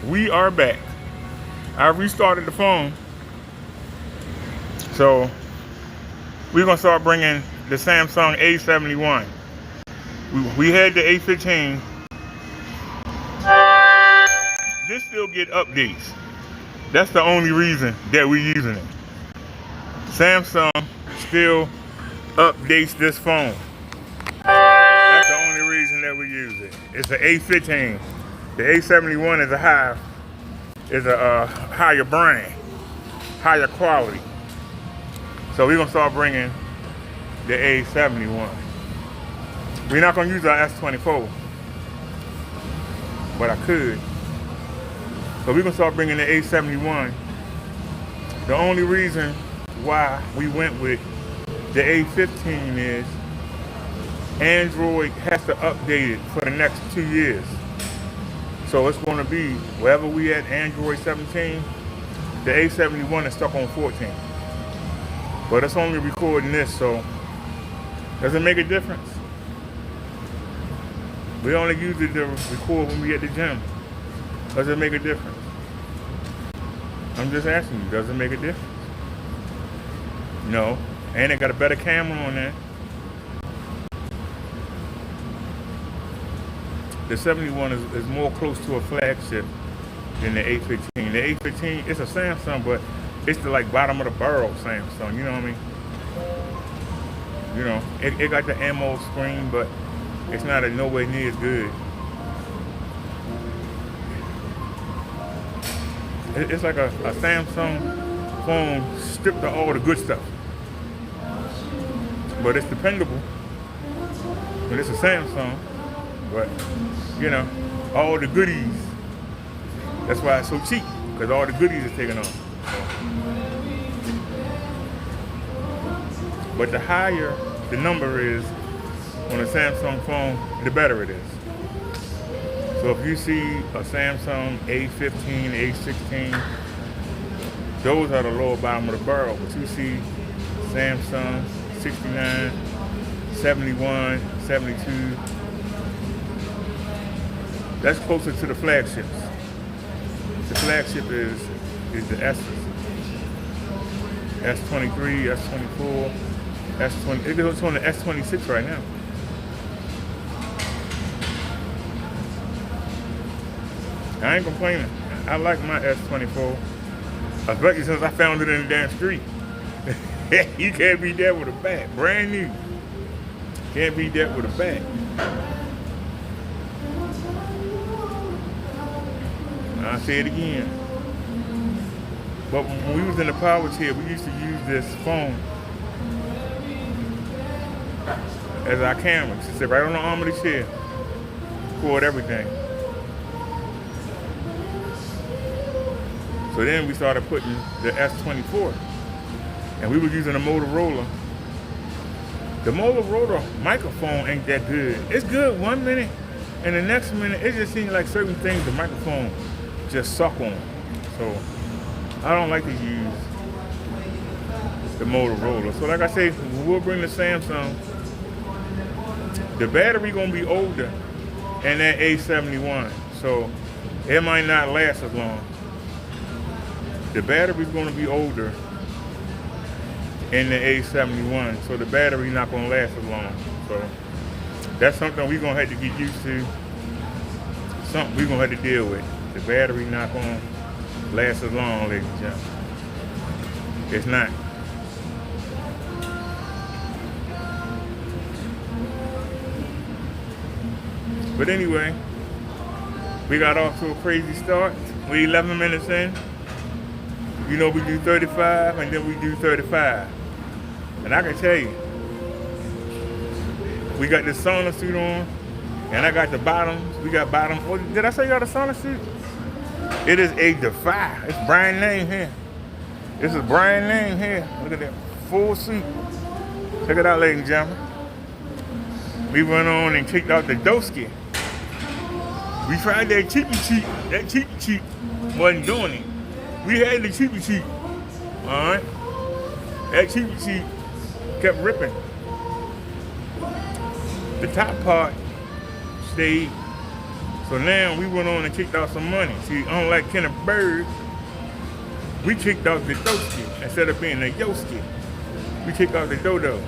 We are back. I restarted the phone, so we're gonna start bringing the Samsung A71. We had the A15. This still get updates. That's the only reason that we're using it. Samsung still updates this phone. That's the only reason that we use it. It's an A15. The A71 is a higher brand, higher quality. So we're gonna start bringing the A71. We're not gonna use our S24, but I could. So we're gonna start bringing the A71. The only reason why we went with the A15 is Android has to update it for the next 2 years. So it's going to be, wherever we at Android 17, the A71 is stuck on 14. But it's only recording this, so does it make a difference? We only use it to record when we at the gym. Does it make a difference? I'm just asking you, does it make a difference? No. And it got a better camera on there. The 71 is more close to a flagship than the A15. The A15, it's a Samsung, but it's the like bottom of the barrel Samsung, you know what I mean? You know, it got the AMOLED screen, but it's not nowhere near as good. It's like a Samsung phone stripped of all the good stuff. But it's dependable. But it's a Samsung. But, you know, all the goodies. That's why it's so cheap, because all the goodies are taken off. But the higher the number is on a Samsung phone, the better it is. So if you see a Samsung A15, A16, those are the lower bottom of the barrel. But you see Samsung 69, 71, 72, that's closer to the flagships. The flagship is the S's. S23, S24, S20. It's on the S26 right now. I ain't complaining. I like my S24. Especially since I found it in the damn street. You can't beat that with a bat. Brand new. Can't beat that with a bat. I'll say it again. But when we was in the power chair, we used to use this phone as our camera. It sit right on the arm of the chair. Record everything. So then we started putting the S24. And we were using a Motorola. The Motorola microphone ain't that good. It's good 1 minute, and the next minute, it just seems like certain things the microphone just suck on. So I don't like to use the Motorola. So like I say, we'll bring the Samsung. The battery gonna be older in that A71, so it might not last as long. The battery's gonna be older in the A71, so the battery not gonna last as long. So that's something we're gonna have to get used to. Something we're gonna have to deal with. The battery not gonna last as long, ladies and gentlemen. It's not. But anyway, we got off to a crazy start. We're 11 minutes in. You know, we do 35 and then we do 35. And I can tell you, we got this sauna suit on, and I got the bottoms. We got bottoms. Oh, did I say you got a sauna suit? It is a Defy. It's brand name here. This is brand name here. Look at that full suit. Check it out, ladies and gentlemen. We went on and kicked out the Doski. We tried that cheapy cheap. That cheapy cheap wasn't doing it. We had the cheapy cheap. All right. That cheapy cheap kept ripping. The top part stayed So now we went on and kicked out some money. See, unlike Kenneth Bird, we kicked out the Doski instead of being the Yoski. We kicked out the Dodo.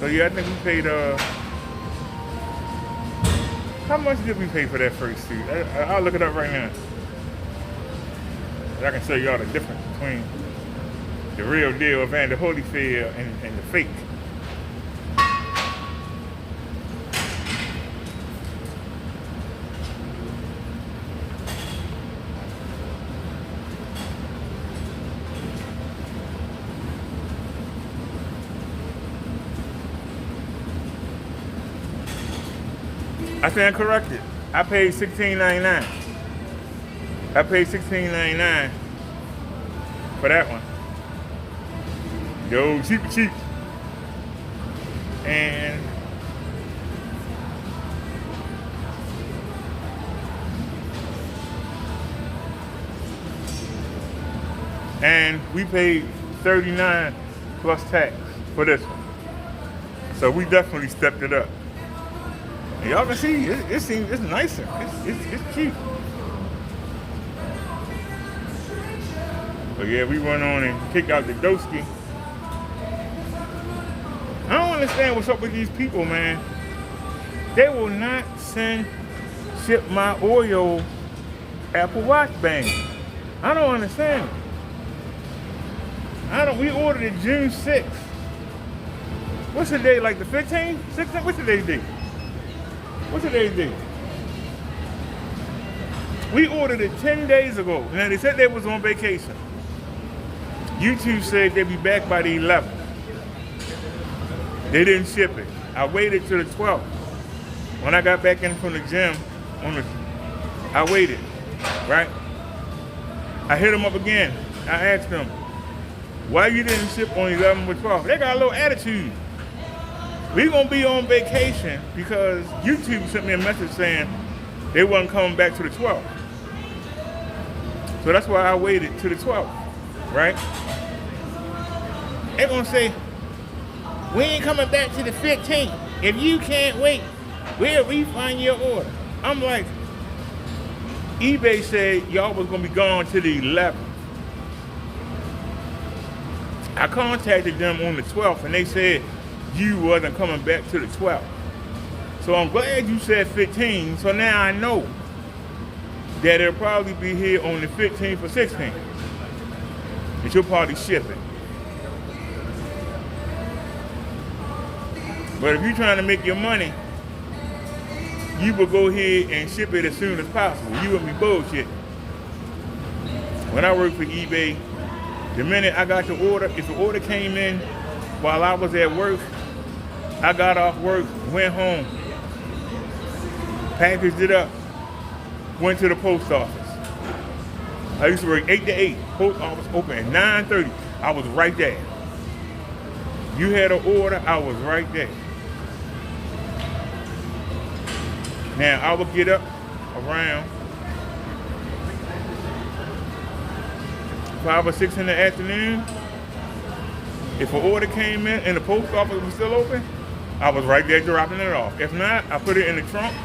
So yeah, I think we paid, how much did we pay for that first suit? I'll look it up right now. I can show y'all the difference between the real deal of Evander Holyfield and the fake. I stand corrected. I paid $16.99. I paid $16.99 for that one. Yo, cheap. And we paid $39 plus tax for this one. So we definitely stepped it up. And y'all can see it seems it's nicer. It's cute. But yeah, we went on and kicked out the Doski. I don't understand what's up with these people, man. They will not ship my Oreo Apple Watch band. I don't understand it. We ordered it June 6th. What's the day, like the 15th? 16th? What's today's date? What's today's date? We ordered it 10 days ago. Now they said they was on vacation. YouTube said they'd be back by the 11th. They didn't ship it. I waited till the 12th. When I got back in from the gym, I waited, right? I hit them up again. I asked them, why you didn't ship on 11th or 12th? They got a little attitude. We gonna be on vacation because YouTube sent me a message saying they wasn't coming back to the 12th. So that's why I waited to the 12th, right? They're gonna say, we ain't coming back to the 15th. If you can't wait, we'll refund your order. I'm like, eBay said y'all was gonna be gone to the 11th. I contacted them on the 12th and they said you wasn't coming back to the 12th. So I'm glad you said 15, so now I know that it'll probably be here on the 15th or 16th. That you'll probably ship it. But if you're trying to make your money, you will go ahead and ship it as soon as possible. You wouldn't be bullshit. When I worked for eBay, the minute I got the order, if the order came in while I was at work, I got off work, went home, packaged it up, went to the post office. I used to work 8 to 8. Post office open at 9:30. I was right there. You had an order, I was right there. Now, I would get up around 5 or 6 in the afternoon. If an order came in and the post office was still open, I was right there dropping it off. If not, I put it in the trunk,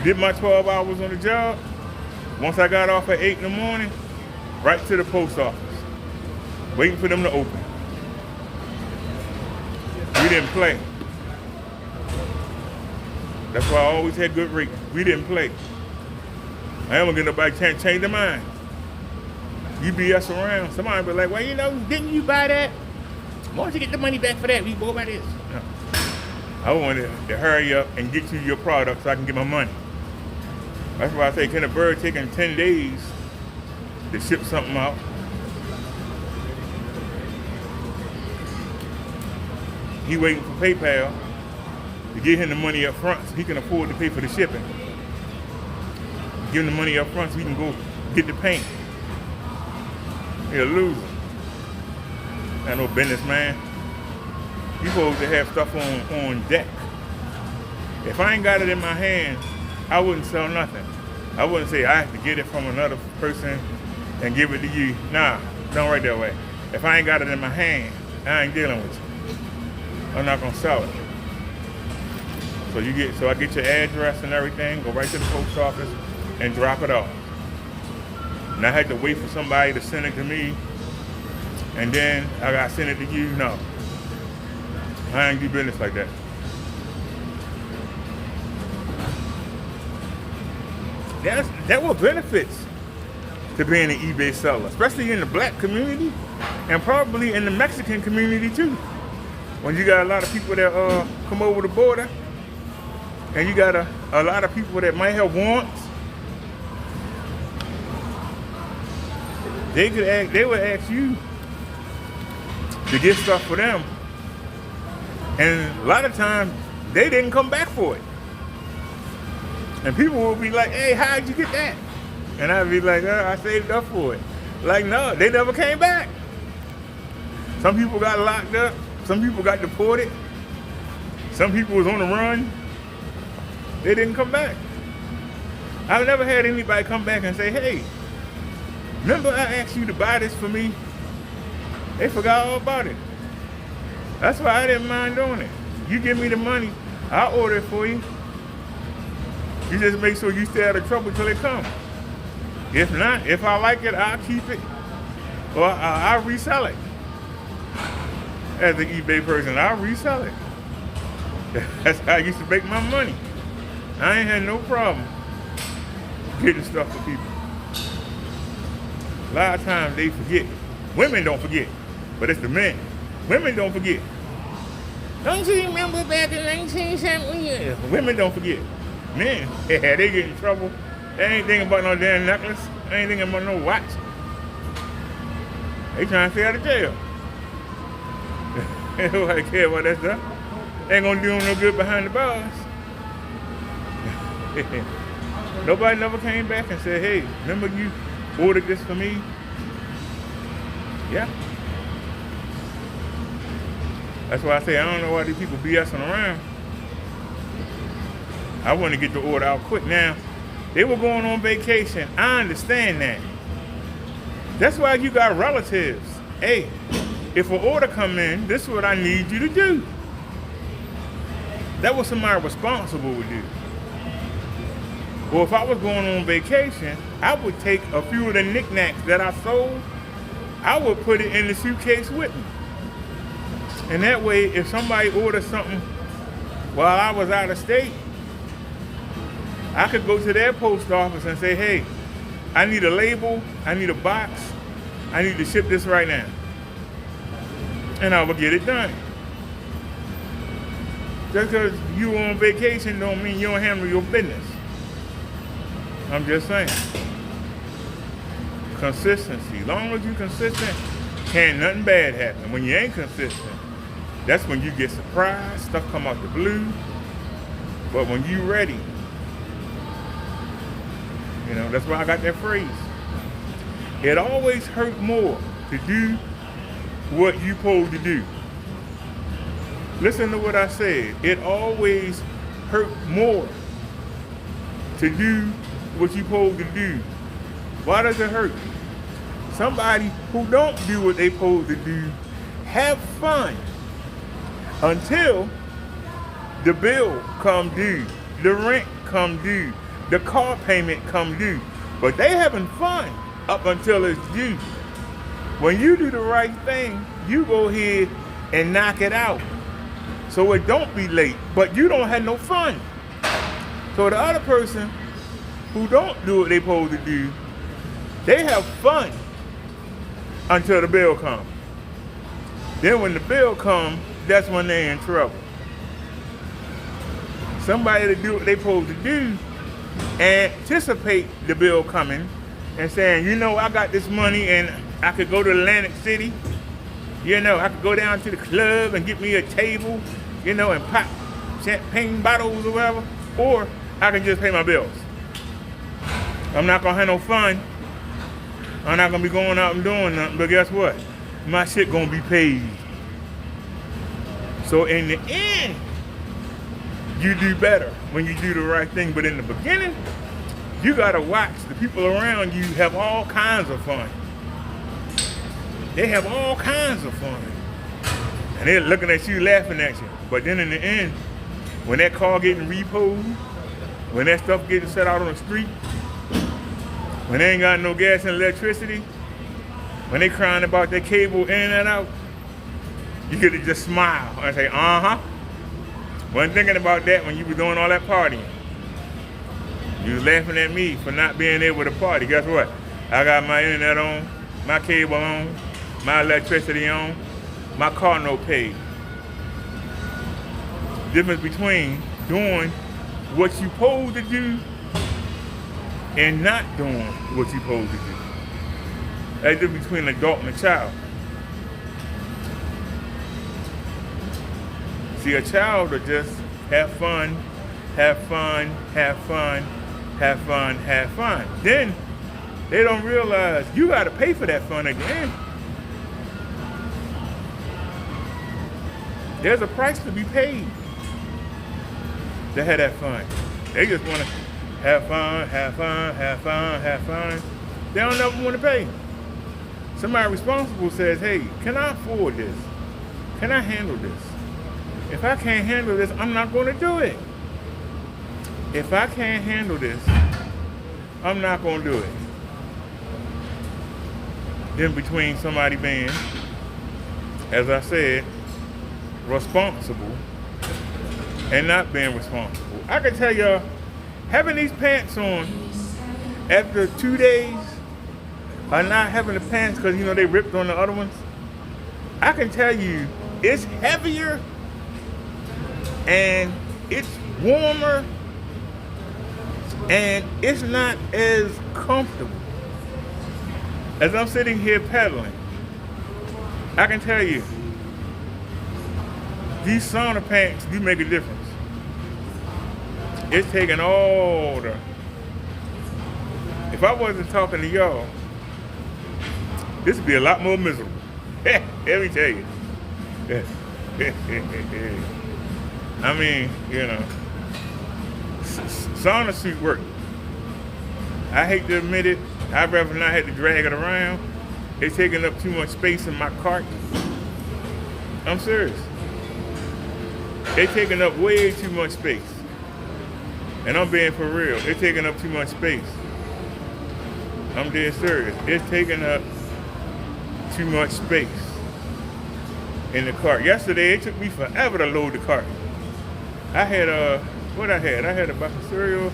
did my 12 hours on the job. Once I got off at 8 in the morning, right to the post office, waiting for them to open. We didn't play. That's why I always had good rates. We didn't play. I ain't gonna get nobody can't change their mind. You BS around, somebody be like, well, you know, didn't you buy that? Why don't you get the money back for that? We bought by this. No. I wanted to hurry up and get you your product so I can get my money. That's why I say, can a bird taking 10 days to ship something out? He waiting for PayPal to get him the money up front so he can afford to pay for the shipping. Give him the money up front so he can go get the paint. He'll lose it. Not no business, man. You supposed to have stuff on deck. If I ain't got it in my hand, I wouldn't sell nothing. I wouldn't say I have to get it from another person and give it to you. Nah, don't write that way. If I ain't got it in my hand, I ain't dealing with you. I'm not gonna sell it. So I get your address and everything, go right to the post office and drop it off. And I had to wait for somebody to send it to me, and then I got to send it to you. No, I ain't do business like that. That what benefits to being an eBay seller, especially in the black community and probably in the Mexican community too. When you got a lot of people that come over the border, and you got a lot of people that might have wants, they would ask you to get stuff for them, and a lot of times they didn't come back for it. And people will be like, "Hey, how'd you get that?" And I'd be like, "I saved up for it." Like, no, they never came back. Some people got locked up. Some people got deported. Some people was on the run. They didn't come back. I've never had anybody come back and say, "Hey, remember I asked you to buy this for me?" They forgot all about it. That's why I didn't mind doing it. You give me the money, I'll order it for you. You just make sure you stay out of trouble till it comes. If not, if I like it, I'll keep it, or I'll resell it. As an eBay person, I'll resell it. That's how I used to make my money. I ain't had no problem getting stuff for people. A lot of times they forget. Women don't forget, but it's the men. Women don't forget. Don't you remember back in 1970? Women don't forget. Men, they get in trouble. They ain't thinking about no damn necklace. They ain't thinking about no watch. They trying to stay out of jail. They don't care about that stuff. They ain't gonna do them no good behind the bars. Nobody never came back and said, "Hey, remember you ordered this for me?" Yeah. That's why I say I don't know why these people BSing around. I want to get the order out quick. Now, they were going on vacation. I understand that. That's why you got relatives. Hey, if an order come in, this is what I need you to do. That was somebody responsible would do. Well, if I was going on vacation, I would take a few of the knickknacks that I sold, I would put it in the suitcase with me. And that way, if somebody ordered something while I was out of state, I could go to their post office and say, "Hey, I need a label, I need a box, I need to ship this right now." And I would get it done. Just because you on vacation don't mean you don't handle your business. I'm just saying. Consistency. Long as you consistent, can't nothing bad happen. When you ain't consistent, that's when you get surprised, stuff come out the blue. But when you ready, that's why I got that phrase. It always hurt more to do what you supposed to do. Listen to what I said. It always hurt more to do what you supposed to do. Why does it hurt? Somebody who don't do what they supposed to do have fun until the bill come due, the rent come due, the car payment come due. But they having fun up until it's due. When you do the right thing, you go ahead and knock it out. So it don't be late, but you don't have no fun. So the other person who don't do what they supposed to do, they have fun until the bill comes. Then when the bill comes, that's when they're in trouble. Somebody to do what they supposed to do, anticipate the bill coming and saying, I got this money and I could go to Atlantic City. I could go down to the club and get me a table, and pop champagne bottles or whatever. Or I can just pay my bills. I'm not gonna have no fun. I'm not gonna be going out and doing nothing, but guess what? My shit gonna be paid. So in the end, you do better when you do the right thing. But in the beginning, you gotta watch the people around you have all kinds of fun. They have all kinds of fun. And they're looking at you, laughing at you. But then in the end, when that car getting repoed, when that stuff getting set out on the street, when they ain't got no gas and electricity, when they crying about their cable in and out, you get to just smile and say, uh-huh. Wasn't thinking about that when you were doing all that partying. You was laughing at me for not being able to party. Guess what? I got my internet on, my cable on, my electricity on, my car note paid. Difference between doing what you supposed to do and not doing what you supposed to do. That's the difference between an adult and a child. See, a child will just have fun, have fun, have fun, have fun, have fun. Then they don't realize you got to pay for that fun at the end. There's a price to be paid to have that fun. They just want to have fun, have fun, have fun, have fun. They don't ever want to pay. Somebody responsible says, hey, can I afford this? Can I handle this? If I can't handle this, I'm not going to do it. If I can't handle this, I'm not going to do it. Then between somebody being, as I said, responsible and not being responsible. I can tell y'all, having these pants on after 2 days or not having the pants because, you know, they ripped on the other ones, I can tell you it's heavier and it's warmer and it's not as comfortable. As I'm sitting here pedaling, I can tell you, these sauna pants do make a difference. It's taking all the... If I wasn't talking to y'all, this would be a lot more miserable. Let me tell you. I mean, you know, sauna suit work. I hate to admit it. I'd rather not have to drag it around. It's taking up too much space in my cart. I'm serious. They're taking up way too much space. And I'm being for real. It's taking up too much space. I'm dead serious. It's taking up too much space in the cart. Yesterday, it took me forever to load the cart. I had what I had? I had a box of cereal.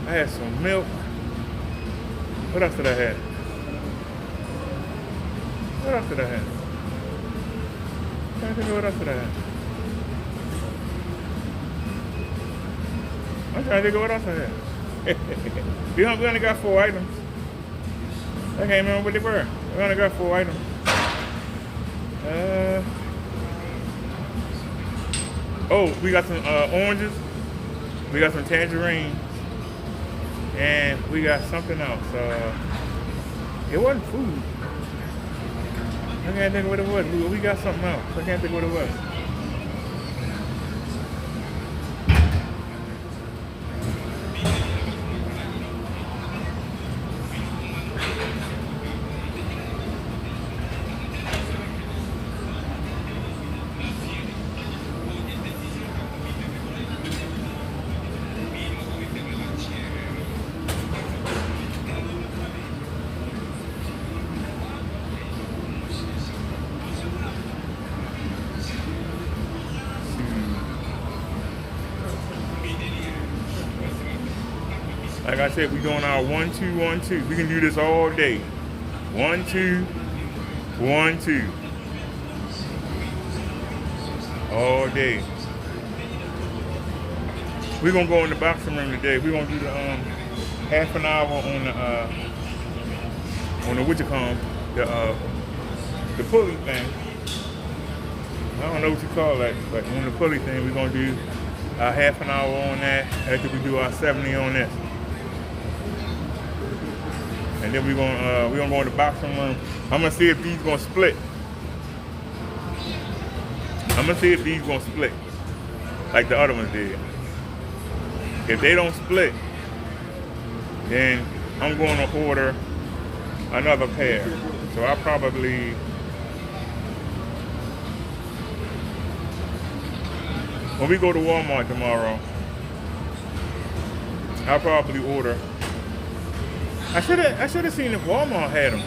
I had some milk. What else did I have? What else did I have? I can't think of what else did I have. I'm trying to think of what else I had. We only got 4 items. I can't remember what they were. We only got 4 items. Oh, we got some oranges. We got some tangerines. And we got something else. It wasn't food. I can't think of what it was. We got something else. I can't think of what it was. Like I said, we're doing our 1, 2, 1, 2. We can do this all day. 1, 2, 1, 2. All day. We're gonna go in the boxing room today. We're gonna do the half an hour on the what you call the pulley thing. I don't know what you call that, but on the pulley thing, we're gonna do a half an hour on that after we do our 70 on this. And then we're gonna go in the boxing room. I'm gonna see if these gonna split. I'm gonna see if these gonna split like the other ones did. If they don't split, then I'm going to order another pair. So I'll probably When we go to Walmart tomorrow, I'll probably order. I should have seen if Walmart had them,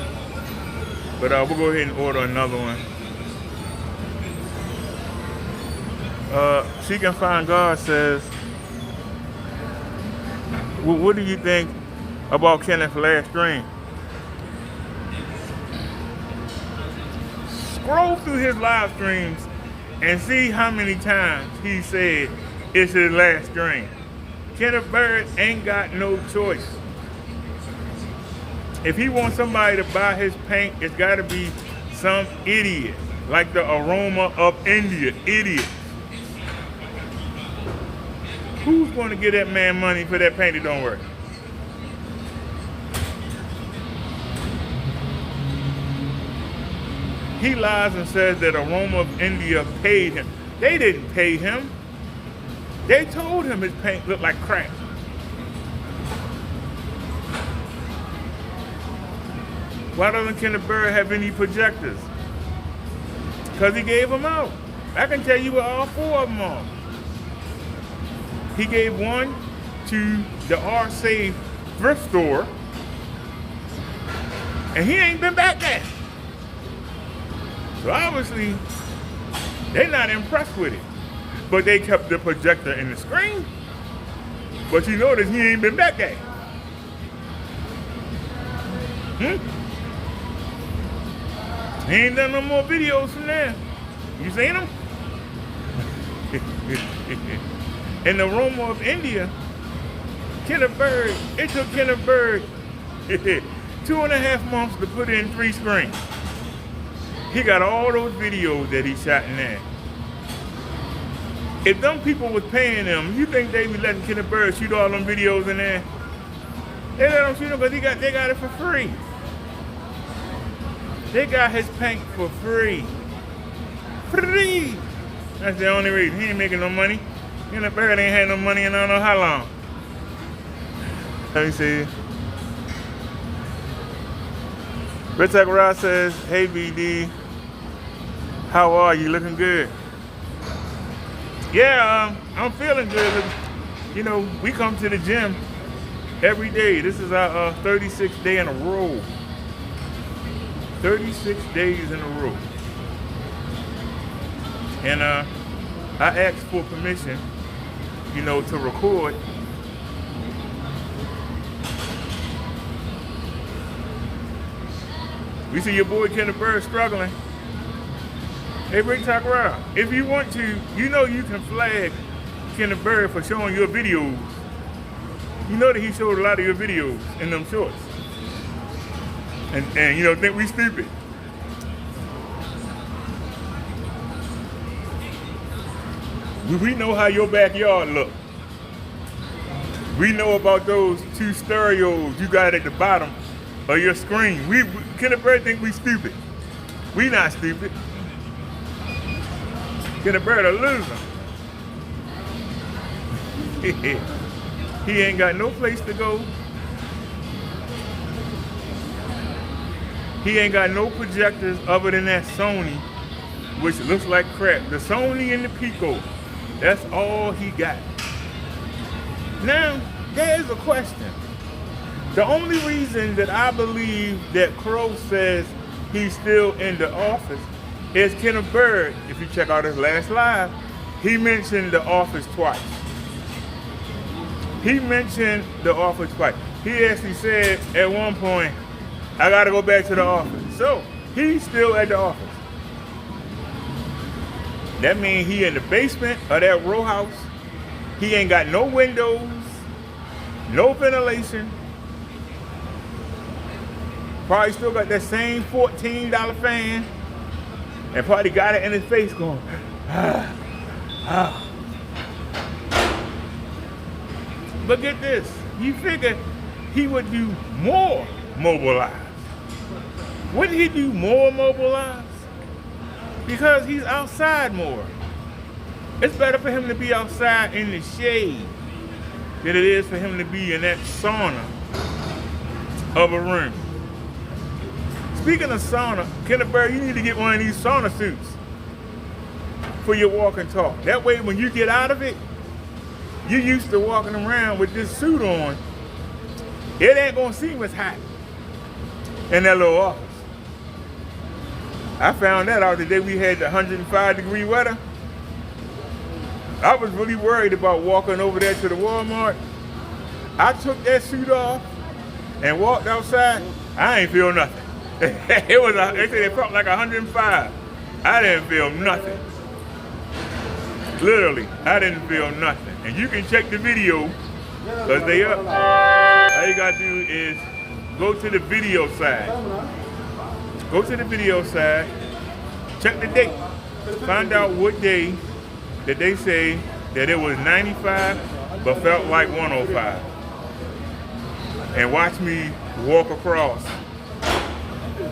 but we'll go ahead and order another one. She Can Find God says, what do you think about Kenneth's last stream? Scroll through his live streams and see how many times he said it's his last stream. Kenneth Bird ain't got no choice. If he wants somebody to buy his paint, it's got to be some idiot, like the Aroma of India idiot. Who's going to give that man money for that paint that don't work? He lies and says that Aroma of India paid him. They didn't pay him. They told him his paint looked like crap. Why doesn't Kenneth Bird have any projectors? Because he gave them out. I can tell you where all 4 of them are. He gave one to the R-Save thrift store, and he ain't been back there. So obviously, they're not impressed with it. But they kept the projector in the screen. But you notice he ain't been back there. He ain't done no more videos from there. You seen him? In the Aroma of India, Kenneth Bird, it took Kenneth Bird 2.5 months to put in 3 screens. He got all those videos that he shot in there. If them people was paying them, you think they be letting Kenneth Bird shoot all them videos in there? They let him shoot them because they got it for free. They got his paint for free. Free! That's the only reason. He ain't making no money. Kenneth Bird ain't had no money in I don't know how long. Let me see. Richard Ross says, hey BD, how are you? Looking good. Yeah, I'm feeling good. You know, we come to the gym every day. This is our 36th day in a row. 36 days in a row. And I asked for permission, you know, to record. We see your boy Kenneth Bird struggling. Hey, Rick Takara, if you want to, you know you can flag Kenneth Bird for showing your videos. You know that he showed a lot of your videos in them shorts. And you know, think we stupid. We know how your backyard look. We know about those 2 stereos you got at the bottom of your screen. Kenneth Bird think we stupid. We not stupid. Kenneth Bird a loser. He ain't got no place to go. He ain't got no projectors other than that Sony, which looks like crap. The Sony and the Pico. That's all he got. Now, there is a question. The only reason that I believe that Crow says he's still in the office is Kenneth Bird. If you check out his last live, he mentioned the office twice. He mentioned the office twice. He actually said at one point, I gotta go back to the office. So, he's still at the office. That means he in the basement of that row house. He ain't got no windows, no ventilation. Probably still got that same $14 fan. And probably got it in his face going, But get this, you figure he would do more mobile lives. Wouldn't he do more mobile lives? Because he's outside more. It's better for him to be outside in the shade than it is for him to be in that sauna of a room. Speaking of sauna, Kenneth Bird, you need to get one of these sauna suits. for your walk and talk. That way when you get out of it, you used to walking around with this suit on, it ain't gonna seem as hot in that little office. I found that out the day we had the 105-degree weather. I was really worried about walking over there to the Walmart. I took that suit off and walked outside. I ain't feel nothing. They said it felt like 105. I didn't feel nothing. Literally, I didn't feel nothing. And you can check the video, because they up. All you gotta do is go to the video side. Go to the video side, check the date. Find out what day that they say that it was 95 but felt like 105. And watch me walk across.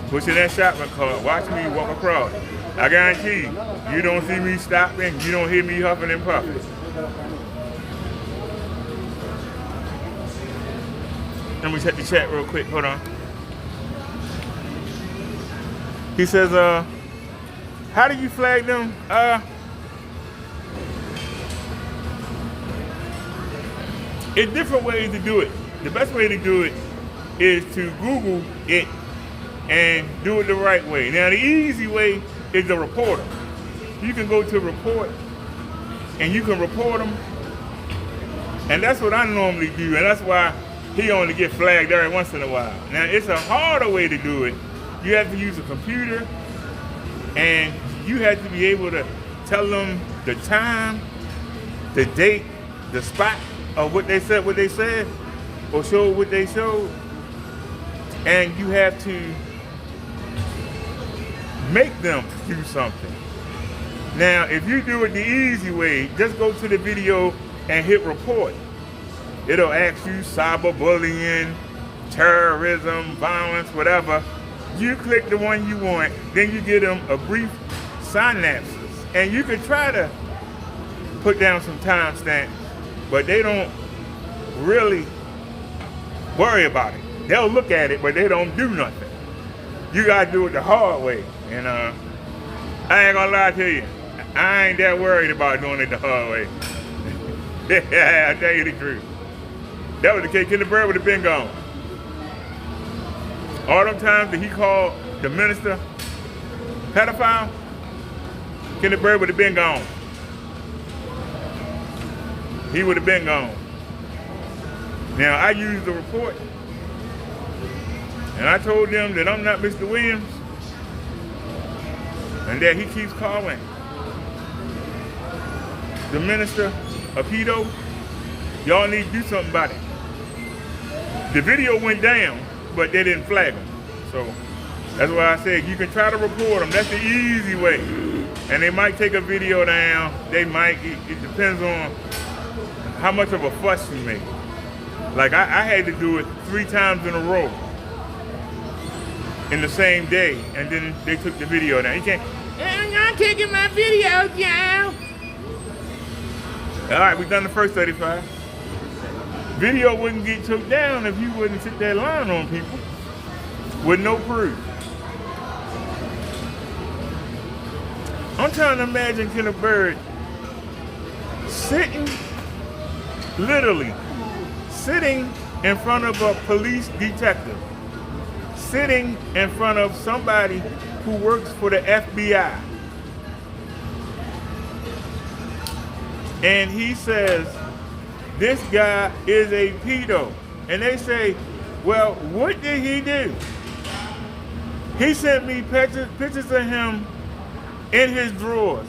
Push in that shopping cart, watch me walk across. I guarantee you don't see me stopping, you don't hear me huffing and puffing. Let me check the chat real quick, hold on. He says, how do you flag them? It's different ways to do it. The best way to do it is to Google it and do it the right way. Now the easy way is the reporter. You can go to report and you can report them. And that's what I normally do, and that's why he only get flagged every once in a while. Now it's a harder way to do it. You have to use a computer and you have to be able to tell them the time, the date, the spot of what they said, or show what they showed. And you have to make them do something. Now, if you do it the easy way, just go to the video and hit report. It'll ask you cyberbullying, terrorism, violence, whatever. You click the one you want, then you give them a brief synopsis. And you can try to put down some timestamps, but they don't really worry about it. They'll look at it, but they don't do nothing. You gotta do it the hard way. And I ain't gonna lie to you, I ain't that worried about doing it the hard way. I tell you the truth. That was the case. Kenneth Bird would have been gone. All them times that he called the minister pedophile, Kenneth Bird would have been gone. He would have been gone. Now, I used the report, and I told them that I'm not Mr. Williams, and that he keeps calling the minister a pedo. Y'all need to do something about it. The video went down, but they didn't flag him. So that's why I said you can try to report them. That's the easy way. And they might take a video down. They might, it depends on how much of a fuss you make. Like I had to do it 3 times in a row in the same day, and then they took the video down. You can't, I'm not taking my video down. All right, we done the first 35. Video wouldn't get took down if you wouldn't sit that line on people with no proof. I'm trying to imagine Kenneth Bird literally sitting in front of a police detective, sitting in front of somebody who works for the FBI. And he says, this guy is a pedo. And they say, well, what did he do? He sent me pictures of him in his drawers.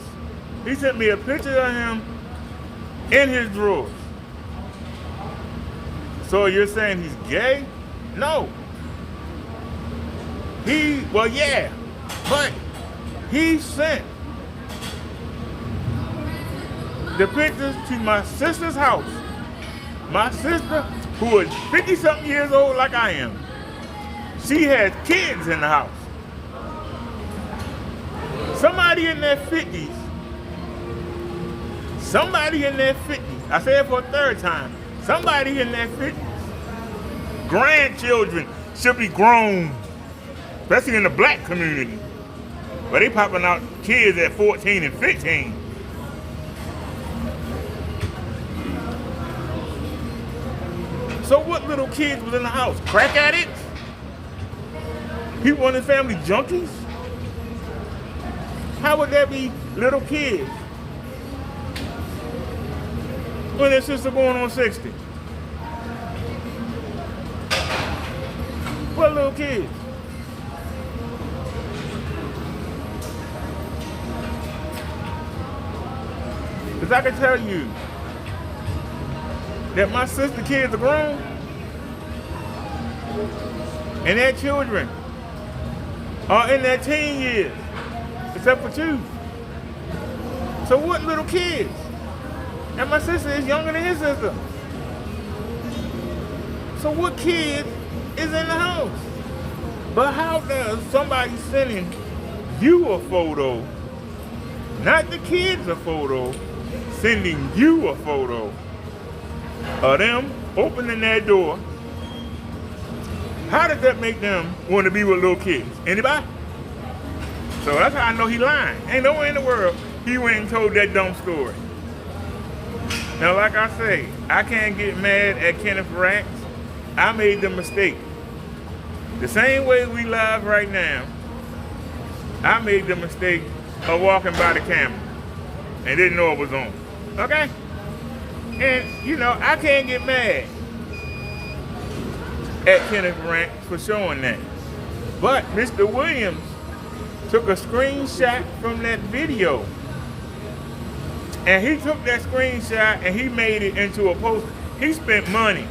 He sent me a picture of him in his drawers. So you're saying he's gay? No. Well, yeah, but he sent the pictures to my sister's house. My sister, who is 50-something years old like I am, she has kids in the house. Somebody in their 50s, I say it for a third time, somebody in their 50s, grandchildren should be grown, especially in the black community, where they popping out kids at 14 and 15. So what little kids was in the house? Crack addicts? People in his family junkies? How would that be little kids when their sister going on 60? What little kids? Because I can tell you that my sister kids are grown and their children are in their teen years, except for 2. So what little kids? And my sister is younger than his sister. So what kid is in the house? But how does somebody sending you a photo, not the kids a photo, sending you a photo of them opening that door, how does that make them want to be with little kids? Anybody? So that's how I know he lying. Ain't no way in the world he went and told that dumb story. Now, like I say, I can't get mad at Kenneth Racks. I made the mistake. The same way we live right now, I made the mistake of walking by the camera and didn't know it was on. Okay? And, you know, I can't get mad at Kenneth Racks for showing that. But Mr. Williams took a screenshot from that video. And he took that screenshot and he made it into a post. He spent money.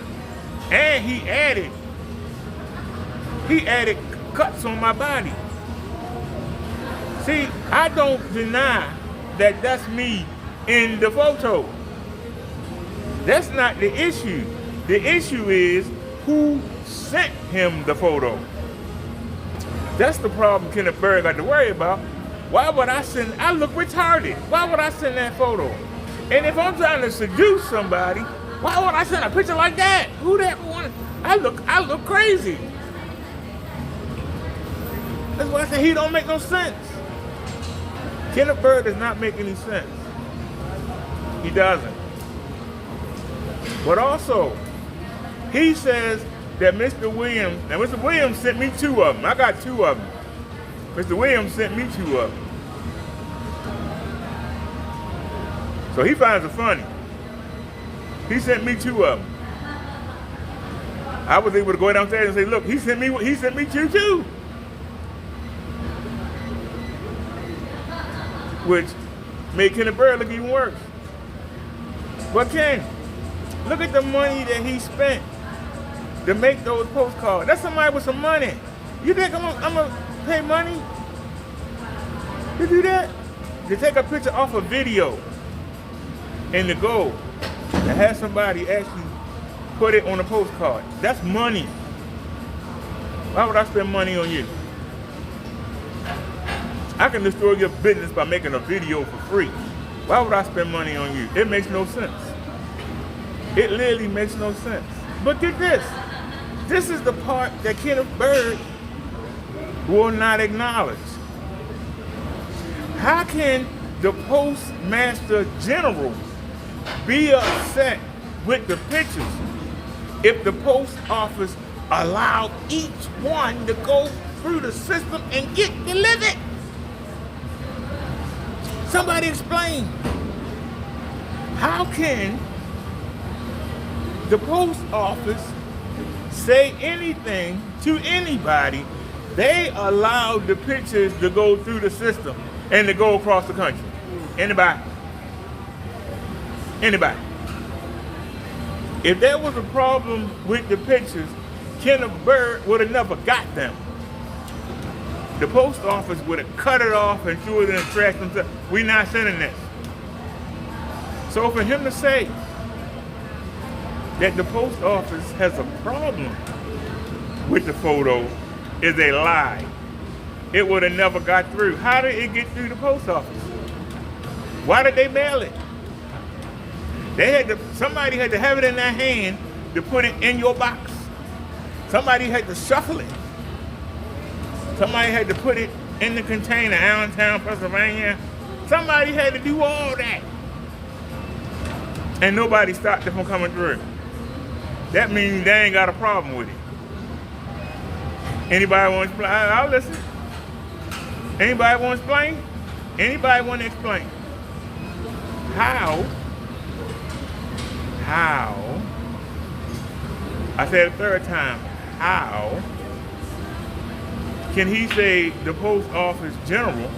And he added cuts on my body. See, I don't deny that that's me in the photo. That's not the issue. The issue is who sent him the photo. That's the problem Kenneth Berry got to worry about. Why would I look retarded. Why would I send that photo? And if I'm trying to seduce somebody, why would I send a picture like that? Who that one? I look crazy. That's why I say he don't make no sense. Kenneth Berry does not make any sense. He doesn't. But also, he says that Mr. Williams, now Mr. Williams sent me 2 of them. I got 2 of them. Mr. Williams sent me 2 of them. So he finds it funny. He sent me 2 of them. I was able to go downstairs and say, look, he sent me 2 too. Which made Kenneth Berry look even worse. But Ken, look at the money that he spent to make those postcards. That's somebody with some money. You think I'm gonna pay money to do that? To take a picture off a video and to go and have somebody actually put it on a postcard. That's money. Why would I spend money on you? I can destroy your business by making a video for free. Why would I spend money on you? It makes no sense. It literally makes no sense. But get this. This is the part that Kenneth Berry will not acknowledge. How can the Postmaster General be upset with the pictures if the post office allowed each one to go through the system and get delivered? Somebody explain. How can the post office say anything to anybody? They allowed the pictures to go through the system and to go across the country. Anybody? Anybody? If there was a problem with the pictures, Kenneth Berry would have never got them. The post office would have cut it off and threw it in the trash and said, we're not sending this. So for him to say that the post office has a problem with the photo is a lie. It would have never got through. How did it get through the post office? Why did they mail it? Somebody had to have it in their hand to put it in your box. Somebody had to shuffle it. Somebody had to put it in the container, Allentown, Pennsylvania. Somebody had to do all that. And nobody stopped it from coming through. that means they ain't got a problem with it. Anybody want to explain? I'll listen. Anybody want to explain? Anybody want to explain? How, I said it a third time, how can he say the post office general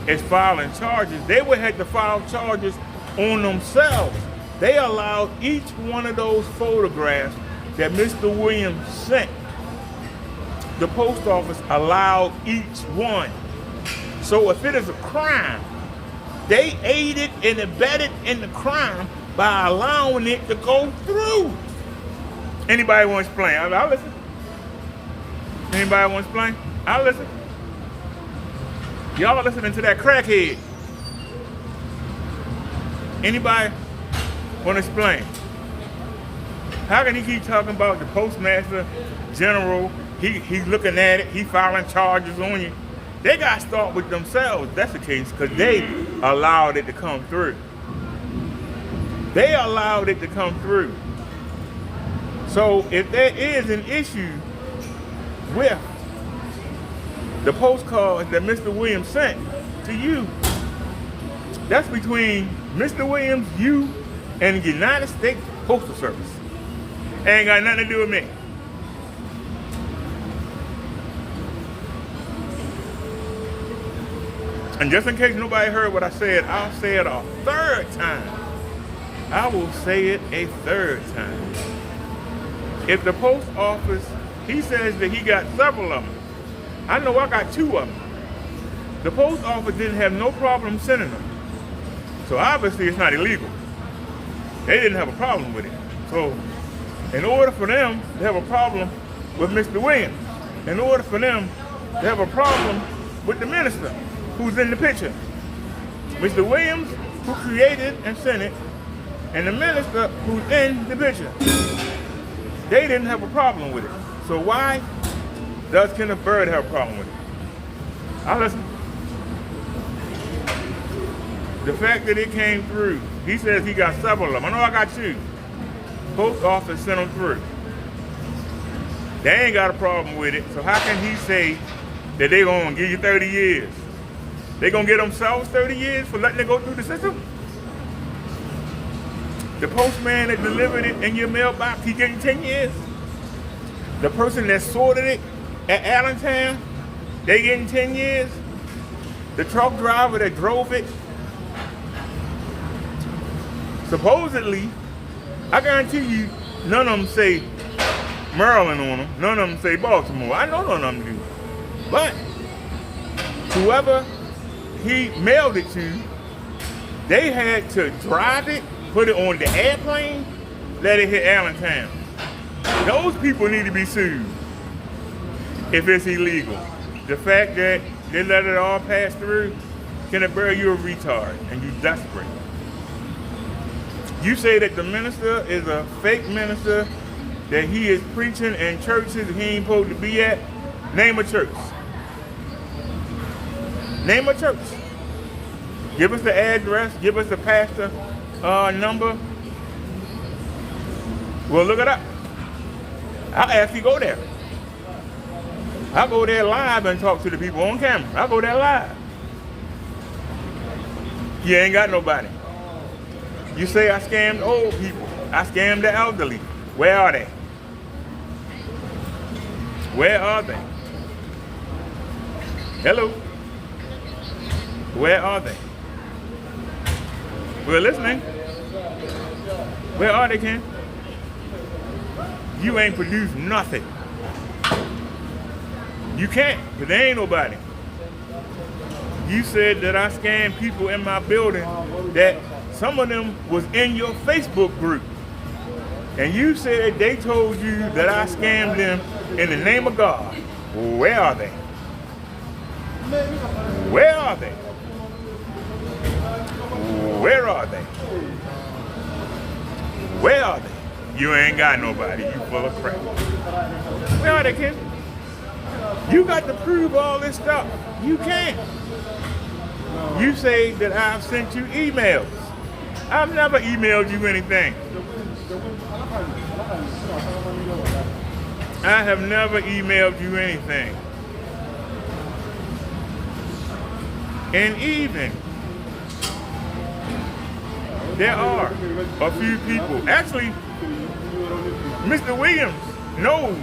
is filing charges? They would have to file charges on themselves. They allowed each one of those photographs that Mr. Williams sent. The post office allowed each one. So if it is a crime, they aided and abetted in the crime by allowing it to go through. Anybody want to explain? I'll listen. Anybody want to explain? I'll listen. Y'all listening to that crackhead. Anybody want to explain? How can he keep talking about the postmaster general? He's looking at it. He filing charges on you. They got to start with themselves. That's the case, because they allowed it to come through. They allowed it to come through. So if there is an issue with the postcards that Mr. Williams sent to you, that's between Mr. Williams, you, and the United States Postal Service. Ain't got nothing to do with me. And just in case nobody heard what I said, I'll say it a third time. I will say it a third time. If the post office, he says that he got several of them. I know I got 2 of them. The post office didn't have no problem sending them. So obviously it's not illegal. They didn't have a problem with it. So in order for them to have a problem with Mr. Williams, in order for them to have a problem with the minister who's in the picture, Mr. Williams, who created and sent it, and the minister who's in the picture, they didn't have a problem with it. So why does Kenneth Byrd have a problem with it? I'll listen. The fact that it came through, he says he got several of them. I know I got 2. Post office sent them through. They ain't got a problem with it, so how can he say that they gonna give you 30 years? They gonna get themselves 30 years for letting it go through the system? The postman that delivered it in your mailbox, he getting 10 years. The person that sorted it at Allentown, they getting 10 years. The truck driver that drove it, supposedly, I guarantee you, none of them say Maryland on them. None of them say Baltimore. I know none of them do. But whoever he mailed it to, they had to drive it, put it on the airplane, let it hit Allentown. Those people need to be sued if it's illegal. The fact that they let it all pass through, Kenneth Byrd, you're a retard and you're desperate. You say that the minister is a fake minister, that he is preaching in churches he ain't supposed to be at. Name a church. Name a church. Give us the address, give us the pastor number. We'll look it up. I'll actually go there. I'll go there live and talk to the people on camera. I'll go there live. You ain't got nobody. You say I scammed old people. I scammed the elderly. Where are they? Where are they? Hello? Where are they? We're listening. Where are they, Ken? You ain't produced nothing. You can't, because there ain't nobody. You said that I scammed people in my building, that some of them was in your Facebook group. And you said they told you that I scammed them in the name of God. Where are they? Where are they? Where are they? Where are they? You ain't got nobody. You full of crap. Where are they, Ken? You got to prove all this stuff. You can't. You say that I've sent you emails. I've never emailed you anything. I have never emailed you anything. And even there are a few people. Actually, Mr. Williams knows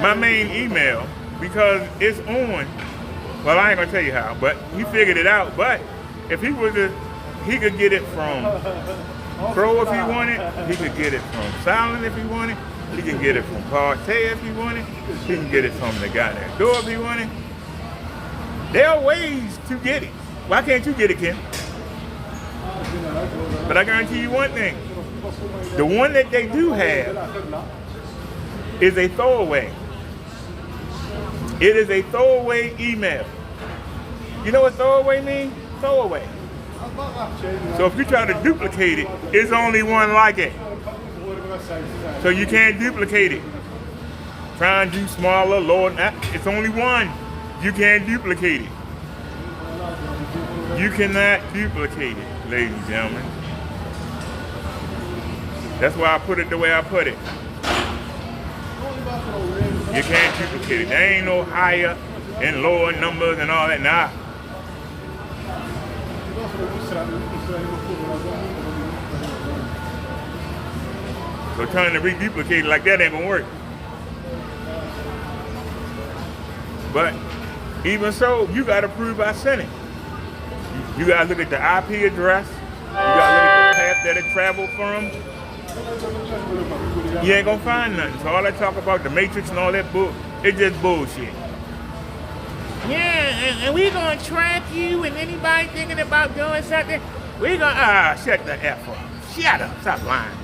my main email because it's on. Well, I ain't gonna tell you how, but he figured it out. But if he was he could get it from Pro if he wanted. He could get it from Silent if he wanted. He can get it from Partey if he wanted. He can get it from the guy next door if he wanted. There are ways to get it. Why can't you get it, Ken? But I guarantee you one thing. The one that they do have is a throwaway. It is a throwaway email. You know what throwaway means? Throwaway. So if you try to duplicate it, it's only one like it. So you can't duplicate it. Try and do smaller, lower, it's only one. You can't duplicate it. You cannot duplicate it, ladies and gentlemen. That's why I put it the way I put it. You can't duplicate it. There ain't no higher and lower numbers and all that. Nah. So trying to reduplicate it like that ain't gonna work. But even so, you gotta prove I sent it. You gotta look at the IP address. You gotta look at the path that it traveled from. You ain't gonna find nothing. So all that talk about the Matrix and all that bull, it's just bullshit. Yeah, and we gonna track you and anybody thinking about doing something, we gonna, shut the F up. Shut up, stop lying.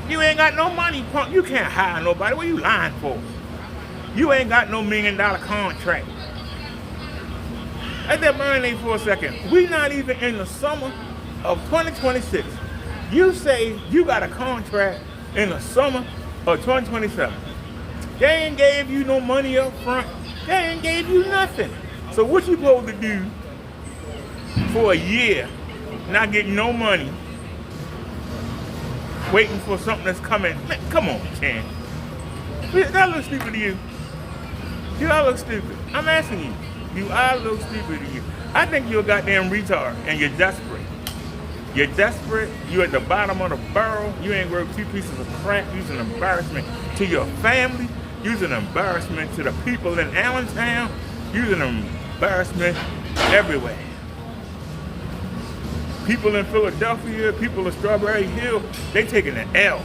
You ain't got no money, punk. You can't hire nobody. What are you lying for? You ain't got no $1 million contract. Let that marinate for a second. We not even in the summer of 2026. You say you got a contract in the summer of 2027. They ain't gave you no money up front. They ain't gave you nothing. So what you supposed to do for a year, not getting no money, waiting for something that's coming? Man, come on, Ken. That looks stupid to you. You all look stupid. I'm asking you. You all look stupid to you. I think you're a goddamn retard and you're desperate. You're desperate. You're at the bottom of the barrel. You ain't worth 2 pieces of crap. You're an embarrassment to your family. You're an embarrassment to the people in Allentown. You're an embarrassment everywhere. People in Philadelphia, people in Strawberry Hill, they taking an L.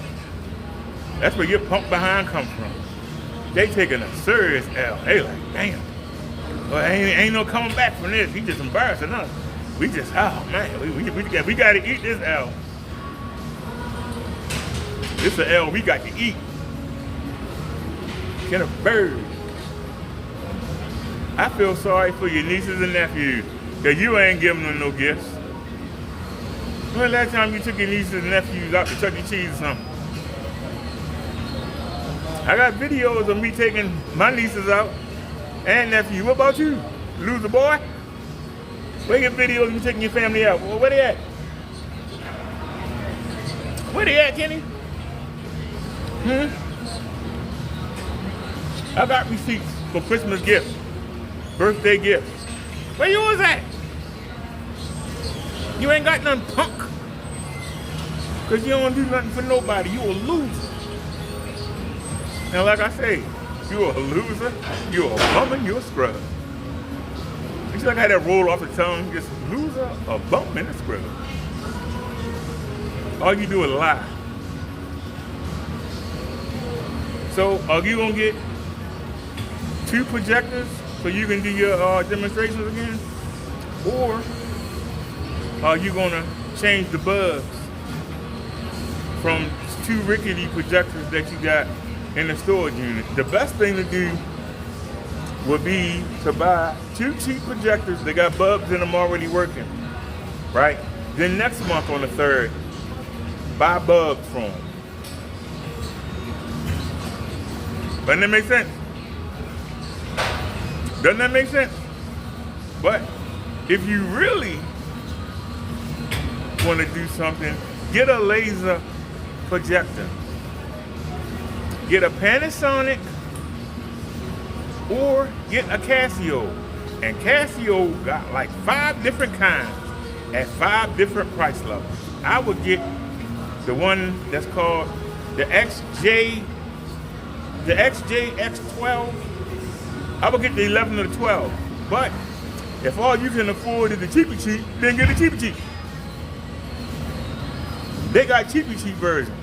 That's where your punk behind comes from. They taking a serious L. They like, damn. Well, ain't no coming back from this. He just embarrassing us. We just, oh man, we got to eat this L. This an L we got to eat. Get a bird. I feel sorry for your nieces and nephews that you ain't giving them no gifts. When last time you took your nieces and nephews out to Chuck E. Cheese or something? I got videos of me taking my nieces out and nephew. What about you? Loser boy? Where your videos of you taking your family out? Well, where they at? Where they at, Kenny? I got receipts for Christmas gifts, birthday gifts. Where yours at? You ain't got nothing, punk. Because you don't do nothing for nobody. You a loser. And like I say, you a loser, you a bum, and you a scrub. You see like how that roll off the tongue? Just loser, a bum, and a scrub. All you do is lie. So are you gonna get 2 projectors so you can do your demonstrations again? Or are you gonna change the bulbs from 2 rickety projectors that you got in the storage unit? The best thing to do would be to buy 2 cheap projectors that got bulbs in them already working, right? Then next month on the 3rd, buy bulbs from them. Doesn't that make sense? Doesn't that make sense? But if you really want to do something, get a laser projector. get a Panasonic or get a Casio. And Casio got like 5 different kinds at 5 different price levels. I would get the one that's called the XJX12. I would get the 11 or the 12. But if all you can afford is the cheapy cheap, then get the cheapy cheap. They got cheapy cheap version.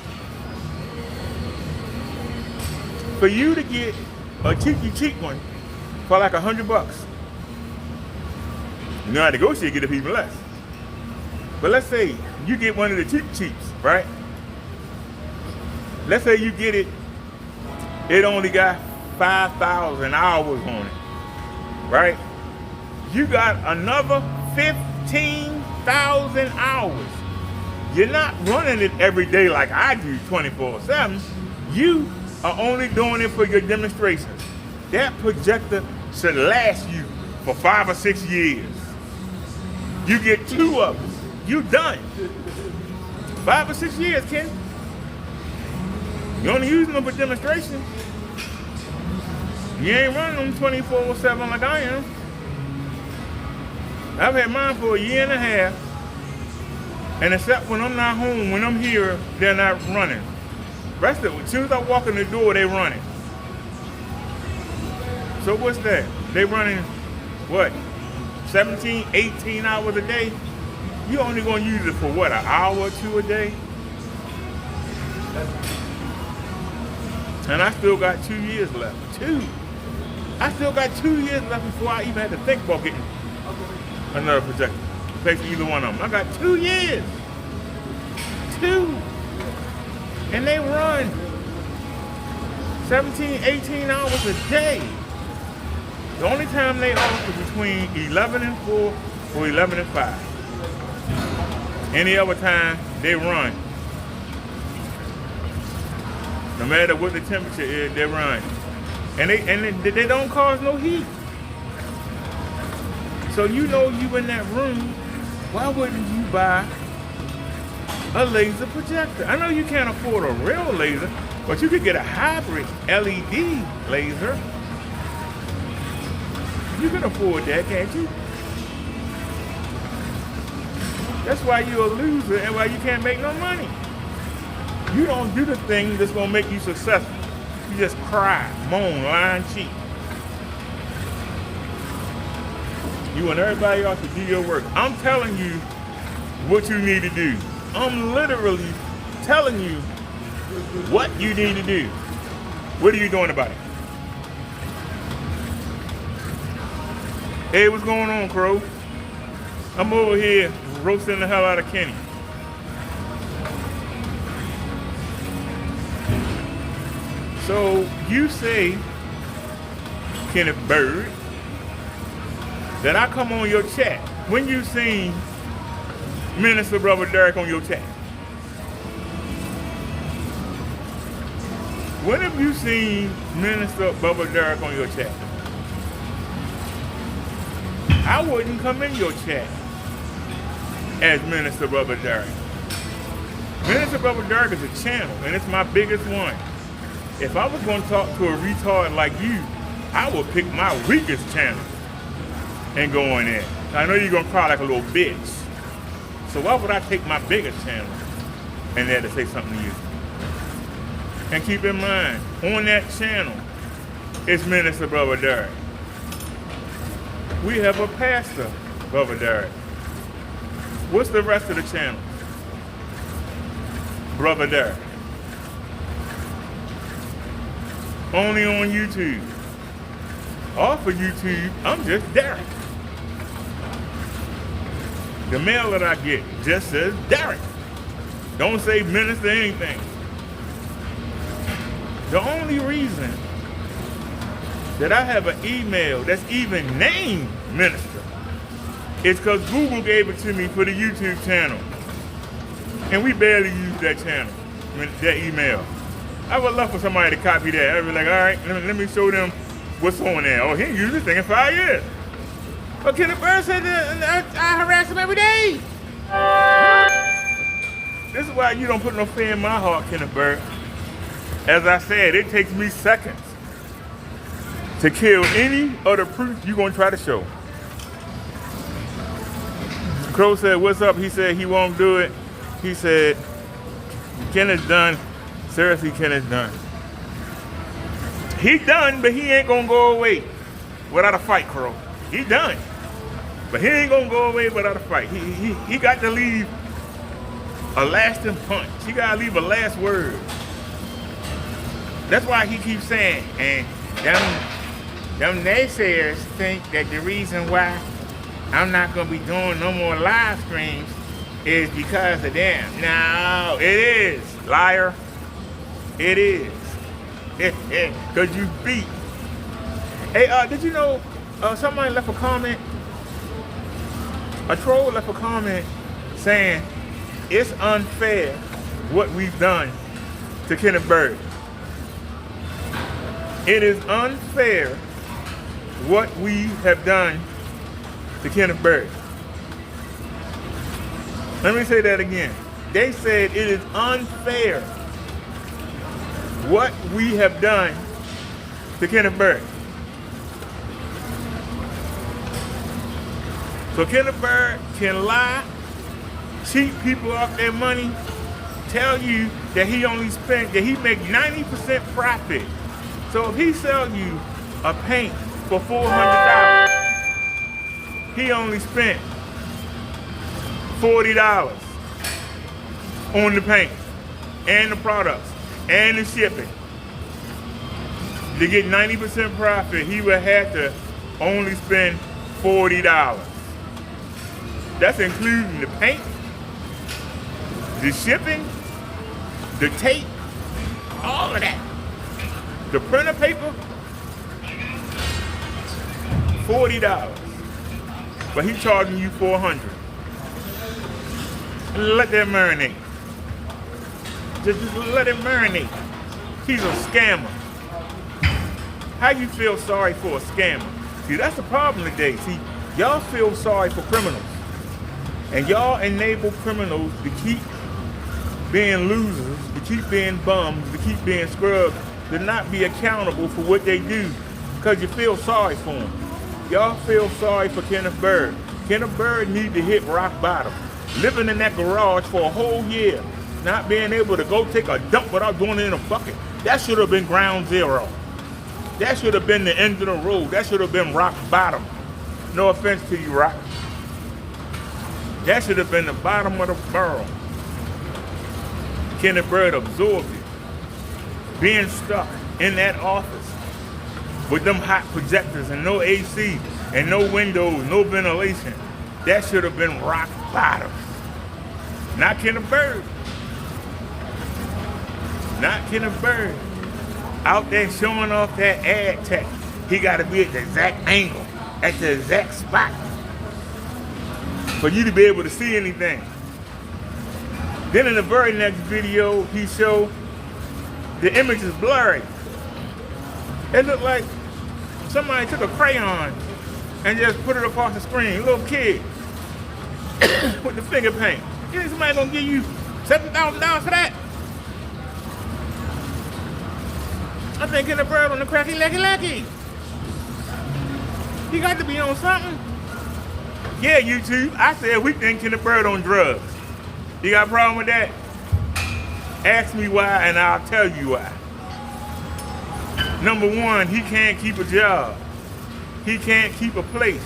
For you to get a cheapy cheap one for like $100, you know how to negotiate, get it even less. But let's say you get one of the cheap cheaps, right? Let's say you get it, it only got 5,000 hours on it, right? You got another 15,000 hours. You're not running it every day like I do 24/7. You are only doing it for your demonstrations. That projector should last you for 5 or 6 years. You get 2 of them. You done. 5 or 6 years, Ken. You only using them for demonstrations. You ain't running them 24/7 like I am. I've had mine for a year and a half. And except when I'm not home, when I'm here, they're not running. Rest of it, as soon as I walk in the door, they running. So what's that? They running, what, 17, 18 hours a day? You only gonna use it for what, an hour or 2 a day? And I still got 2 years left. 2. I still got 2 years left before I even had to think about getting another projector. Pay for either one of them. I got 2 years. 2. And they run 17, 18 hours a day. The only time they off is between 11 and 4 or 11 and 5. Any other time, they run. No matter what the temperature is, they run. And they don't cause no heat. So you know you in that room, why wouldn't you buy a laser projector? I know you can't afford a real laser, but you could get a hybrid LED laser. You can afford that, can't you? That's why you're a loser and why you can't make no money. You don't do the thing that's gonna make you successful. You just cry, moan, lie, and cheat. You want everybody else to do your work. I'm telling you what you need to do. I'm literally telling you what you need to do. What are you doing about it? Hey, what's going on, Crow? I'm over here roasting the hell out of Kenny. So you say, Kenneth Bird, that I come on your chat. When you seen Minister Brother Derek on your chat? When have you seen Minister Brother Derek on your chat? I wouldn't come in your chat as Minister Brother Derek. Minister Brother Derek is a channel, and it's my biggest one. If I was going to talk to a retard like you, I would pick my weakest channel and go in there. I know you're going to cry like a little bitch. So why would I take my biggest channel and there to say something to you? And keep in mind, on that channel, it's Minister Brother Derek. We have a pastor, Brother Derek. What's the rest of the channel? Brother Derek. Only on YouTube. Off of YouTube, I'm just Derek. The mail that I get just says Derek. Don't say minister anything. The only reason that I have an email that's even named minister is because Google gave it to me for the YouTube channel. And we barely use that channel, that email. I would love for somebody to copy that. I'd be like, all right, let me show them what's on there. Oh, he ain't used this thing in 5 years. But Kenneth Bird said that I harass him every day. This is why you don't put no fear in my heart, Kenneth Bird. As I said, it takes me seconds to kill any of the proof you're gonna try to show. Crow said, what's up? He said he won't do it. He said, Ken is done. Seriously, Ken is done. He done, but he ain't gonna go away without a fight, Crow. He done. But he ain't gonna go away without a fight. He got to leave a lasting punch. He gotta leave a last word. That's why he keeps saying, and them naysayers think that the reason why I'm not gonna be doing no more live streams is because of them. No, it is, liar. It is. Cause you beat. Hey, did you know somebody left a comment? A troll left a comment saying it's unfair what we've done to Kenneth Byrd. It is unfair what we have done to Kenneth Byrd. Let me say that again. They said it is unfair what we have done to Kenneth Byrd. So Kenneth Byrd can lie, cheat people off their money, tell you that he make 90% profit. So if he sells you a paint for $400, he only spent $40 on the paint and the products and the shipping. To get 90% profit, he would have to only spend $40. That's including the paint, the shipping, the tape, all of that. The printer paper, $40. But he's charging you $400. Let that marinate. Just let it marinate. He's a scammer. How you feel sorry for a scammer? See, that's the problem today. See, y'all feel sorry for criminals. And y'all enable criminals to keep being losers, to keep being bums, to keep being scrubs, to not be accountable for what they do because you feel sorry for them. Y'all feel sorry for Kenneth Byrd. Kenneth Byrd need to hit rock bottom. Living in that garage for a whole year, not being able to go take a dump without doing it in a bucket. That should have been ground zero. That should have been the end of the road. That should have been rock bottom. No offense to you, Rock. That should have been the bottom of the barrel. Kenneth Byrd absorbed it. Being stuck in that office with them hot projectors and no AC and no windows, no ventilation, that should have been rock bottom. Not Kenneth Byrd. Not Kenneth Byrd. Out there showing off that ad tech. He got to be at the exact angle, at the exact spot for you to be able to see anything. Then in the very next video, he showed the image is blurry. It looked like somebody took a crayon and just put it across the screen. A little kid with the finger paint. You think somebody gonna give you $7,000 for that? I think Kenneth Byrd on the cracky lecky. He got to be on something. Yeah, YouTube. I said we think Kenneth Byrd on drugs. You got a problem with that? Ask me why and I'll tell you why. Number one, he can't keep a job. He can't keep a place.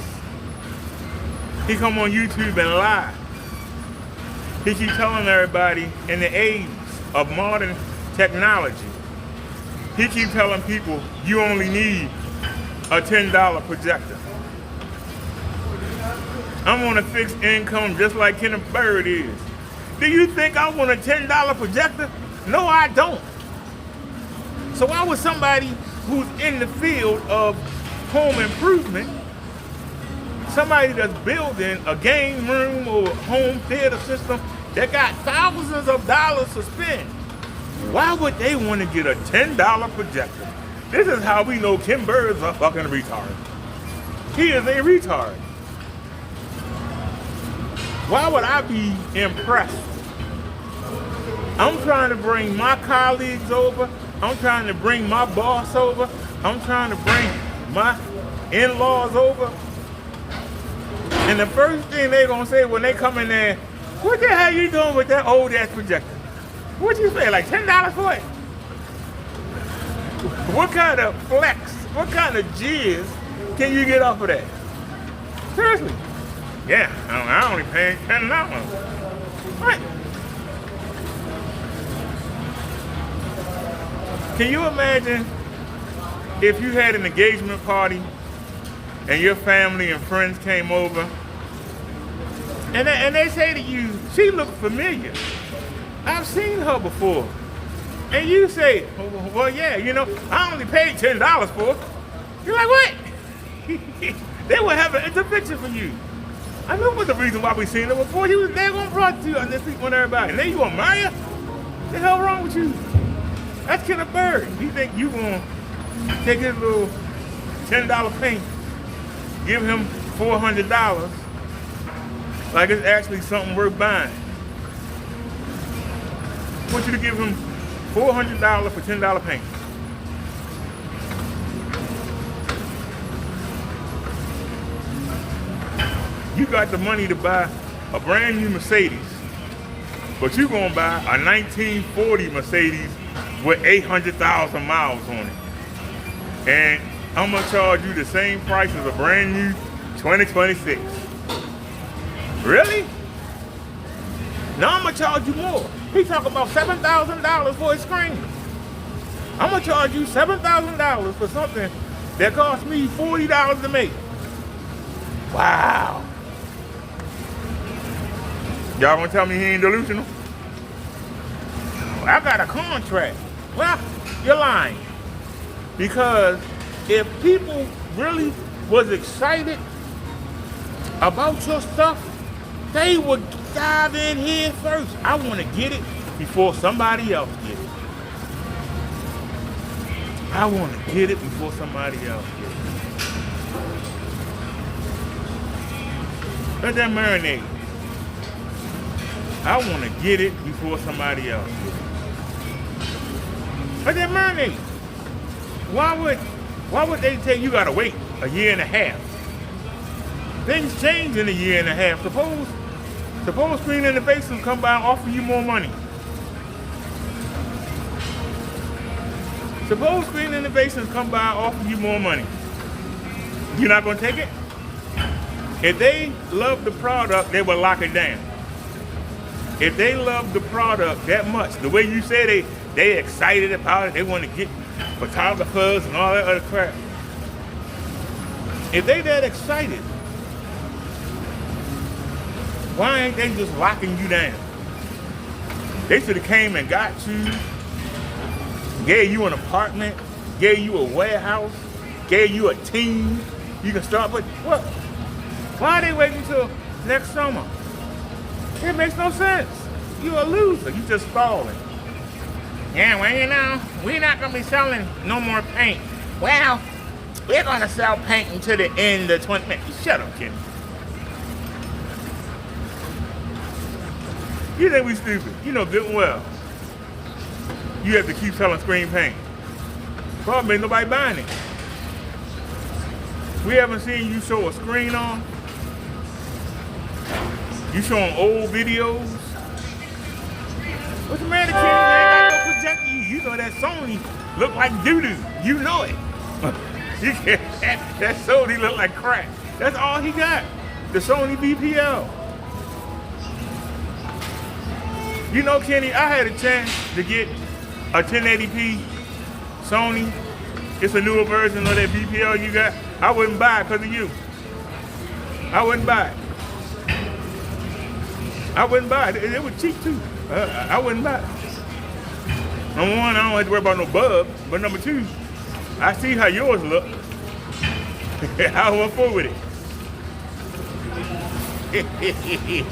He come on YouTube and lie. He keep telling everybody in the age of modern technology, he keep telling people you only need a $10 projector. I'm on a fixed income just like Kenneth Byrd is. Do you think I want a $10 projector? No, I don't. So why would somebody who's in the field of home improvement, somebody that's building a game room or home theater system that got thousands of dollars to spend, why would they want to get a $10 projector? This is how we know Ken Byrd's a fucking retard. He is a retard. Why would I be impressed? I'm trying to bring my colleagues over I'm trying to bring my boss over. I'm trying to bring my in-laws over. And the first thing they gonna say when they come in there, what the hell you doing with that old ass projector? What you pay, like $10 for it? What kind of flex, what kind of jizz can you get off of that? Seriously. Yeah, I only paid $10. What? Can you imagine if you had an engagement party and your family and friends came over and they say to you, she looked familiar. I've seen her before. And you say, well, yeah, you know, I only paid $10 for her. You're like, what? They would have an intervention for you. I know what the reason why we seen her before. He was there gonna brought to you and they sleep with everybody. And then you gonna marry her? What the hell wrong with you? That's Kenneth Bird. He think you gonna take his little $10 paint, give him $400, like it's actually something worth buying. I want you to give him $400 for $10 paint. You got the money to buy a brand new Mercedes, but you're gonna buy a 1940 Mercedes with 800,000 miles on it. And I'm gonna charge you the same price as a brand new 2026. Really? Now I'm gonna charge you more. He talking about $7,000 for his screen. I'm gonna charge you $7,000 for something that cost me $40 to make. Wow. Y'all gonna tell me he ain't delusional? I got a contract. Well, you're lying. Because if people really was excited about your stuff, they would dive in here first. I want to get it before somebody else gets it. I want to get it before somebody else gets it. Let that marinate. I want to get it before somebody else gets it. Let that marinate. Why would they say you gotta wait a year and a half? Things change in a year and a half. Suppose Screen Innovations come by and offer you more money. Suppose Screen Innovations come by and offer you more money. You're not gonna take it? If they love the product, they will lock it down. If they love the product that much, the way you say they excited about it, they want to get photographers and all that other crap. If they that excited, why ain't they just locking you down? They should have came and got you, gave you an apartment, gave you a warehouse, gave you a team. You can start, but what? Why are they waiting until next summer? It makes no sense. You're a loser. You just stalling. Yeah, well, you know, we're not going to be selling no more paint. Well, we're going to sell paint until the end of 20 minutes. Shut up, kid. You think we stupid. You know good and well. You have to keep selling screen paint. Problem ain't nobody buying it. We haven't seen you show a screen on. You showing old videos. What's the matter, kid? I ain't got no projector. You know that Sony look like doo-doo. You know it. that Sony look like crap. That's all he got. The Sony BPL. You know, Kenny, I had a chance to get a 1080p Sony. It's a newer version of that BPL you got. I wouldn't buy it because of you. I wouldn't buy it. I wouldn't buy it. It was cheap too. I wouldn't buy it. Number one, I don't have to worry about no bug. But number two, I see how yours look. I went forward with it.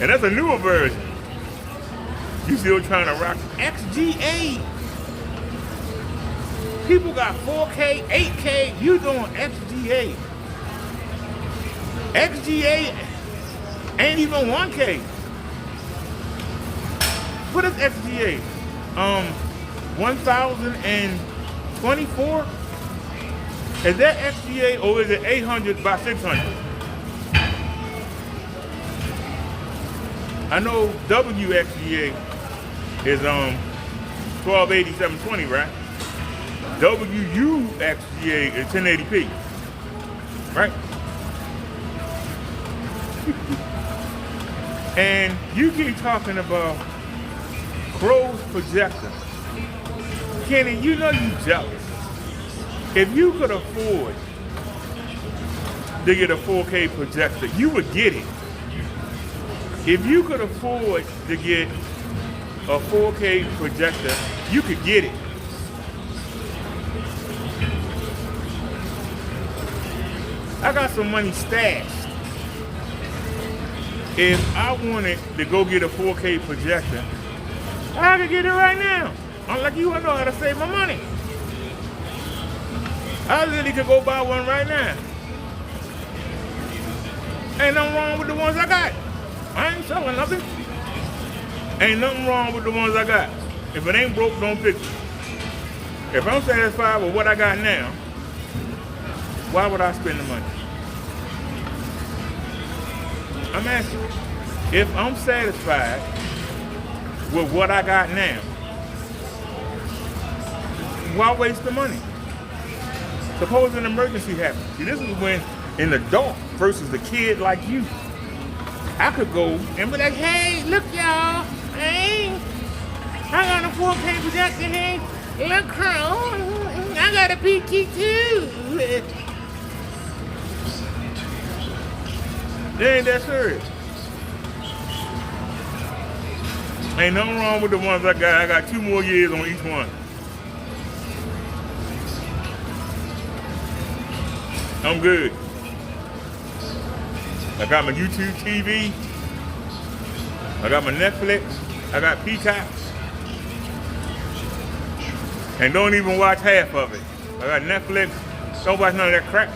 And that's a newer version. You still trying to rock XGA. People got 4K, 8K. You doing XGA. XGA ain't even 1K. What is XGA? 1024? Is that XGA or is it 800 by 600? I know WXGA is 1280 720, right? WUXGA is 1080p, right? And you keep talking about Crow's projector. Kenny, you know you jealous. If you could afford to get a 4K projector, you would get it. If you could afford to get a 4K projector, you could get it. I got some money stashed. If I wanted to go get a 4K projector, I could get it right now. Unlike you, I know how to save my money. I really could go buy one right now. Ain't nothing wrong with the ones I got. I ain't selling nothing. Ain't nothing wrong with the ones I got. If it ain't broke, don't fix it. If I'm satisfied with what I got now, why would I spend the money? I'm asking you. If I'm satisfied with what I got now, why waste the money? Suppose an emergency happens. See, this is when an adult versus a kid like you, I could go and be like, hey, look y'all, hey, I got a 4K projector, hey, look Crow, I got a PT too. They ain't that serious. Ain't nothing wrong with the ones I got. I got 2 more years on each one. I'm good. I got my YouTube TV. I got my Netflix. I got Peacock. And don't even watch half of it. I got Netflix. Don't watch none of that crap.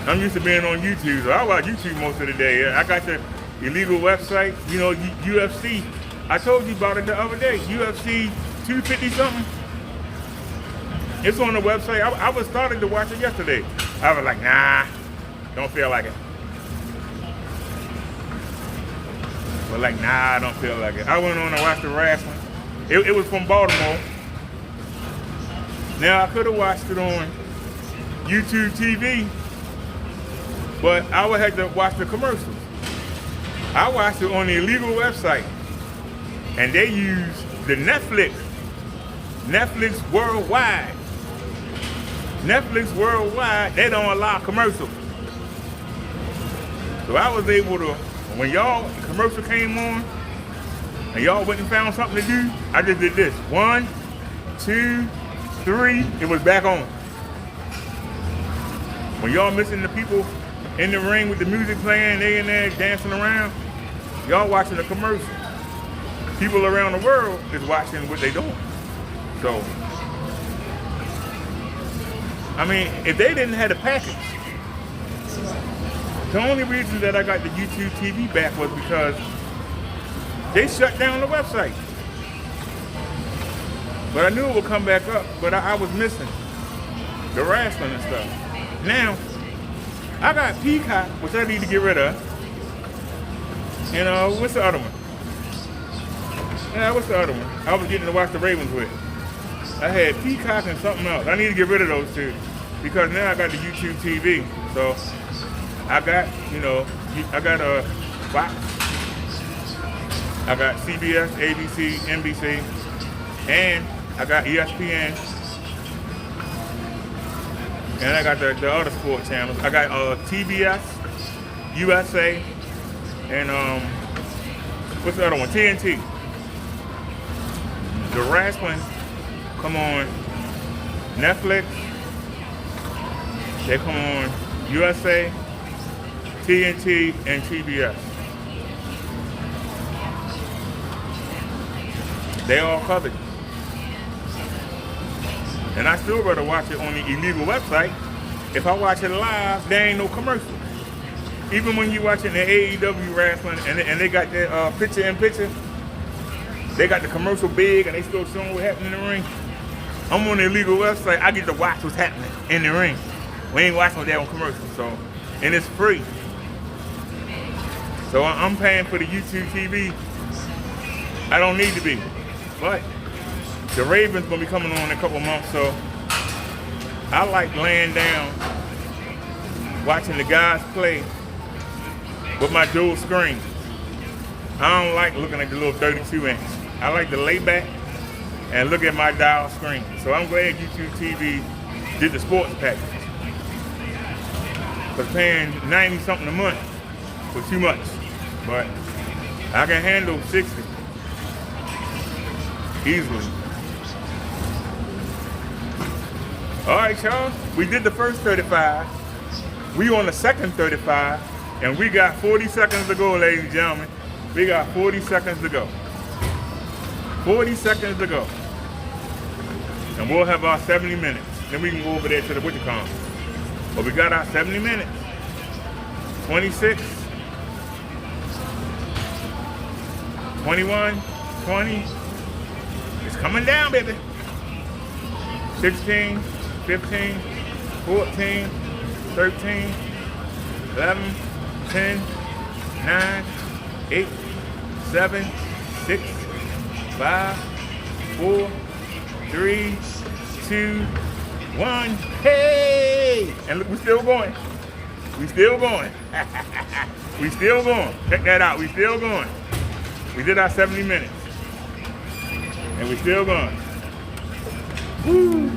I'm used to being on YouTube, so I watch YouTube most of the day. I got the illegal website, you know, UFC. I told you about it the other day. UFC 250 something. It's on the website. I was starting to watch it yesterday. I was like, nah, don't feel like it. But like, nah, I don't feel like it. I went on and watched the wrestling. It was from Baltimore. Now I could have watched it on YouTube TV, but I would have to watch the commercials. I watched it on the illegal website, and they use the Netflix Worldwide. Netflix Worldwide, they don't allow commercials. So I was able to, when y'all commercial came on, and y'all went and found something to do, I just did this. 1, 2, 3, it was back on. When y'all missing the people in the ring with the music playing, they in there dancing around, y'all watching the commercial. People around the world is watching what they doing. So, I mean, if they didn't have the package, the only reason that I got the YouTube TV back was because they shut down the website. But I knew it would come back up, but I was missing the wrestling and stuff. Now, I got Peacock, which I need to get rid of. And what's the other one? Yeah, what's the other one? I was getting to watch the Ravens with. I had Peacock and something else. I need to get rid of those two because now I got the YouTube TV. So I got, I got a Fox. I got CBS, ABC, NBC, and I got ESPN. And I got the other sport channels. I got TBS, USA, and what's the other one? TNT. The wrestling come on Netflix. They come on USA, TNT, and TBS. They all covered. And I still rather watch it on the illegal website. If I watch it live, there ain't no commercial. Even when you watching the AEW wrestling and they got their picture-in-picture, they got the commercial big and they still showing what happened in the ring. I'm on the illegal website. I get to watch what's happening in the ring. We ain't watching that on commercial, so, and it's free. So I'm paying for the YouTube TV. I don't need to be, but the Ravens gonna be coming on in a couple months, so I like laying down, watching the guys play with my dual screen. I don't like looking at the little 32-inch. I like to lay back and look at my dial screen. So I'm glad YouTube TV did the sports package. But paying 90 something a month was too much. But I can handle 60 easily. All right, y'all. We did the first 35. We on the second 35, and we got 40 seconds to go, ladies and gentlemen. We got 40 seconds to go. 40 seconds to go. And we'll have our 70 minutes. Then we can go over there to the WitcherCon. But we got our 70 minutes. 26, 21, 20. It's coming down, baby. 16, 15, 14, 13, 11, 10, 9, 8, 7, 6, 5, 4, 3, 2, 1. Hey! And look, we're still going. We still going. We still going. Check that out. We still going. We did our 70 minutes. And we still going. Woo!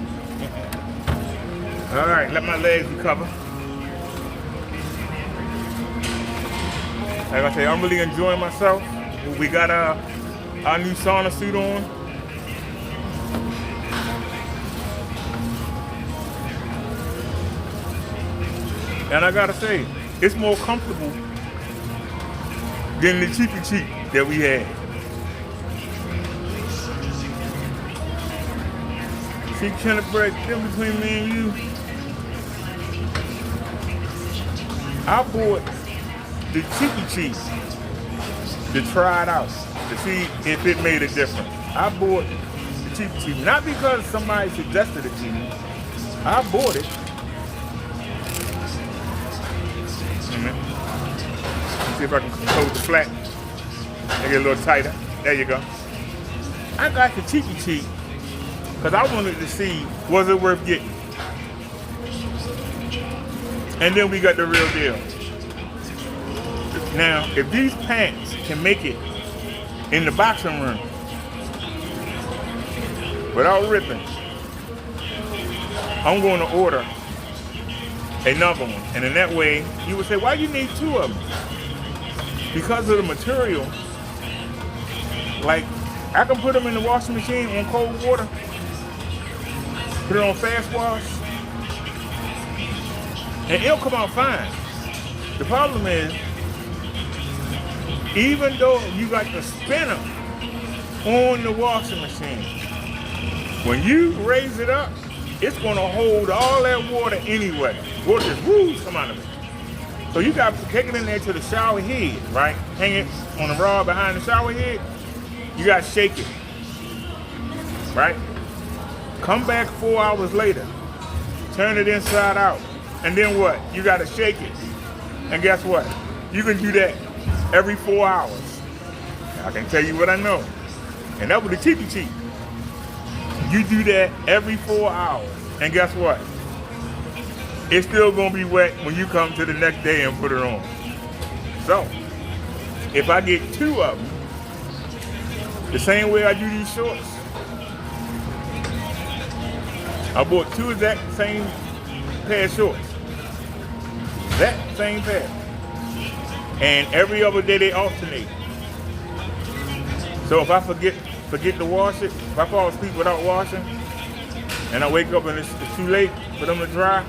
All right, let my legs recover. Like I say, I'm really enjoying myself. We got our new sauna suit on. And I gotta say, it's more comfortable than the cheapy cheap that we had. See, Kenneth Brett, difference between me and you. I bought the cheapy cheap to try it out, to see if it made a difference. I bought the cheapy cheap, not because somebody suggested it to me. I bought it. See if I can hold the flat. Make it a little tighter. There you go. I got the cheapy cheap because I wanted to see, was it worth getting? And then we got the real deal. Now, if these pants can make it in the boxing room without ripping, I'm going to order another one. And in that way, you would say, why do you need two of them? Because of the material. Like, I can put them in the washing machine on cold water, put it on fast wash, and it'll come out fine. The problem is, even though you got the spinner on the washing machine, when you raise it up, it's gonna hold all that water anyway. Water just woo, come out of it. So you got to take it in there to the shower head, right? Hang it on the rod behind the shower head. You got to shake it, right? Come back 4 hours later, turn it inside out, and then what? You got to shake it. And guess what? You can do that every 4 hours. I can tell you what I know. And that was the cheapy cheap. You do that every 4 hours, and guess what? It's still gonna be wet when you come to the next day and put it on. So, if I get two of them, the same way I do these shorts, I bought two exact same pair of shorts. That same pair. And every other day they alternate. So if I forget to wash it, if I fall asleep without washing, and I wake up and it's too late for them to dry,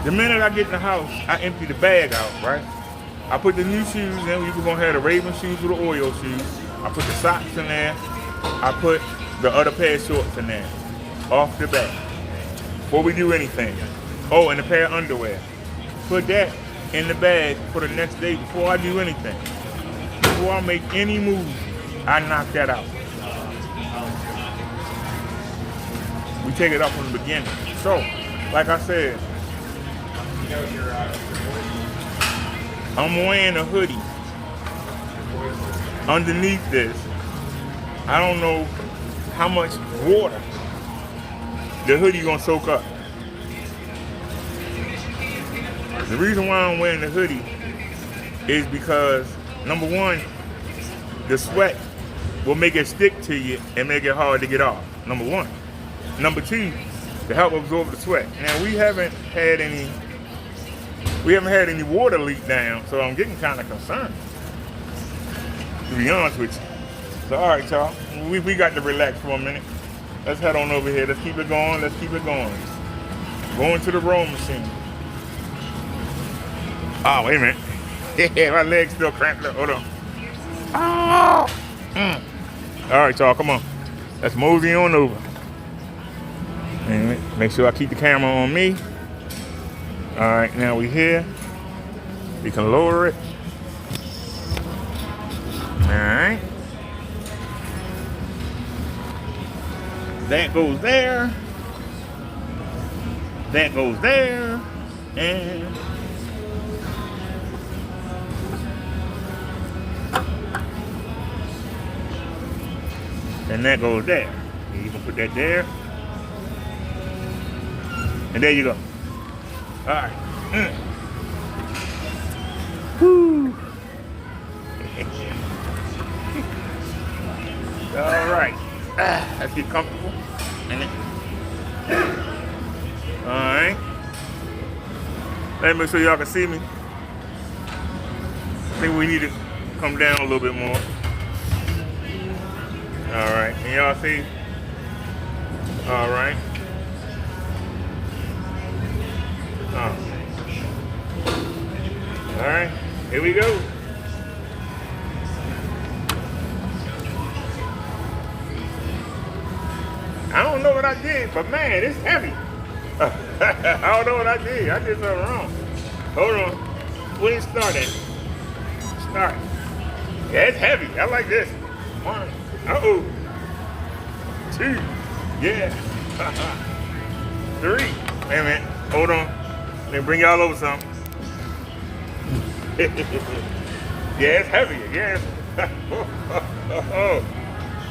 the minute I get in the house, I empty the bag out, right? I put the new shoes in. You can go ahead, the Raven shoes with the Oreo shoes. I put the socks in there. I put the other pair of shorts in there, off the bat, before we do anything. Oh, and a pair of underwear. Put that in the bag for the next day before I do anything. Before I make any move I knocked that out. We take it up from the beginning. So, like I said, I'm wearing a hoodie underneath this. I don't know how much water the hoodie gonna soak up. The reason why I'm wearing the hoodie is because, number one, the sweat will make it stick to you and make it hard to get off. Number one. Number two, to help absorb the sweat. Now we haven't had any water leak down, so I'm getting kind of concerned, to be honest with you. So all right, y'all, we got to relax for a minute. Let's head on over here. Let's keep it going. Let's keep it going. Going to the roll machine. Oh, wait a minute. Yeah, my leg's still cramped up. Hold on. Oh. All right, y'all, come on. Let's mosey on over. And make sure I keep the camera on me. All right, now we here. We can lower it. All right. That goes there. That goes there. And that goes there. You can put that there. And there you go. All right. Woo. All right. Let's get comfortable. All right. Let me make sure y'all can see me. I think we need to come down a little bit more. All right. Can y'all see? All right. All right, here we go. I don't know what I did, but man, it's heavy. I don't know what I did. I did something wrong. Hold on. Where did it start at? Start. Yeah, it's heavy. I like this. 1, 2, yeah. 3. Wait a minute. Hold on. Let me bring y'all over some. Yeah, it's heavy. Yeah.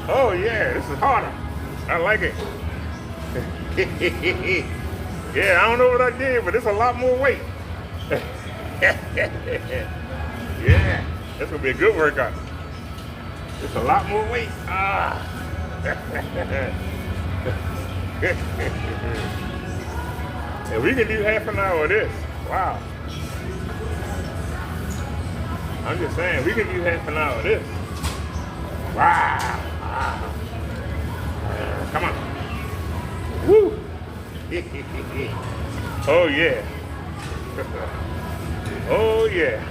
Oh, yeah. This is harder. I like it. Yeah, I don't know what I did, but it's a lot more weight. Yeah, that's gonna be a good workout. It's a lot more weight. And we can do half an hour of this. Wow. I'm just saying, we can do half an hour of this. Wow. Come on. Woo. Oh, yeah. Oh, yeah.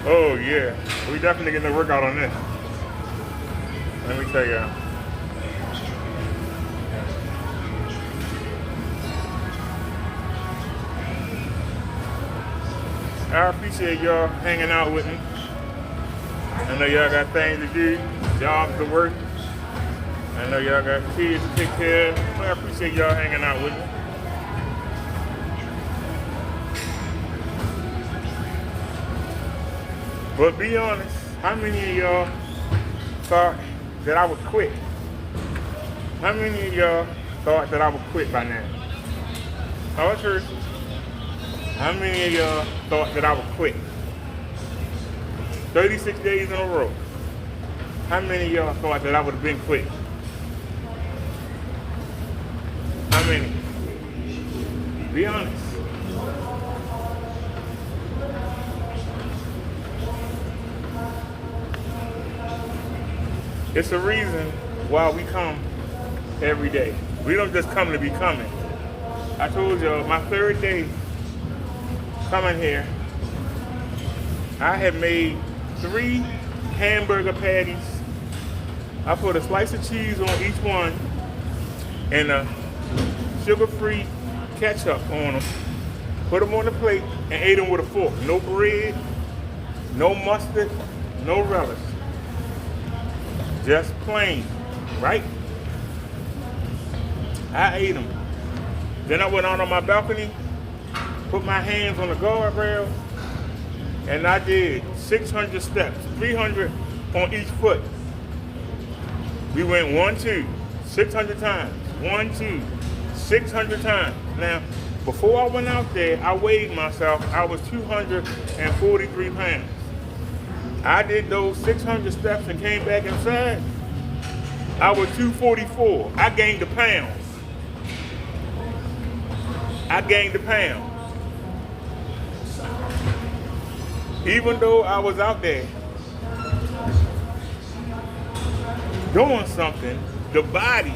Oh, yeah. We definitely getting a workout on this. Let me tell y'all. I appreciate y'all hanging out with me. I know y'all got things to do, jobs to work. I know y'all got kids to take care of. I appreciate y'all hanging out with me. But be honest, how many of y'all thought that I would quit? How many of y'all thought that I would quit by now? Oh, it's true. How many of y'all thought that I would quit? 36 days in a row. How many of y'all thought that I would have been quit? How many? Be honest. It's a reason why we come every day. We don't just come to be coming. I told y'all, my third day coming here, I had made 3 hamburger patties. I put a slice of cheese on each one, and a sugar-free ketchup on them, put them on the plate, and ate them with a fork. No bread, no mustard, no relish. Just plain, right? I ate them. Then I went out on my balcony, put my hands on the guardrail, and I did 600 steps, 300 on each foot. We went 1, 2, 600 times. 1, 2, 600 times. Now, before I went out there, I weighed myself. I was 243 pounds. I did those 600 steps and came back inside. I was 244. I gained a pound. I gained a pound. Even though I was out there doing something, the body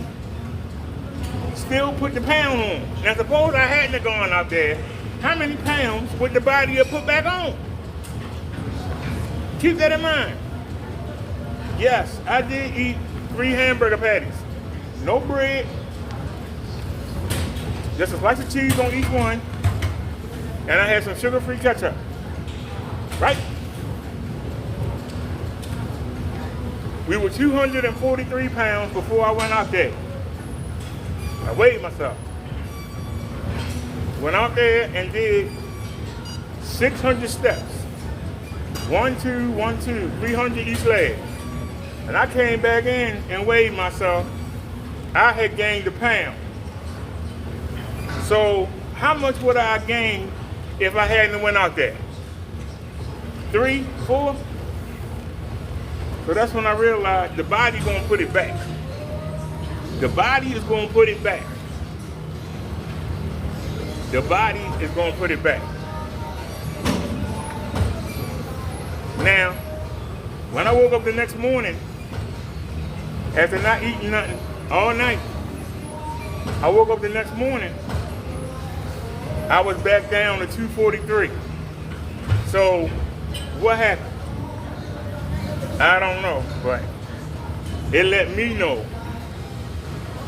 still put the pound on. Now suppose I hadn't gone out there, how many pounds would the body have put back on? Keep that in mind. Yes, I did eat 3 hamburger patties. No bread, just a slice of cheese on each one, and I had some sugar-free ketchup. Right? We were 243 pounds before I went out there. I weighed myself. Went out there and did 600 steps. 1, 2, 1, 2, 300 each leg. And I came back in and weighed myself. I had gained a pound. So how much would I gain if I hadn't went out there? 3, 4? So that's when I realized the body gonna put it back. The body is gonna put it back. The body is gonna put it back. Now, when I woke up the next morning, after not eating nothing all night, I woke up the next morning, I was back down to 243. So, what happened? I don't know, but it let me know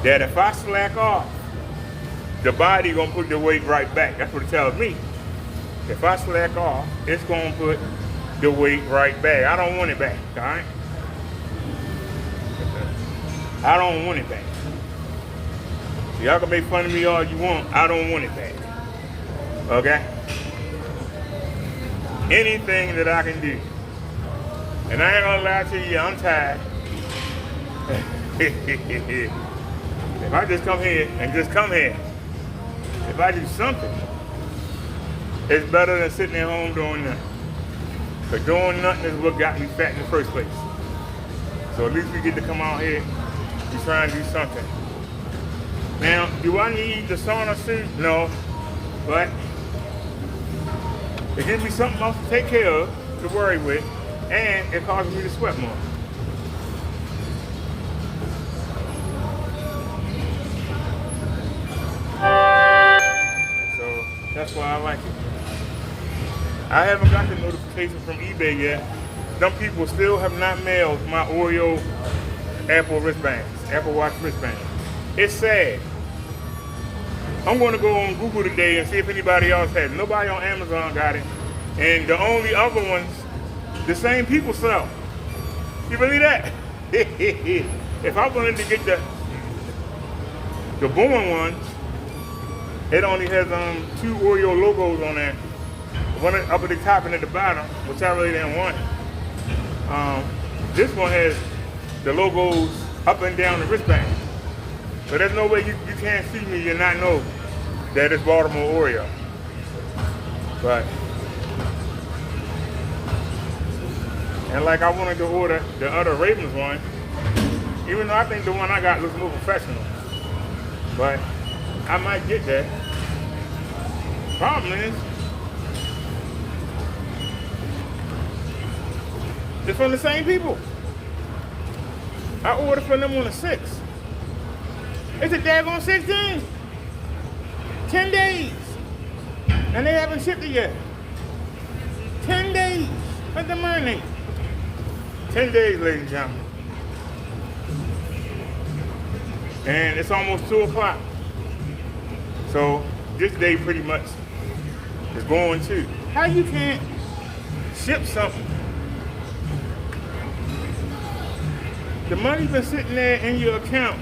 that if I slack off, the body gonna put the weight right back. That's what it tells me. If I slack off, it's gonna put the weight right back. I don't want it back, all right? I don't want it back. Y'all can make fun of me all you want. I don't want it back. Okay? Anything that I can do. And I ain't gonna lie to you, I'm tired. If I just come here and just come here, if I do something, it's better than sitting at home doing nothing. But doing nothing is what got me fat in the first place. So at least we get to come out here and try and do something. Now, do I need the sauna suit? No. But it gives me something else to take care of, to worry with, and it causes me to sweat more. So that's why I like it. I haven't got the notification from eBay yet. Some people still have not mailed my Oreo Apple wristbands, Apple Watch wristbands. It's sad. I'm going to go on Google today and see if anybody else has it. Nobody on Amazon got it. And the only other ones, the same people sell. You believe that? If I wanted to get the Born ones, it only has 2 Oreo logos on there. One up at the top and at the bottom, which I really didn't want. This one has the logos up and down the wristband. So there's no way you can't see me and not know that it's Baltimore Oreo. But, and like I wanted to order the other Ravens one, even though I think the one I got looks more professional. But I might get that. Problem is, it's from the same people. I ordered from them on the 6th. It's a daggone 16. 10 days. And they haven't shipped it yet. 10 days. Let them marinate. 10 days, ladies and gentlemen. and it's almost 2 o'clock. So this day pretty much is going too. How you can't ship something? The money's been sitting there in your account.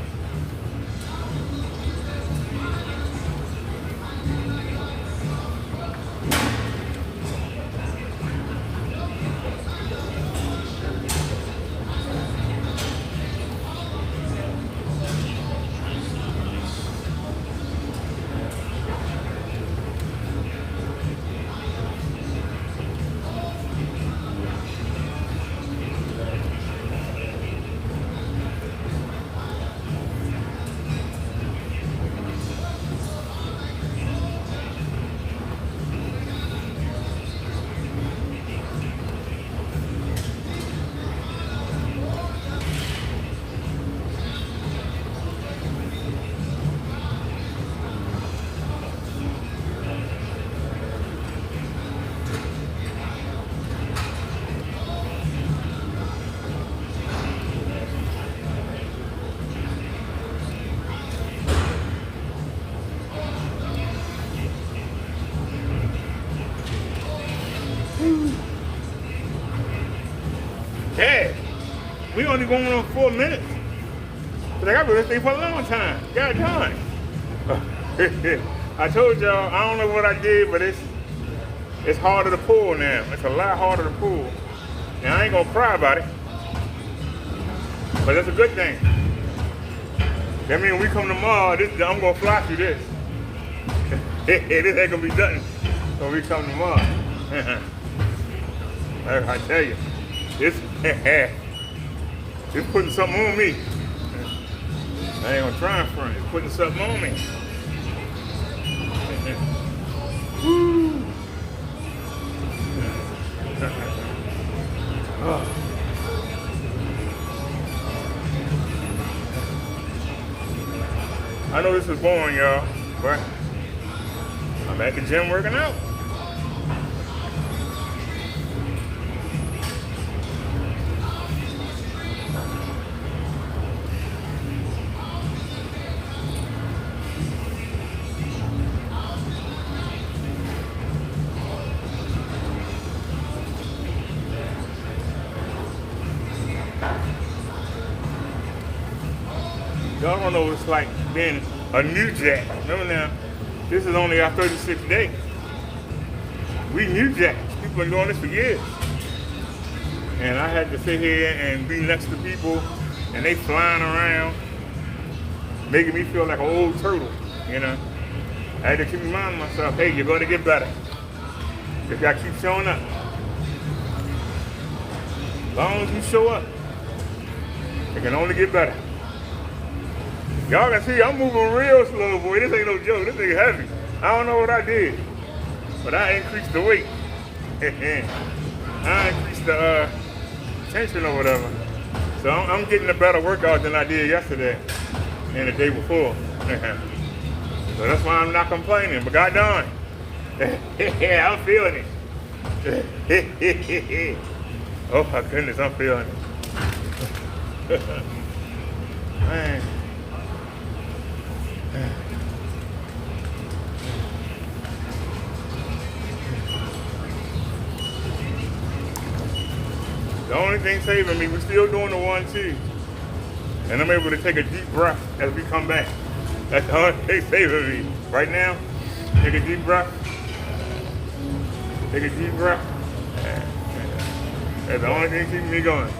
Dad, we only going on 4 minutes. But I got to stay for a long time. God darn. I told y'all, I don't know what I did, but it's harder to pull now. It's a lot harder to pull. And I ain't going to cry about it. But that's a good thing. That means when we come tomorrow, I'm going to fly through this. This ain't going to be done when we come tomorrow. I tell you, it's putting something on me. I ain't gonna try in front. It's putting something on me. Woo. I know this is boring, y'all, but I'm at the gym working out. Y'all don't know what it's like being a new jack. Remember now, this is only our 36th day. We new jacks. People been doing this for years. And I had to sit here and be next to people, and they flying around, making me feel like an old turtle, you know. I had to keep reminding myself, hey, you're going to get better. You got to keep showing up. As long as you show up, it can only get better. Y'all can see I'm moving real slow, boy. This ain't no joke. This thing heavy. I don't know what I did, but I increased the weight. I increased the tension or whatever. So I'm getting a better workout than I did yesterday and the day before. So that's why I'm not complaining. But God darn, yeah, I'm feeling it. Oh my goodness, I'm feeling it. Man. The only thing saving me, we're still doing the 1-2. And I'm able to take a deep breath as we come back. That's the only thing saving me. Right now, take a deep breath. Take a deep breath. That's the only thing keeping me going.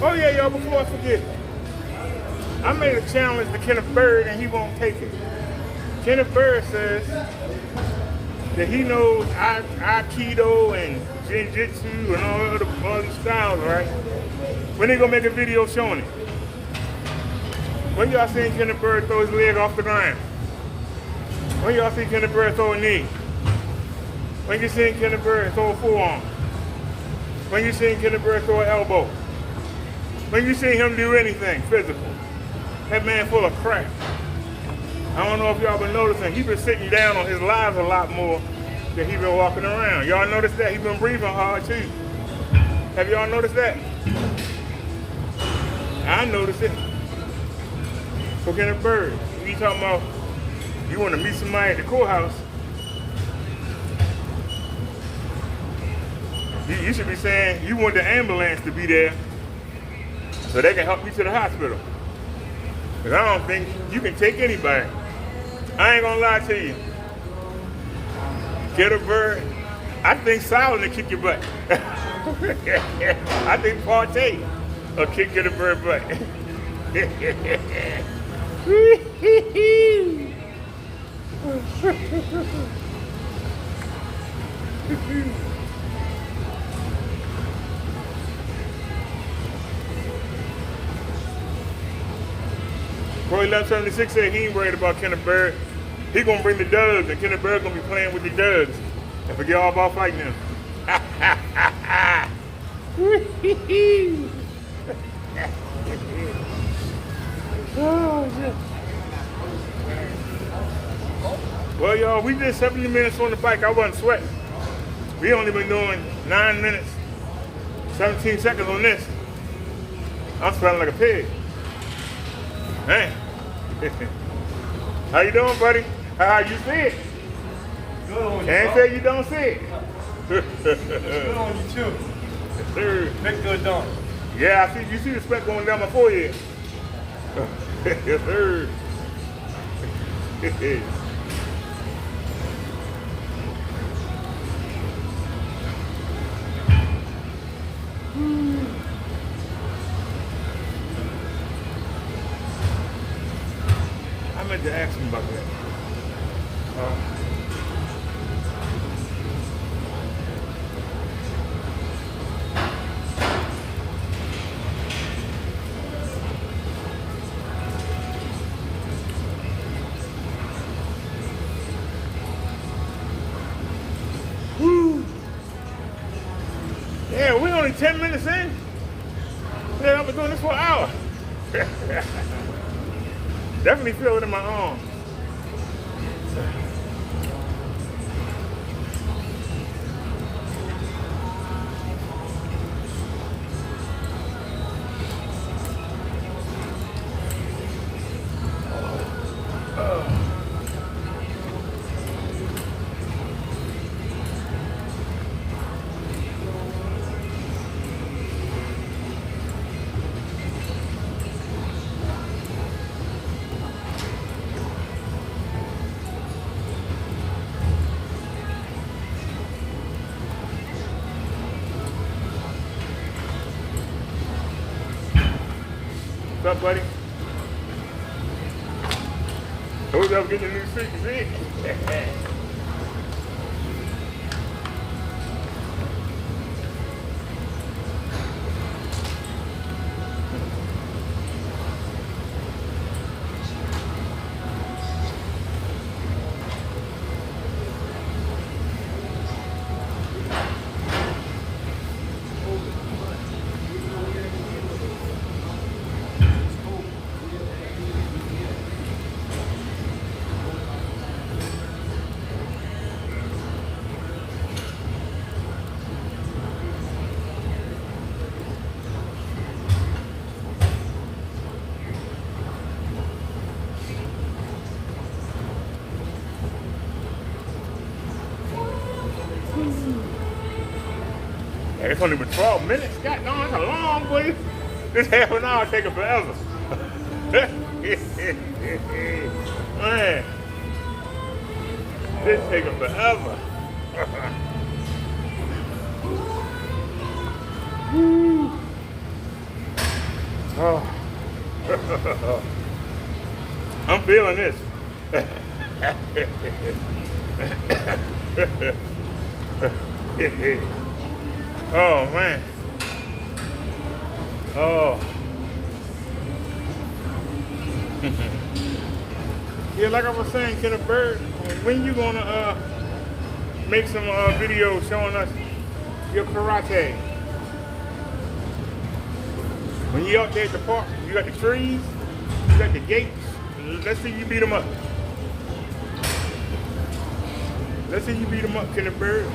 Oh yeah, y'all, before I forget, I made a challenge to Kenneth Bird and he won't take it. Kenneth Bird says that he knows Aikido and Jiu-Jitsu and all other styles, right? When they gonna make a video showing it? When y'all seen Kenneth Bird throw his leg off the ground? When y'all seen Kenneth Bird throw a knee? When you seen Kenneth Bird throw a forearm? When you seen Kenneth Bird throw an elbow? When you seen him do anything physical? That man full of crap. I don't know if y'all been noticing, he been sitting down on his lives a lot more than he been walking around. Y'all noticed that? He been breathing hard too. Have y'all noticed that? I noticed it. So Kenneth Bird, you talking about you want to meet somebody at the courthouse, you should be saying you want the ambulance to be there so they can help you to the hospital. Because I don't think you can take anybody. I ain't gonna lie to you. Kenneth Bird, I think Solomon will kick your butt. I think Partey will kick Kenneth Bird butt. Pro 1176 said he ain't worried about Kenneth Bird. He gonna bring the Dugs, and Kenneth Bird gonna be playing with the Dugs and forget all about fighting them. Oh, shit. Well, y'all, we did 70 minutes on the bike. I wasn't sweating. We only been doing 9 minutes, 17 seconds on this. I'm sweating like a pig. Man. How you doing, buddy? How you see it? Good on you. Can't say you don't see it. It's good on you too. Yes, sir. Make good done. Yeah, I see. You see the sweat going down my forehead. Yes, sir. I meant to ask him about that. Woo! Yeah, we're only 10 minutes in. Yeah, I've been doing this for an hour. Definitely feel it in my arm. What's up, buddy? Who's up getting a new suit? See? It's only been 12 minutes. God darn, it's a long way. This half an hour taking forever. Man, this taking forever. Oh, I'm feeling this. Oh man. Oh. Yeah, like I was saying, Kenneth Bird, when you gonna make some videos showing us your karate? When you out there at the park, you got the trees, you got the gates. Let's see you beat them up. Let's see you beat them up, Kenneth Bird.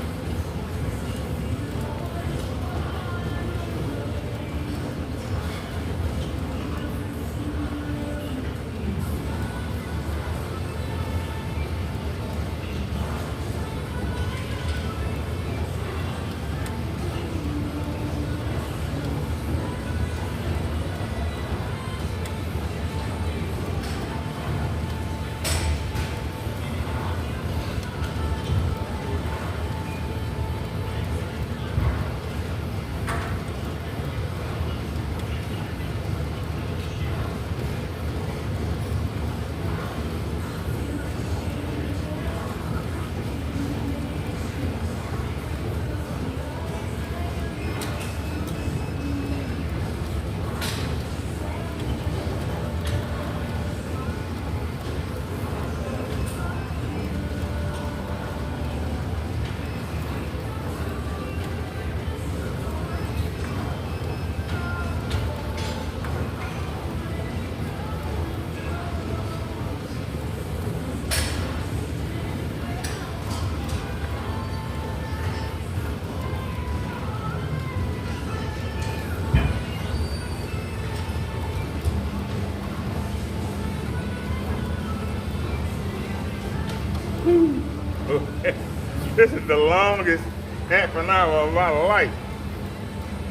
This is the longest half an hour of my life.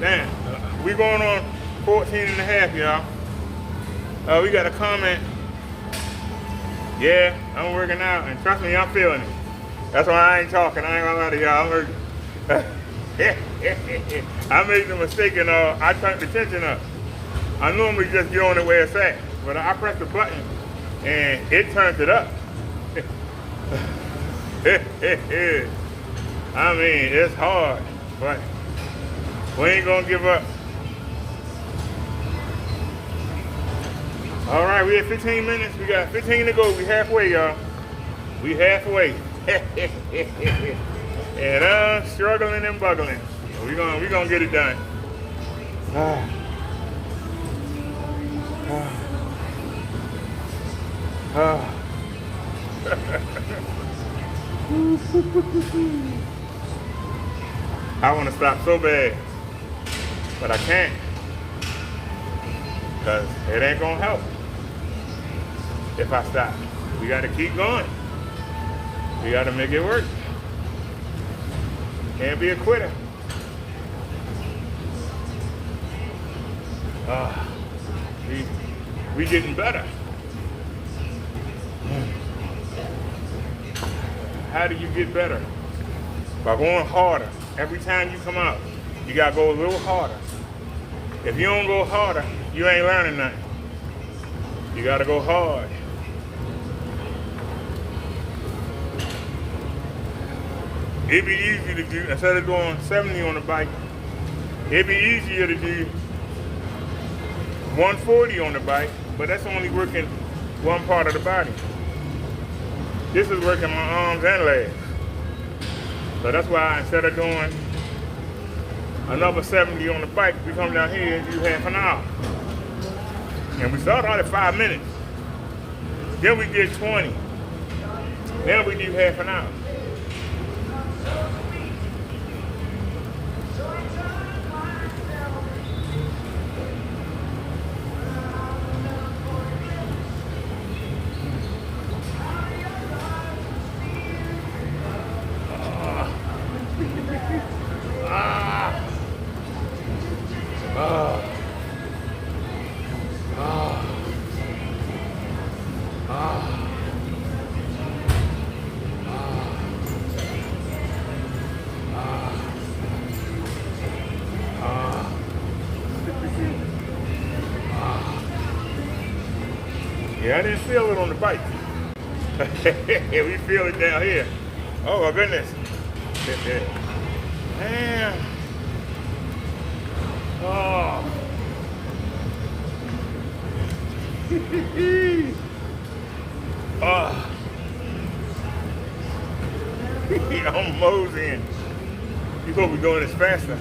Damn, we going on 14 and a half, y'all. We got a comment. Yeah, I'm working out, and trust me, I'm feeling it. That's why I ain't talking. I ain't gonna lie to y'all. I'm hurting. I made the mistake and I turned the tension up. I normally just get on it where it's at, but I pressed the button and it turns it up. I mean, it's hard, but we ain't gonna give up. All right, we have 15 minutes. We got 15 to go. We halfway, y'all. We halfway. And I'm struggling and buggling. We gonna get it done. I want to stop so bad, but I can't, because it ain't gonna help if I stop. We gotta keep going. We gotta make it work. Can't be a quitter. We getting better. How do you get better? By going harder. Every time you come out, you gotta go a little harder. If you don't go harder, you ain't learning nothing. You gotta go hard. It'd be easy to do, instead of doing 70 on the bike, it'd be easier to do 140 on the bike, but that's only working one part of the body. This is working my arms and legs. So that's why instead of doing another 70 on the bike, we come down here and do half an hour. And we start out at 5 minutes. Then we did 20. Then we do half an hour. Yeah, I didn't feel it on the bike. We feel it down here. Oh my goodness. Damn. Oh. Oh. I'm moseying. You supposed to be going this faster.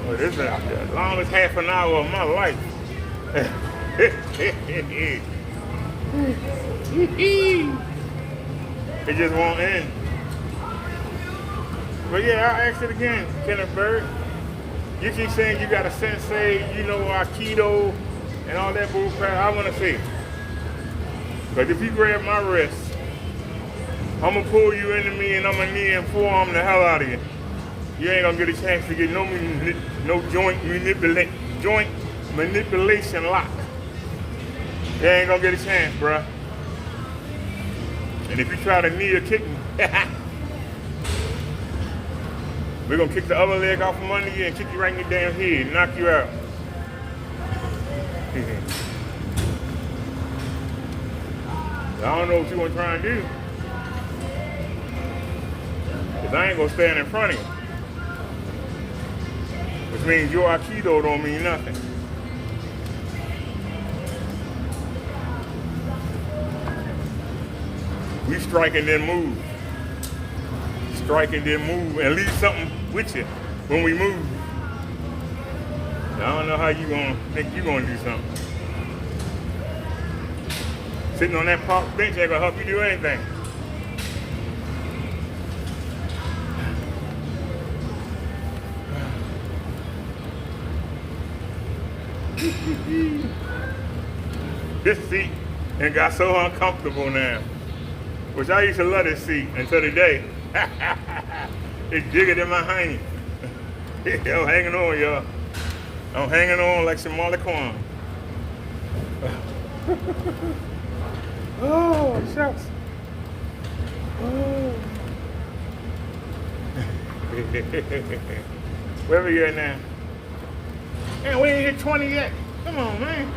Well, this is the longest half an hour of my life. It just won't end. But yeah, I'll ask it again, Kenneth Bird. You keep saying you got a sensei, you know, Aikido, and all that bull crap. I want to see. Because if you grab my wrist, I'm going to pull you into me and I'm going to knee and forearm the hell out of you. You ain't going to get a chance to get no joint manipulation lock. You ain't going to get a chance, bruh. And if you try to knee or kick me, we're going to kick the other leg off from under you and kick you right in your damn head and knock you out. I don't know what you want to try and do. Because I ain't going to stand in front of you. Which means your Aikido don't mean nothing. We strike and then move. Strike and then move and leave something with you when we move. I don't know how you gonna think you gonna do something. Sitting on that park bench ain't gonna help you do anything. This seat and got so uncomfortable now. Which I used to love this seat until today. It's bigger than my hiney. I'm hanging on, y'all. I'm hanging on like Shamali Kwan. Oh, shucks. Oh. Where we at now? Man, we ain't hit 20 yet. Come on, man.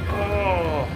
Oh.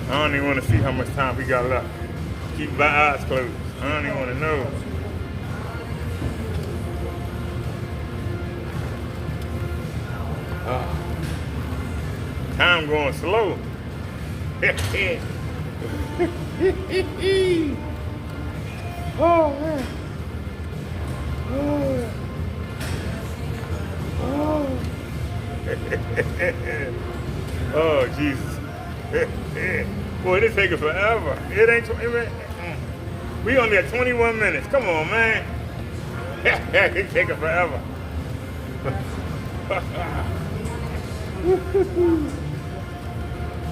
I don't even want to see how much time we got left. Keep my eyes closed. I don't even want to know. Time going slow. Oh, man. Oh, Jesus. Boy, this taking forever. It ain't. We only at 21 minutes. Come on, man. It's taking forever.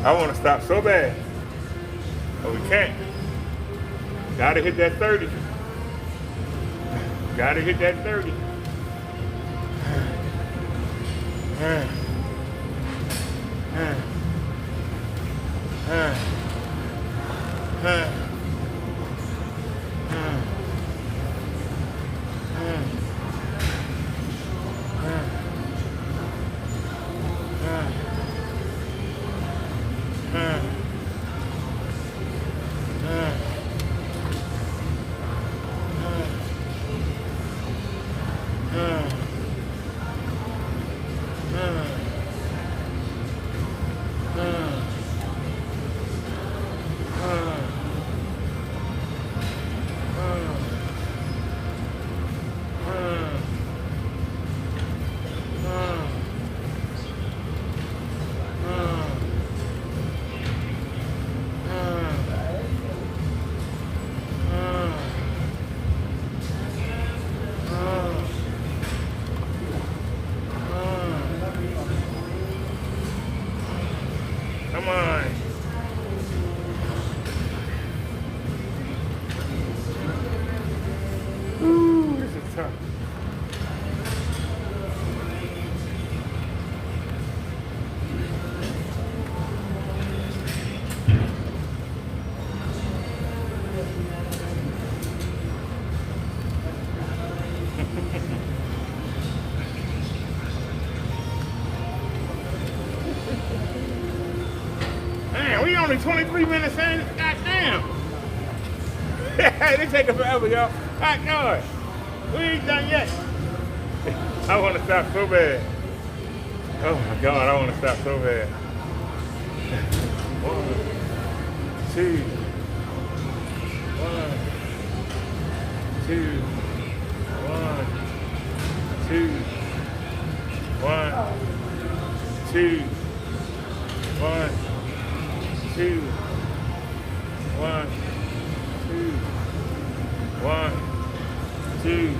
I want to stop so bad, but we can't. Gotta hit that 30. Gotta hit that 30. tough. Man, we only 23 minutes in. God damn. They taking forever, y'all. God God. We ain't done yet. I want to stop so bad. Oh my God, I want to stop so bad. 1, 2, 1, 2, 1, 2, 1, 2, 1, 2, 1, 2, 1, 2.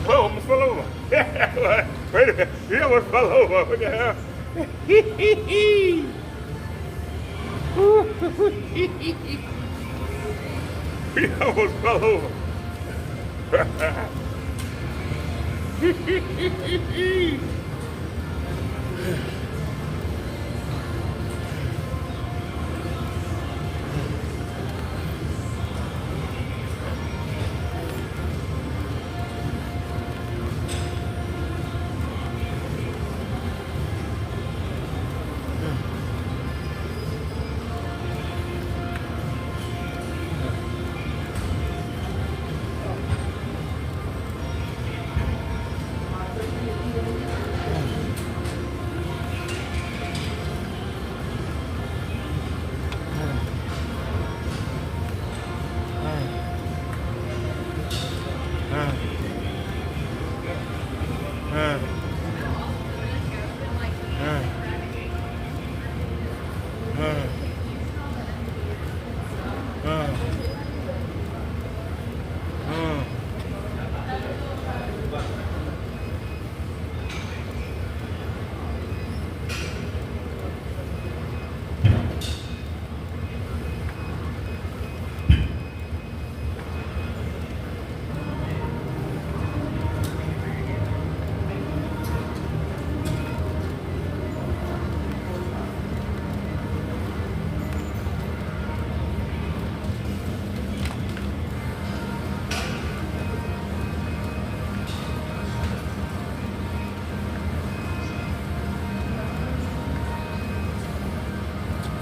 Whoa, almost fell over. Wait a minute. You almost fell over. What the hell? He almost fell over.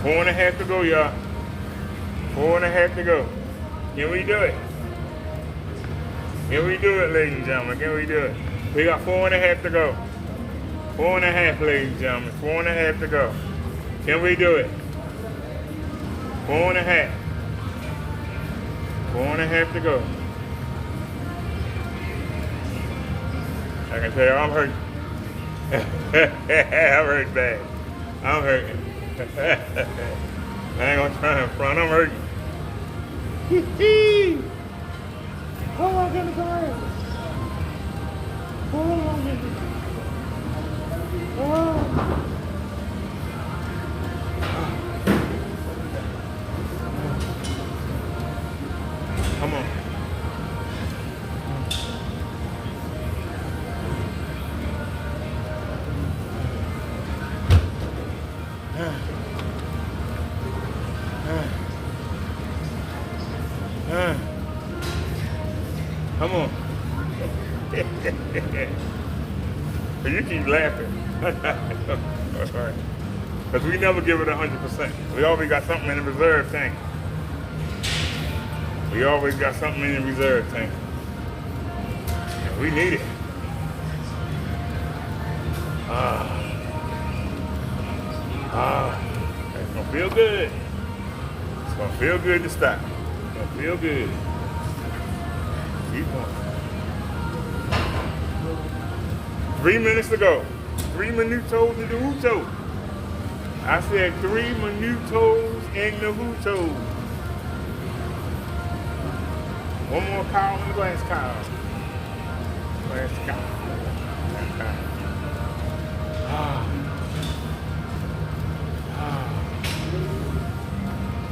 Four and a half to go, y'all. 4.5 to go. Can we do it? Can we do it, ladies and gentlemen? Can we do it? We got 4.5 to go. 4.5, ladies and gentlemen. 4.5 to go. Can we do it? 4.5. 4.5 to go. I can tell you, I'm hurting. I'm hurting bad. I'm hurting. I ain't gonna try in front. I'm hurting. Oh my goodness, I'm hurting. Oh my goodness. Oh. Come on. Come on. You keep laughing. Because we never give it 100%. We always got something in the reserve tank. We always got something in the reserve tank. And we need it. It's gonna feel good. It's gonna feel good to stop. It's gonna feel good. Keep going. 3 minutes to go. 3 minutos in the Hucho. I said 3 minutos in the Hucho. One more cow in the glass cow. Glass cow.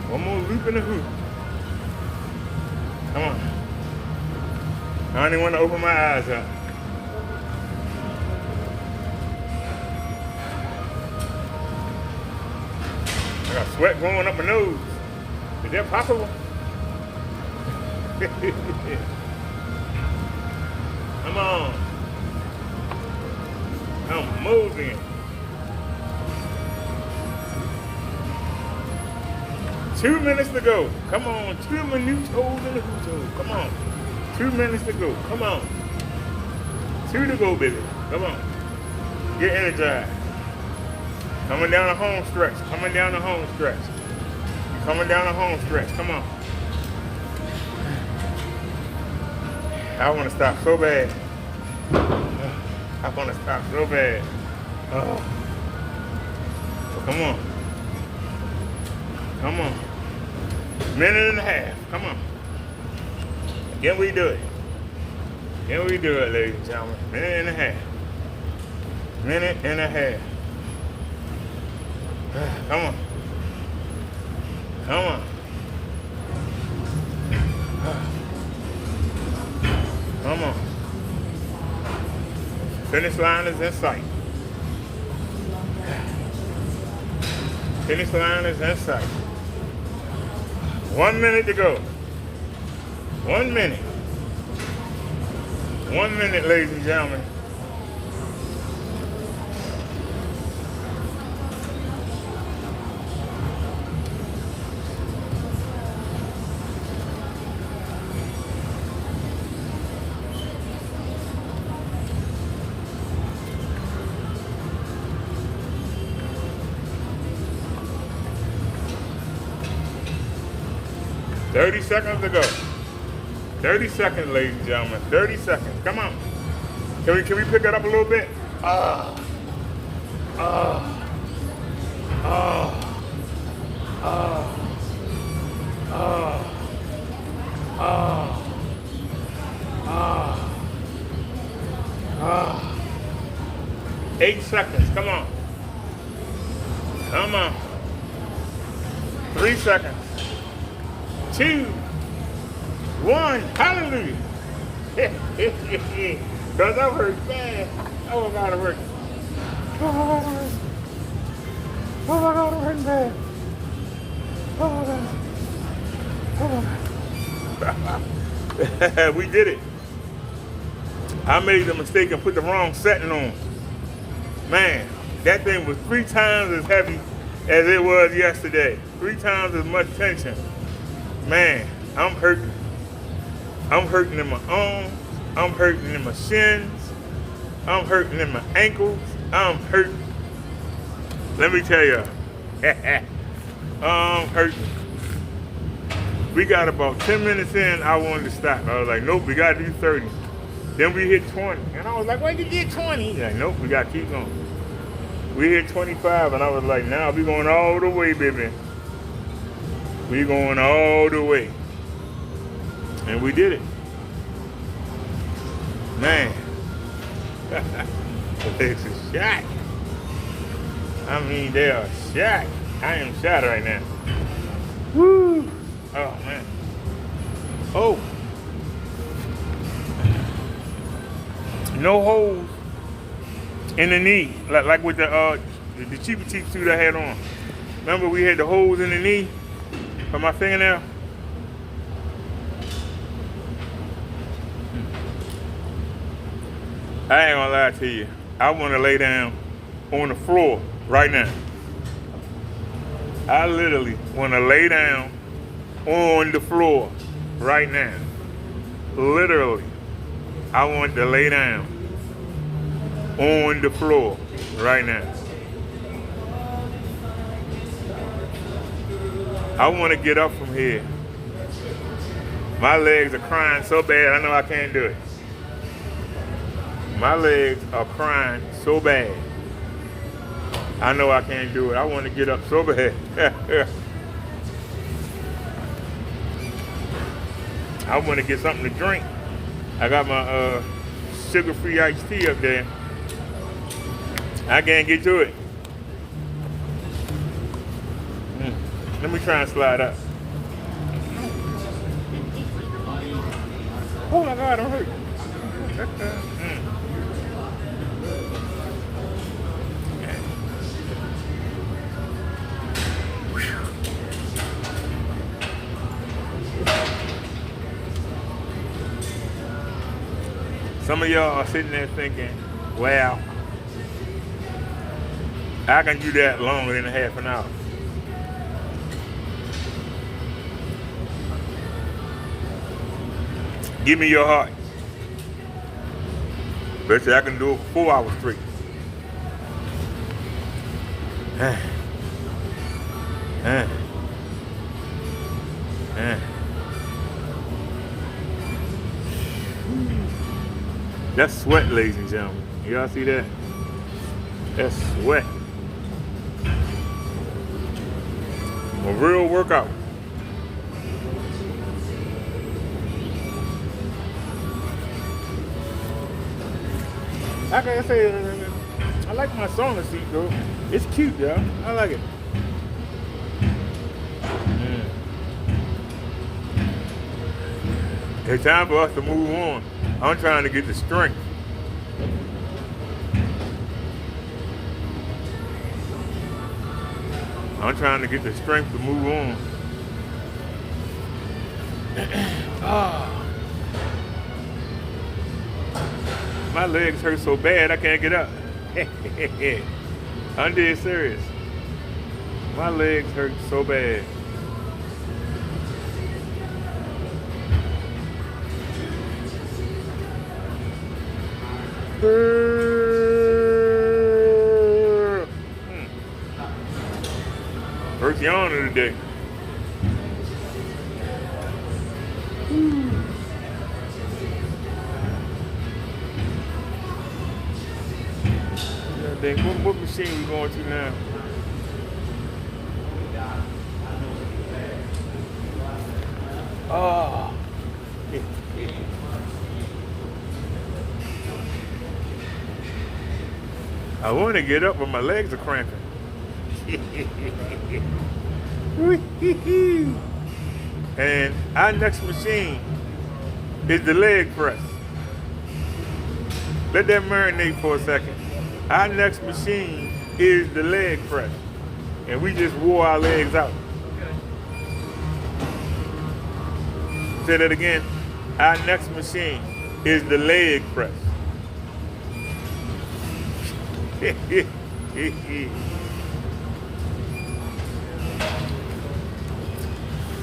One more loop in the hoop. Come on. don't even want to open my eyes up. I got sweat going up my nose. Is that possible? Come on. I'm moving. 2 minutes to go. Come on. 2 minutes old in the hoot. Come on. 2 minutes to go. Come on. 2 to go, baby. Come on. Get energized. Coming down the home stretch. Coming down the home stretch. Coming down the home stretch. Come on. I want to stop so bad. I want to stop so bad. So come on. Come on. Minute and a half. Come on. Can we do it? Can we do it, ladies and gentlemen? Minute and a half. Minute and a half. Come on. Come on. Come on. Finish line is in sight. Finish line is in sight. 1 minute to go. 1 minute. 1 minute, ladies and gentlemen. $30 seconds to go. 30 seconds, ladies and gentlemen. 30 seconds. Come on. Can we pick it up a little bit? Eight seconds. Come on. Come on. 3 seconds. 2, 1, hallelujah. Because that hurt bad. Oh my God, it hurt. Oh my God, it hurt. Oh my God, it hurt bad. Oh my God. Oh my God. We did it. I made the mistake and put the wrong setting on. Man, that thing was 3 times as heavy as it was yesterday. 3 times as much tension. Man, I'm hurting. I'm hurting in my arms. I'm hurting in my shins. I'm hurting in my ankles. I'm hurting. Let me tell you. I'm hurting. We got about 10 minutes in, I wanted to stop. I was like, nope, we got to do 30. Then we hit 20. And I was like, why'd you get 20? He's like, nope, we got to keep going. We hit 25, and I was like, nah, we going all the way, baby. We going all the way. And we did it. Man. It's a shot. I mean, they are shot. I am shot right now. Woo. Oh, man. Oh. No holes in the knee. Like with the cheaper teeth suit I had on. Remember we had the holes in the knee? For my fingernail? I ain't gonna lie to you. I wanna lay down on the floor right now. I literally wanna lay down on the floor right now. Literally. I want to lay down on the floor right now. I want to get up from here. My legs are crying so bad, I know I can't do it. My legs are crying so bad. I know I can't do it. I want to get up so bad. I want to get something to drink. I got my sugar-free iced tea up there. I can't get to it. Let me try and slide up. Oh my God, I'm hurt. Some of y'all are sitting there thinking, well, I can do that longer than a half an hour. Give me your heart. Bet you I can do it for 4 hours straight. That's sweat, ladies and gentlemen. Y'all see that? That's sweat. A real workout. Like I say, I like my sauna seat though. It's cute, y'all. I like it. It's time for us to move on. I'm trying to get the strength. I'm trying to get the strength to move on. My legs hurt so bad I can't get up. I'm dead serious. My legs hurt so bad. First yawn of the day. What machine we going to now? Oh. I want to get up, but my legs are cramping. And our next machine is the leg press. Let that marinate for a second. Our next machine is the leg press. And we just wore our legs out. Say that again. Our next machine is the leg press.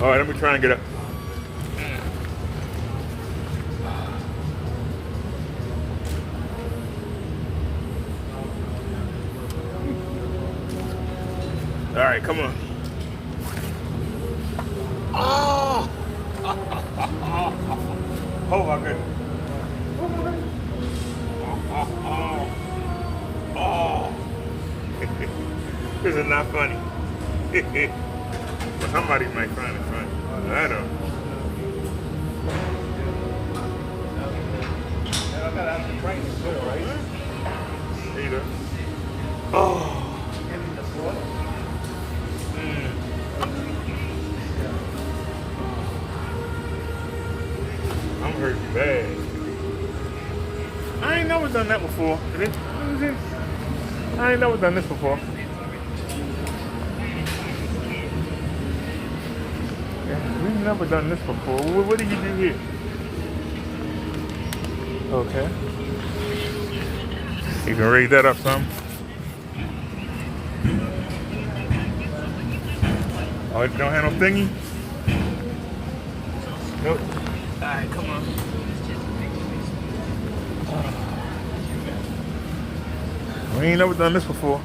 All right, let me try and get up. All right, come on. Oh, oh my goodness. Oh. This is not funny. But somebody might find it funny. I don't. I gotta have the brain clear, right? There you go. Oh. I'm hurting bad. I ain't never done that before. I ain't never done this before. We've never done this before. What do you do here? Okay. You can raise that up some. Oh, it don't have no thingy? Nope. Alright, come on. We ain't never done this before.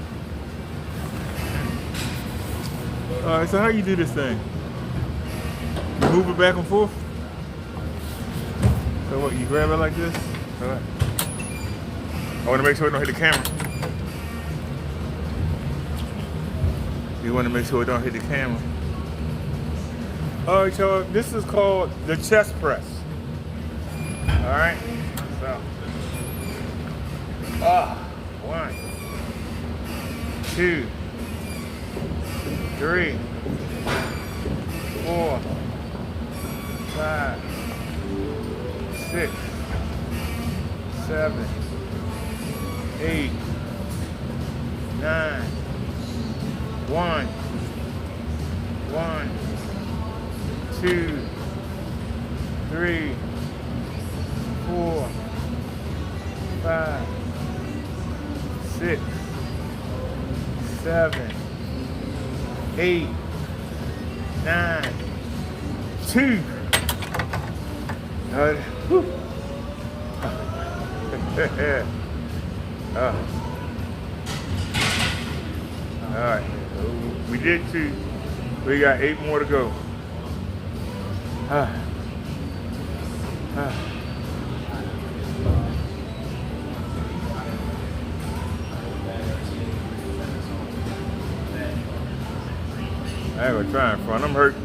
Alright, so how you do this thing? You move it back and forth? So what, you grab it like this? Alright. I want to make sure it don't hit the camera. You want to make sure it don't hit the camera. Alright, y'all, this is called the chest press. Alright? So. 1, 2, 3, 4, 5, 6, 7, 8, 9, 1, 2, 3, 4, 5, 6, 7, 8, 9, 2. Whew. All right, we did 2. We got 8 more to go. I ain't gonna try in front. I'm hurt.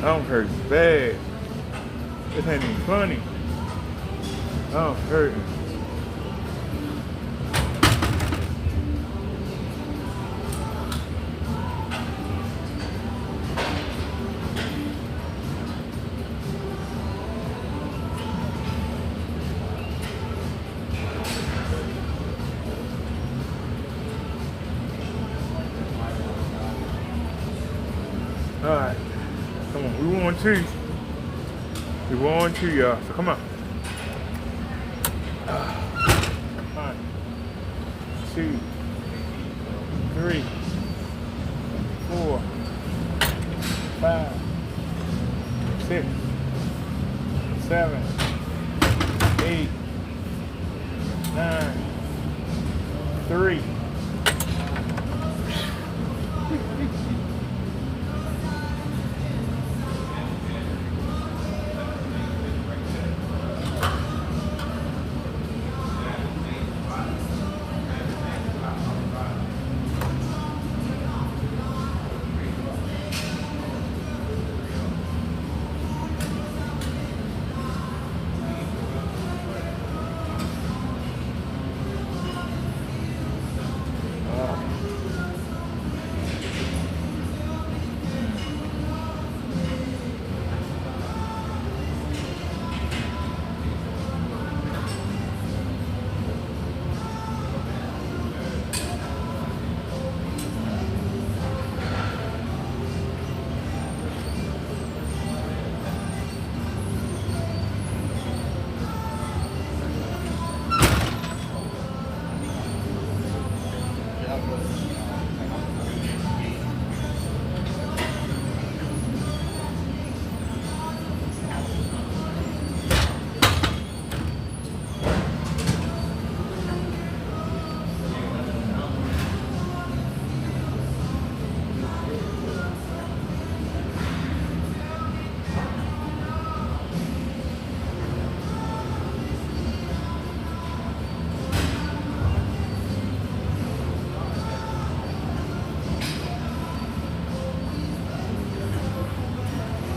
I'm hurting bad. This ain't even funny. I'm hurting. All right. Come on, we won 2. We won 2, y'all. So come on. 1, 2, 3, 4, 5, 6, 7, 8, 9, 3.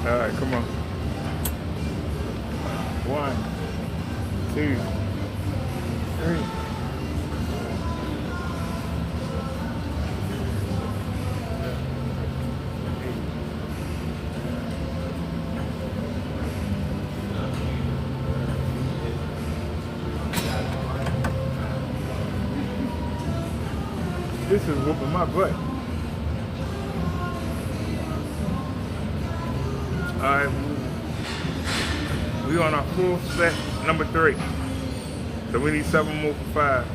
All right, come on. 1, 2, 3. This is whooping my butt. Alright, we on our full set number 3. So we need 7 more for 5.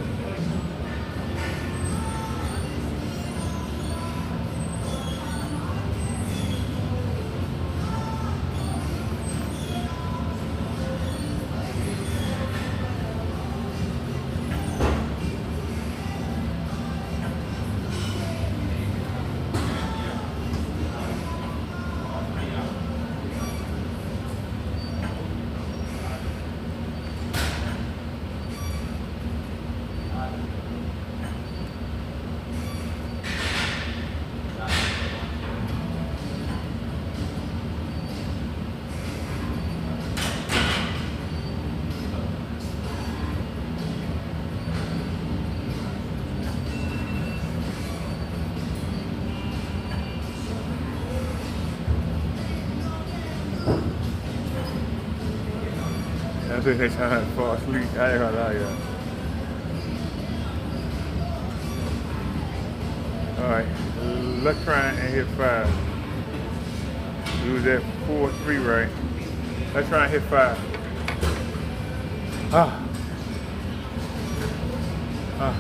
I think they trying to fall asleep. I ain't gonna lie, y'all. All right, let's try and hit 5. We was at 4-3, right? Let's try and hit 5. Ah. Ah.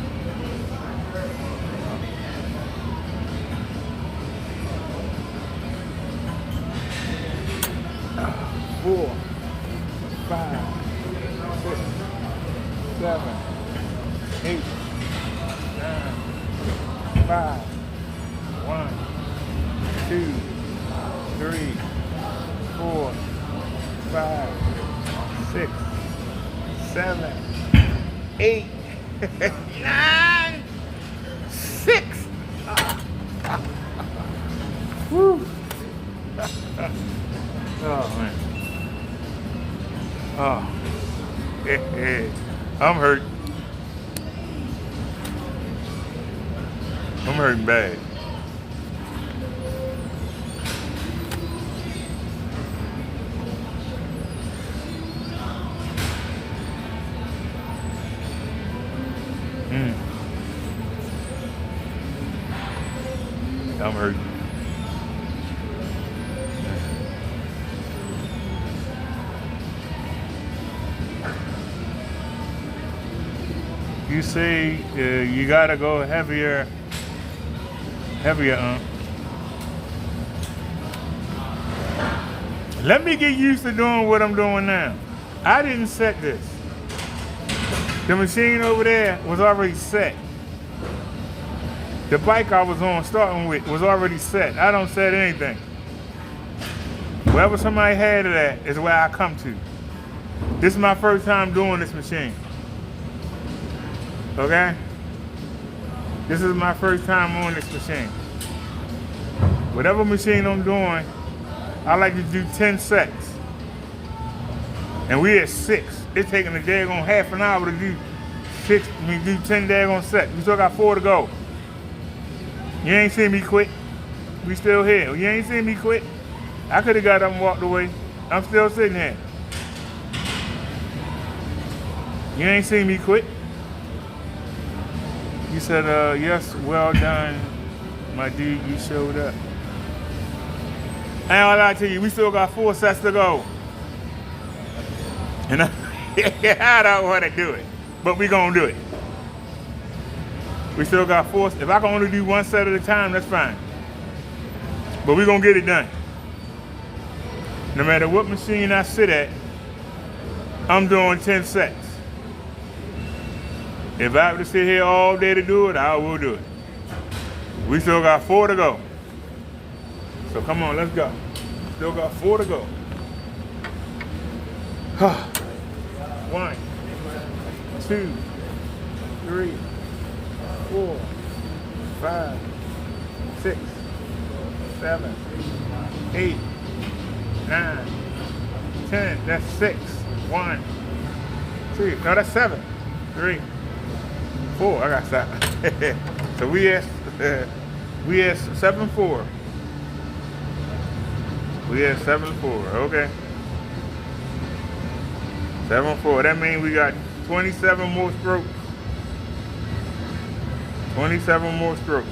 4, 5, 6, 7, 8, 9, 5, 1, 2, 3, 4, 5, 6, 7, 8, 9, 6. Woo. Oh man. Oh. I'm hurt. I'm hurting bad. I'm hurting. You say you gotta go heavier. Let me get used to doing what I'm doing now. I didn't set this. The machine over there was already set. The bike I was on starting with was already set. I don't set anything. Wherever somebody had it at is where I come to. This is my first time doing this machine. Okay? This is my first time on this machine. Whatever machine I'm doing, I like to do 10 sets. And we at 6. It's taking a daggone half an hour to do 10 daggone sets. We still got 4 to go. You ain't seen me quit. We still here. You ain't seen me quit. I could have got up and walked away. I'm still sitting here. You ain't seen me quit. You said, yes, well done, my dude, you showed up. I ain't gonna lie to you, we still got 4 sets to go. And I don't want to do it, but we gonna do it. We still got 4, if I can only do 1 set at a time, that's fine. But we gonna get it done. No matter what machine I sit at, I'm doing 10 sets. If I have to sit here all day to do it, I will do it. We still got 4 to go. So come on, let's go. Still got 4 to go. 1, 2, 3, 4, 5, 6, 7, 8, 9, 10. That's 6. 1, 2. No, that's 7. 3, 4. I got 7. So we at 7-4. We at 7-4. Okay. 7-4. That means we got 27 more strokes. 27 more strokes.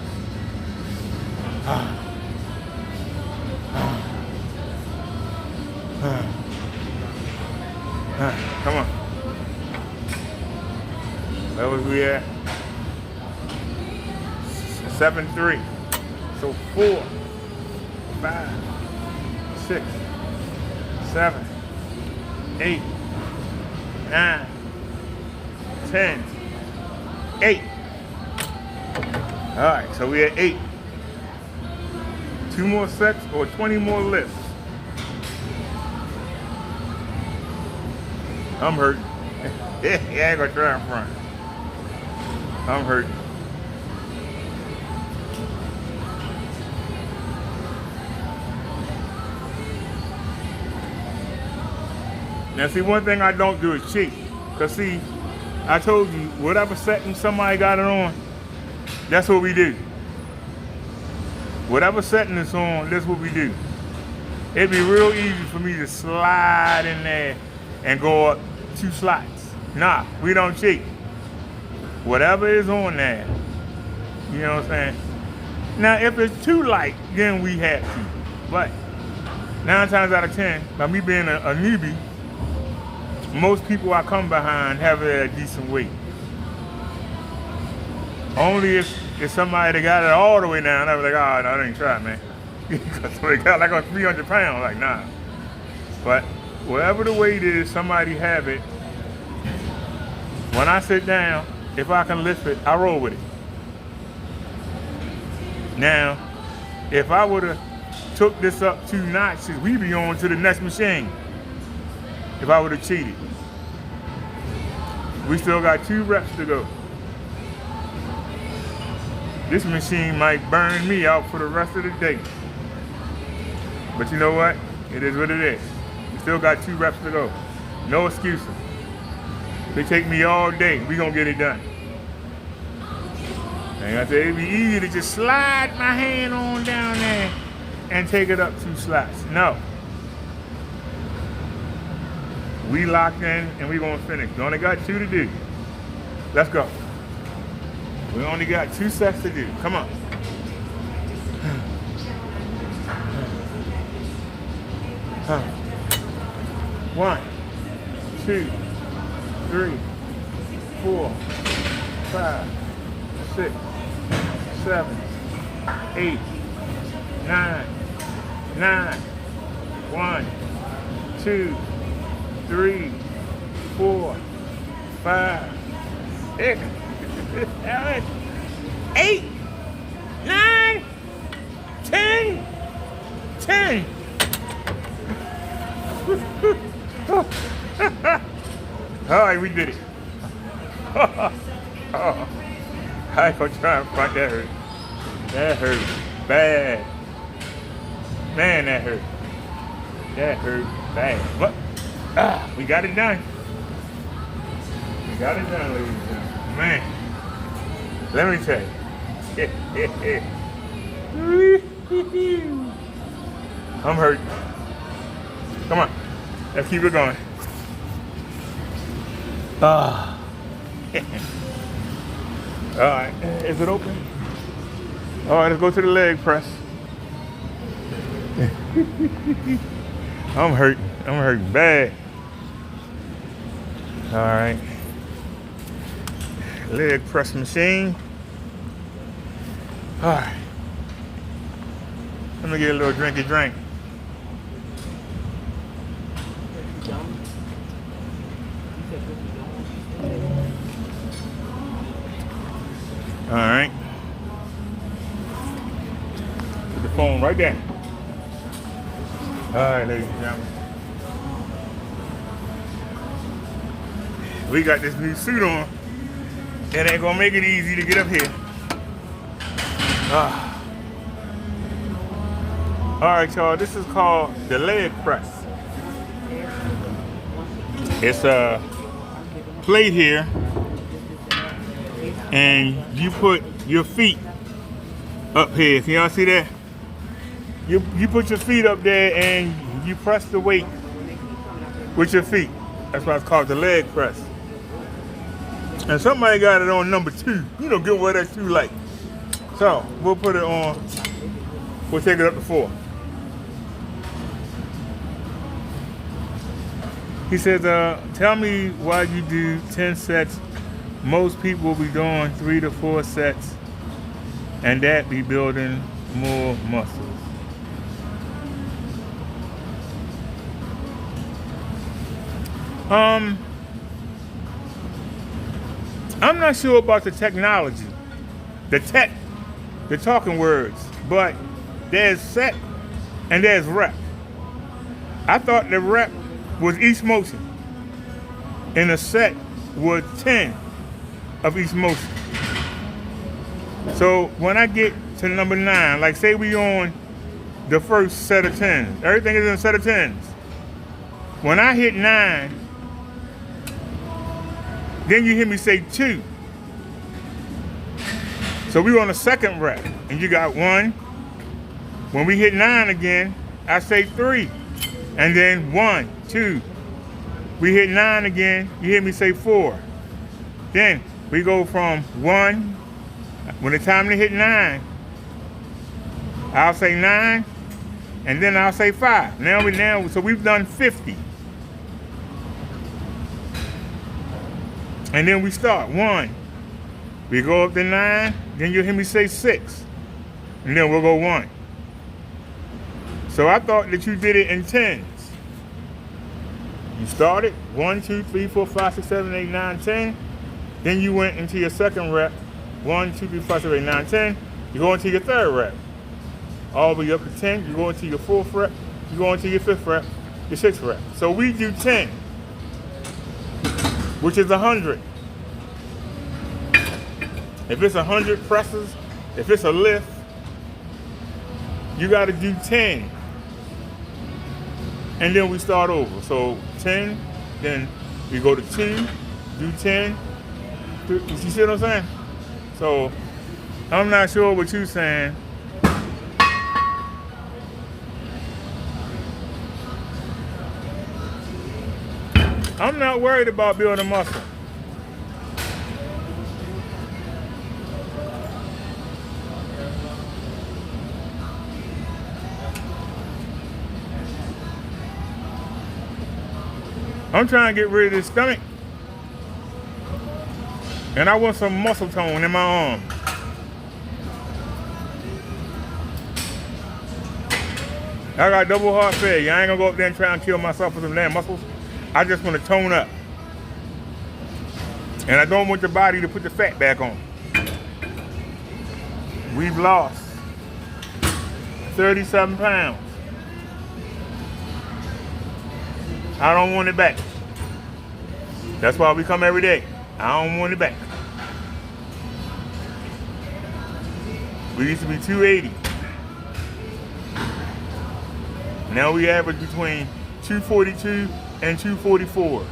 Come on. Where was we at? 7-3. So 4, 5, 6, 7, 8, 9, 10, 8. All right, so we're at 8. 2 more sets or 20 more lifts. I'm hurt. Yeah, I ain't gonna try in front. I'm hurt. Now see, one thing I don't do is cheat. Cause see, I told you, whatever setting somebody got it on, that's what we do. Whatever setting it's on, that's what we do. It'd be real easy for me to slide in there and go up 2 slots. Nah, we don't cheat. Whatever is on there, you know what I'm saying? Now, if it's too light, then we have to. But 9 times out of 10, by me being a newbie, most people I come behind have it at a decent weight. Only if somebody that got it all the way down, I was like, oh, no, I ain't try, man. Because they got like on 300 pounds, like, nah. But whatever the weight is, somebody have it. When I sit down, if I can lift it, I roll with it. Now, if I would have took this up 2 notches, we'd be on to the next machine. If I would have cheated. We still got 2 reps to go. This machine might burn me out for the rest of the day. But you know what? It is what it is. We still got 2 reps to go. No excuses. They take me all day. We gonna get it done. And I said it'd be easy to just slide my hand on down there and take it up 2 slots. No. We locked in and we gonna finish. We only got 2 to do. Let's go. We only got 2 sets to do. Come on. One, 2, 3, 4, 5, 6, 7, 8, 9, 1, 2, 3, 4, 5, 6, 7, 8, 9, 10. All right, we did it. I ain't gonna try and fight that hurt. That hurt bad. Man, that hurt. That hurt bad. But we got it done. We got it done, ladies and gentlemen. Man, let me tell you. I'm hurt. Come on, let's keep it going. All right, is it open? All right, let's go to the leg press. I'm hurt bad. All right, leg press machine. All right, let me get a little drinky drink. All right. Put the phone right there. All right, ladies and gentlemen. We got this new suit on. It ain't gonna make it easy to get up here. All right, y'all. This is called the leg press. It's a plate here. And you put your feet up here. Can y'all see that? You put your feet up there and you press the weight with your feet. That's why it's called the leg press. And somebody got it on number 2. You know, good where that's too light. So we'll put it on. We'll take it up to 4. He says, tell me why you do 10 sets. Most people will be doing 3 to 4 sets, and that be building more muscles. I'm not sure about the technology, the talking words, but there's set and there's rep. I thought the rep was each motion, and the set was 10 of each motion. So when I get to number 9, like say we on the first set of 10s, everything is in a set of 10s. When I hit 9, then you hear me say 2. So we on the second rep, and you got 1. When we hit 9 again, I say 3, and then 1, 2, We hit 9 again. You hear me say 4. Then we go from 1. When it's time to hit 9, I'll say 9, and then I'll say 5. So we've done 50. And then we start 1. We go up to 9, then you'll hear me say 6. And then we'll go 1. So I thought that you did it in 10s. You started 1, 2, 3, 4, 5, 6, 7, 8, 9, 10. Then you went into your second rep. 1, 2, 3, 4, 5, 6, 7, 8, 9, 10. You go into your third rep. All the way up to 10. You go into your fourth rep. You go into your fifth rep, your sixth rep. So we do 10, which is 100. If it's 100 presses, if it's a lift, you got to do 10. And then we start over. So 10, then we go to 2, do 10. You see what I'm saying? So I'm not sure what you're saying. I'm not worried about building muscle. I'm trying to get rid of this stomach. And I want some muscle tone in my arm. I got double heart failure. I ain't gonna go up there and try and kill myself with some damn muscles. I just want to tone up. And I don't want the body to put the fat back on. We've lost 37 pounds. I don't want it back. That's why we come every day. I don't want it back. We used to be 280. Now we average between 242 and 244.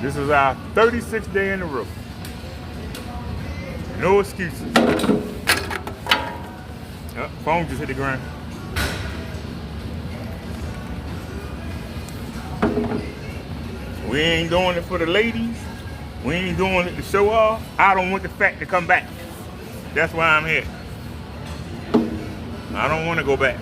This is our 36th day in a row. No excuses. Oh, phone just hit the ground. We ain't doing it for the ladies. We ain't doing it to show off. I don't want the fat to come back. That's why I'm here. I don't want to go back.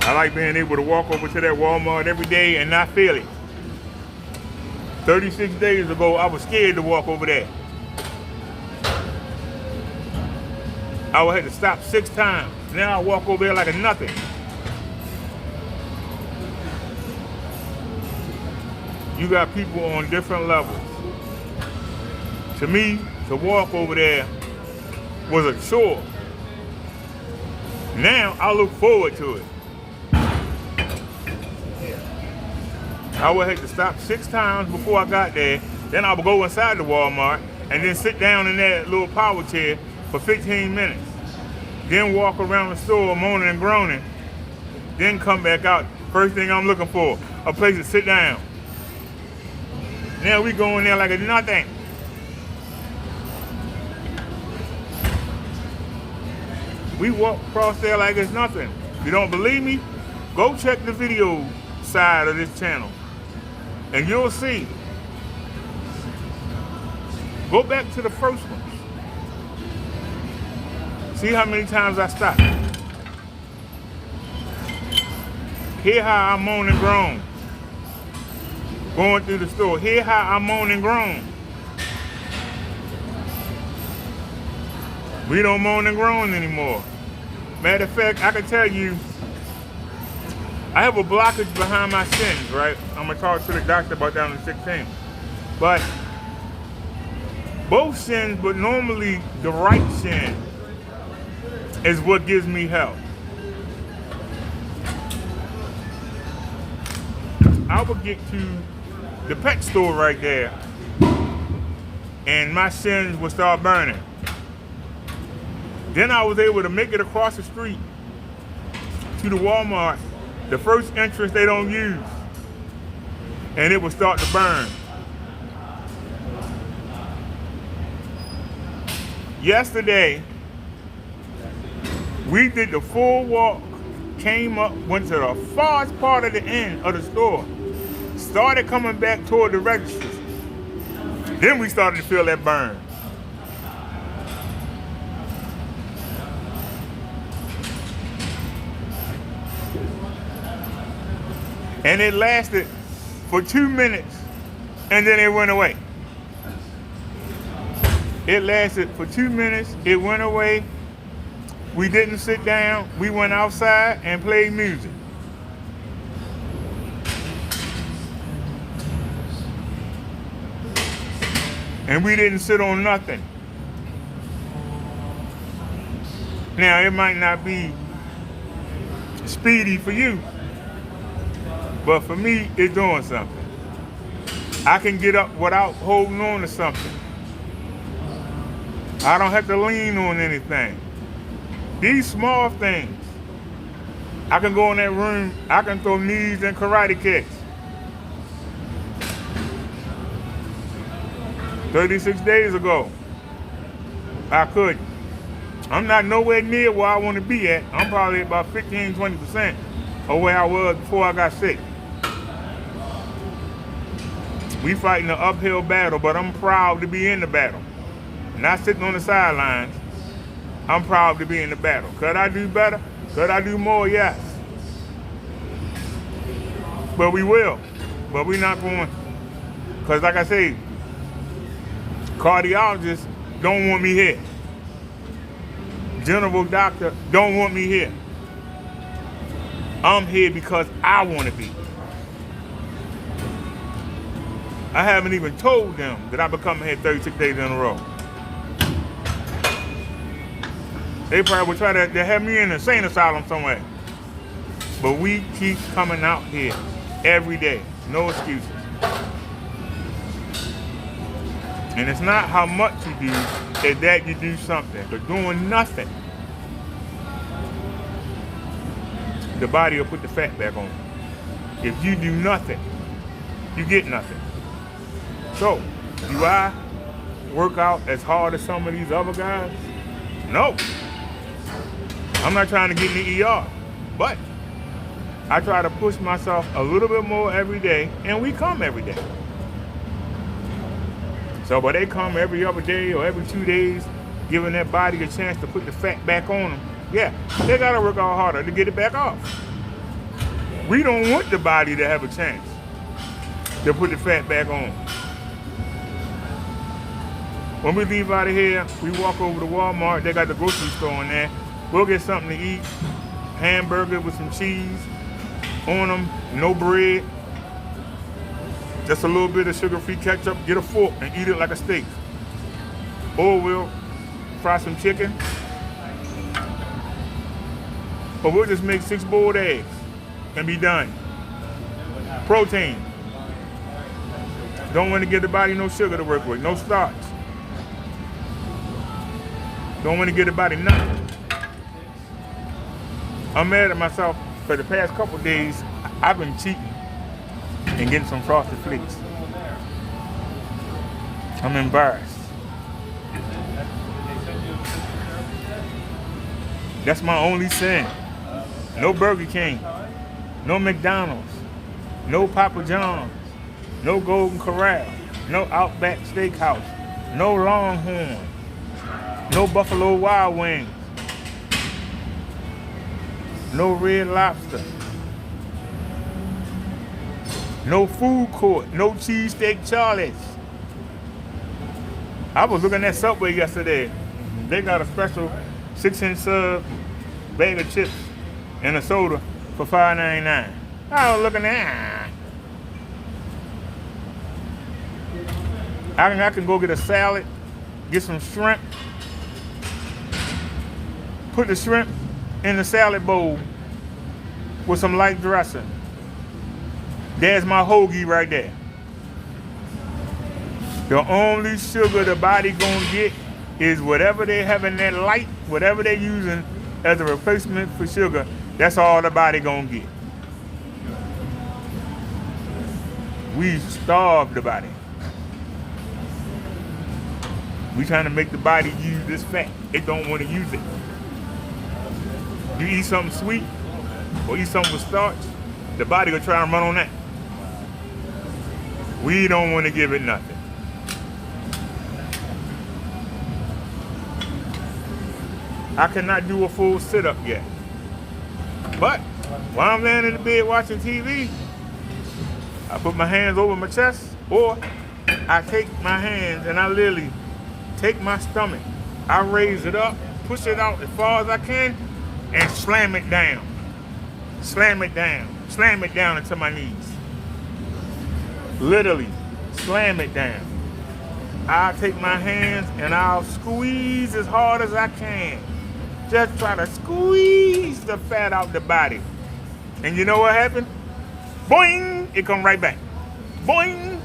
I like being able to walk over to that Walmart every day and not feel it. 36 days ago, I was scared to walk over there. I would have to stop 6 times. Now I walk over there like a nothing. You got people on different levels. To me, to walk over there was a chore. Now I look forward to it. I would have to stop 6 times before I got there. Then I would go inside the Walmart and then sit down in that little power chair for 15 minutes. Then walk around the store moaning and groaning. Then come back out. First thing I'm looking for, a place to sit down. Now we go in there like it's nothing. We walk across there like it's nothing. If you don't believe me, go check the video side of this channel. And you'll see. Go back to the first one. See how many times I stopped. Hear how I moan and groan. Going through the store. Hear how I moan and groan. We don't moan and groan anymore. Matter of fact, I can tell you, I have a blockage behind my shins, right? I'm gonna talk to the doctor about that on the 16th. But both shins, but normally the right shin is what gives me help. I would get to the pet store right there and my shins would start burning. Then I was able to make it across the street to the Walmart, the first entrance they don't use, and it would start to burn. Yesterday, we did the full walk, came up, went to the farthest part of the end of the store, started coming back toward the registers. Then we started to feel that burn. And it lasted for 2 minutes, and then it went away. It lasted for 2 minutes, it went away. We didn't sit down, we went outside and played music. And we didn't sit on nothing. Now, it might not be speedy for you, but for me, it's doing something. I can get up without holding on to something. I don't have to lean on anything. These small things. I can go in that room, I can throw knees and karate kicks. 36 days ago, I couldn't. I'm not nowhere near where I want to be at. I'm probably about 15, 20% of where I was before I got sick. We fighting an uphill battle, but I'm proud to be in the battle. Not sitting on the sidelines. I'm proud to be in the battle. Could I do better? Could I do more? Yes. But we will. But we're not going. Because like I say, cardiologists don't want me here. General doctor don't want me here. I'm here because I want to be. I haven't even told them that I've been coming here 36 days in a row. They probably would try to have me in an insane asylum somewhere. But we keep coming out here every day. No excuses. And it's not how much you do, it's that you do something. But doing nothing, the body will put the fat back on. If you do nothing, you get nothing. So, do I work out as hard as some of these other guys? No. I'm not trying to get in the ER, but I try to push myself a little bit more every day, and we come every day. So, but they come every other day or every 2 days, giving that body a chance to put the fat back on them. Yeah, they gotta work out harder to get it back off. We don't want the body to have a chance to put the fat back on. When we leave out of here, we walk over to Walmart. They got the grocery store in there. We'll get something to eat. Hamburger with some cheese on them, no bread. Just a little bit of sugar-free ketchup. Get a fork and eat it like a steak. Or we'll fry some chicken. Or we'll just make 6 boiled eggs and be done. Protein. Don't want to give the body no sugar to work with, no starch. Don't want to give the body nothing. I'm mad at myself for the past couple days. I've been cheating and getting some Frosted Flakes. I'm embarrassed. That's my only sin. No Burger King, no McDonald's, no Papa John's, no Golden Corral, no Outback Steakhouse, no Longhorn, no Buffalo Wild Wings, no Red Lobster, no food court, no Cheesesteak Charlie's. I was looking at Subway yesterday. They got a special 6-inch sub, bag of chips, and a soda for $5.99. I was looking at I can go get a salad, get some shrimp, put the shrimp in the salad bowl with some light dressing. There's my hoagie right there. The only sugar the body gonna get is whatever they have in that light, whatever they're using as a replacement for sugar, that's all the body gonna get. We starve the body. We trying to make the body use this fat. It don't want to use it. You eat something sweet or eat something with starch, the body will try and run on that. We don't want to give it nothing. I cannot do a full sit-up yet. But while I'm laying in the bed watching TV, I put my hands over my chest, or I take my hands and I literally take my stomach. I raise it up, push it out as far as I can, and slam it down. Slam it down. Slam it down into my knees. Literally, slam it down. I'll take my hands and I'll squeeze as hard as I can. Just try to squeeze the fat out the body. And you know what happened? Boing! It come right back. Boing!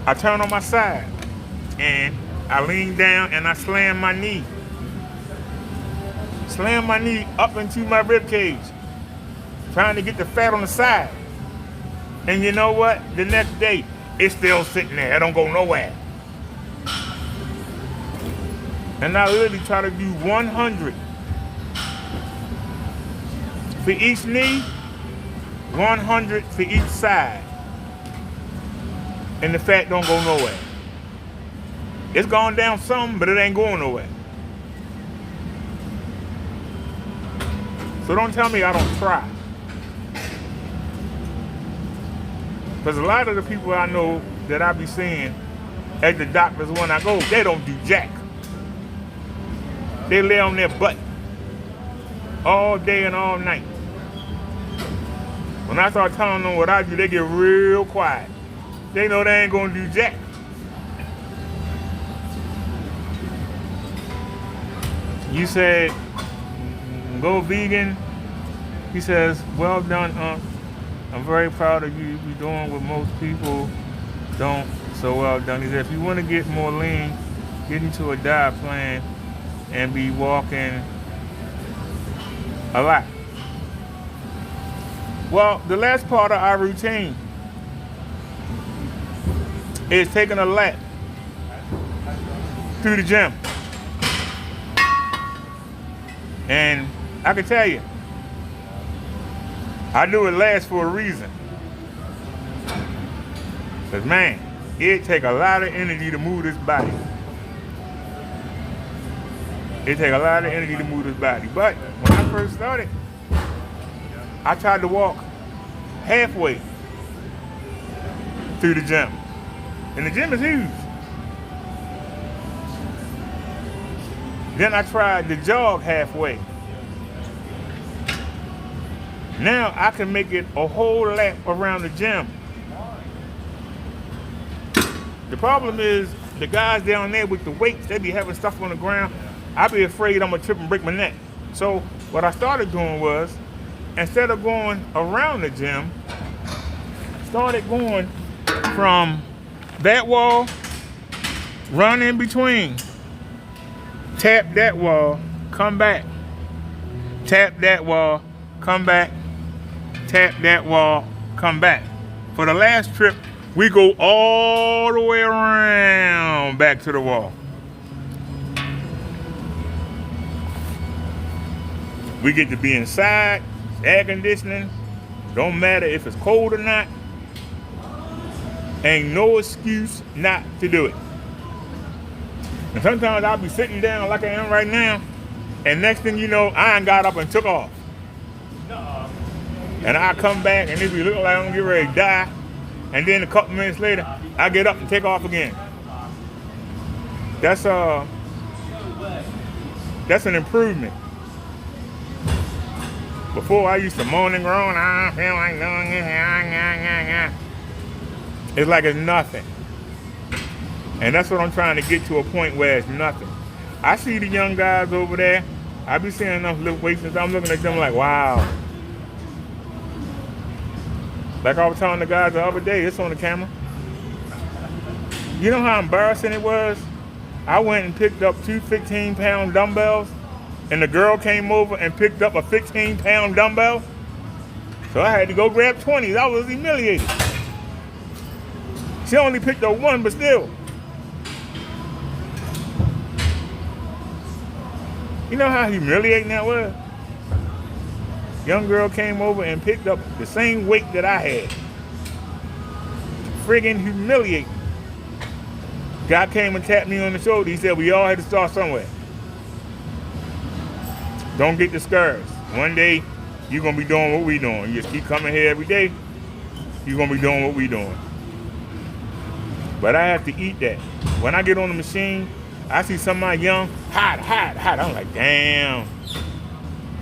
I turn on my side and I lean down and I slam my knee. Slam my knee up into my rib cage. Trying to get the fat on the side. And you know what? The next day, it's still sitting there. It don't go nowhere. And I literally try to do 100 for each knee, 100 for each side. And the fat don't go nowhere. It's gone down some, but it ain't going nowhere. So don't tell me I don't try. Because a lot of the people I know that I be seeing at the doctors when I go, they don't do jack. They lay on their butt all day and all night. When I start telling them what I do, they get real quiet. They know they ain't gonna do jack. You said, go vegan. He says, well done, I'm very proud of you. You're doing what most people don't, so well done. He said, if you want to get more lean, get into a diet plan and be walking a lot. Well, the last part of our routine is taking a lap through the gym. And I can tell you, I do it last for a reason. Because man, it takes a lot of energy to move this body. It takes a lot of energy to move this body. But when I first started, I tried to walk halfway through the gym. And the gym is huge. Then I tried to jog halfway. Now I can make it a whole lap around the gym. The problem is the guys down there with the weights, they be having stuff on the ground. I be afraid I'm gonna trip and break my neck. So what I started doing was, instead of going around the gym, started going from that wall, run in between, tap that wall, come back, tap that wall, come back, tap that wall, come back. For the last trip, we go all the way around back to the wall. We get to be inside, air conditioning, don't matter if it's cold or not. Ain't no excuse not to do it. And sometimes I'll be sitting down like I am right now, and next thing you know, I ain't got up and took off. And I come back and it be looking like I'm gonna get ready to die. And then a couple minutes later, I get up and take off again. That's an improvement. Before I used to moan and groan, I feel like doing it. It's like it's nothing. And that's what I'm trying to get to, a point where it's nothing. I see the young guys over there. I be seeing enough lift weights and I'm looking at them like, wow. Like I was telling the guys the other day, it's on the camera. You know how embarrassing it was? I went and picked up two 15-pound dumbbells, and the girl came over and picked up a 15-pound dumbbell. So I had to go grab 20s. I was humiliated. She only picked up one, but still. You know how humiliating that was? Young girl came over and picked up the same weight that I had. Friggin' humiliating. Guy came and tapped me on the shoulder. He said we all had to start somewhere. Don't get discouraged. One day, you're going to be doing what we doing. You just keep coming here every day, you're going to be doing what we doing. But I have to eat that. When I get on the machine, I see somebody young, hot. I'm like, damn.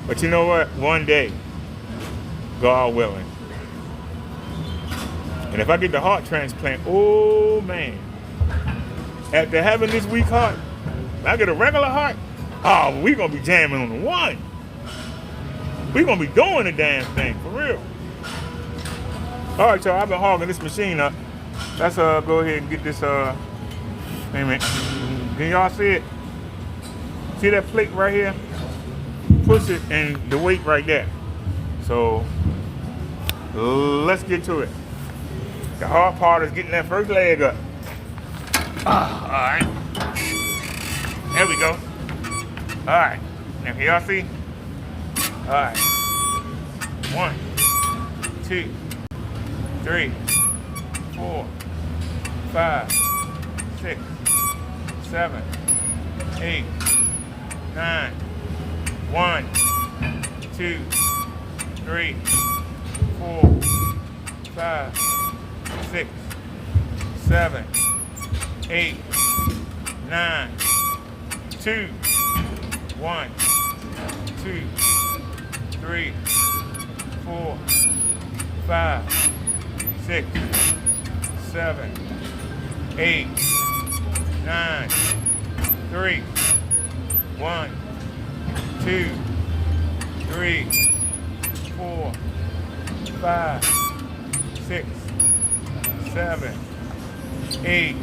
But you know what? One day, God willing. And if I get the heart transplant, oh man. After having this weak heart, if I get a regular heart, oh, we going to be jamming on the one. We going to be doing the damn thing, for real. All right, y'all, I've been hogging this machine up. Let's go ahead and get this, wait a minute. Can y'all see it? See that plate right here? Push it and the weight right there. So, let's get to it. The hard part is getting that first leg up. All right. There we go. All right. Now, can y'all see? All right. 1, 2, 3, 4, 5, 6, 7, 8, 9. 1, 2, 3, 4, 5, 6, 7, 8, 9, 2, 1, 2, 3, 4, 5, 6, 7, 8, 9, 3, 1, 2, 3, 4, 5, 6, 7, 8,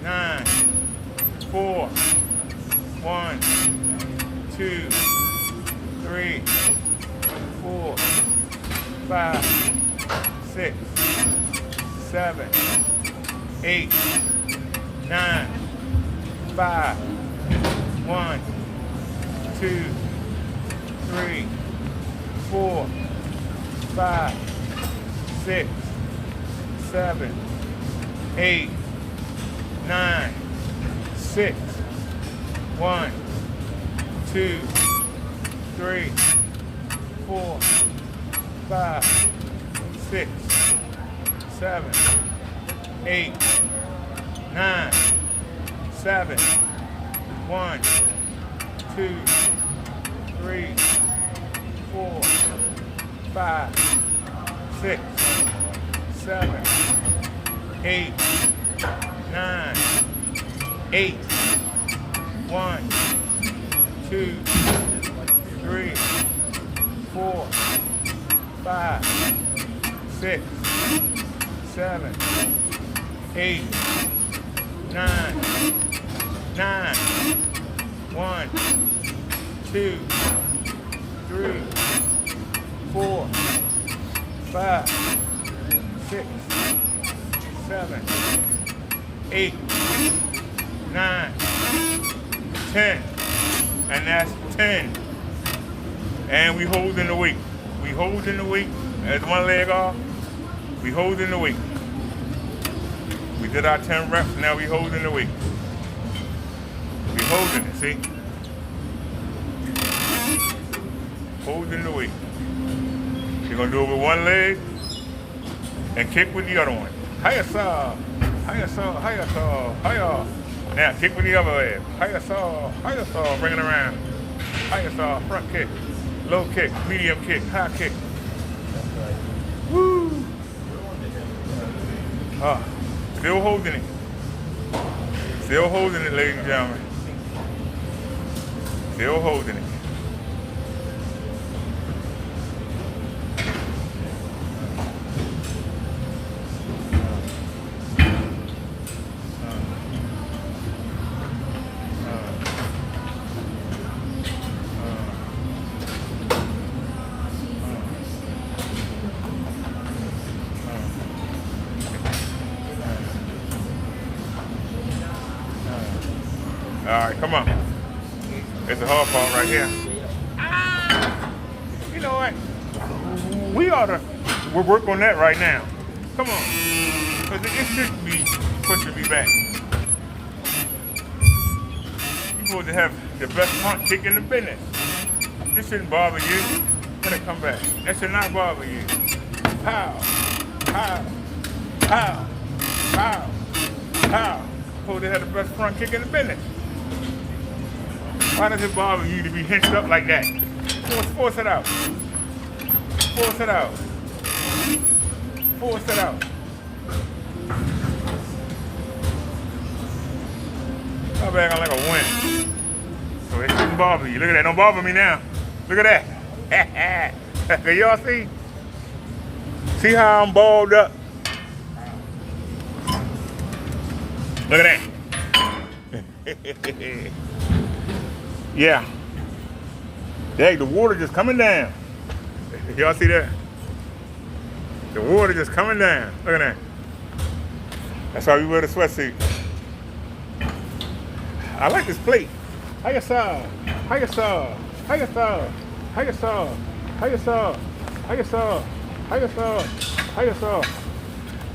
9, 4, 1, 2, 3, 4, 5, 6, 7, 8, 9, 5, 1, 2, 3, 4, 5, 6, 7, 8, 9, 6, 1, 2, 3, 4, 5, 6, 7, 8, 9, 7, 1, 2, 3, 4, 5, 6, 7, 8, 9, 8, 1, 2, 3, 4, 5, 6, 7, 8, 9, 9, 1, 2, 3, 4, 5, 6, 7, 8, 9, 10. And that's 10. And we holding the weight. We holding the weight. As one leg off, we holding the weight. We did our 10 reps, now we holding the weight. We holding it, see? Holding the weight. You're gonna do it with one leg and kick with the other one. Hiya saw, hiya saw, hiya saw, hiya. Now kick with the other leg. Hiya saw, bring it around. Hiya saw, front kick, low kick, medium kick, high kick. Woo! Still holding it. Still holding it, ladies and gentlemen. Still holding it. All right, come on. It's the hard part right here. You know what? We ought to we'll work on that right now. Come on. Because it shouldn't be pushing me back. You're supposed to have the best front kick in the business. This shouldn't bother you. Let it come back. That should not bother you. Pow. Pow. Pow. Pow. Pow. Supposed to have the best front kick in the business. Why does it bother you to be hinched up like that? Force it out. Force it out. Force it out. I'm back on like a win. So it shouldn't bother you. Look at that. Don't bother me now. Look at that. Can y'all see? See how I'm balled up? Look at that. Yeah. Dang, the water just coming down. Y'all see that? The water just coming down. Look at that. That's why we wear the sweatsuit. I like this plate. How you saw? How you saw? How you saw? How you saw? How you saw? How you saw? How you saw? How you saw?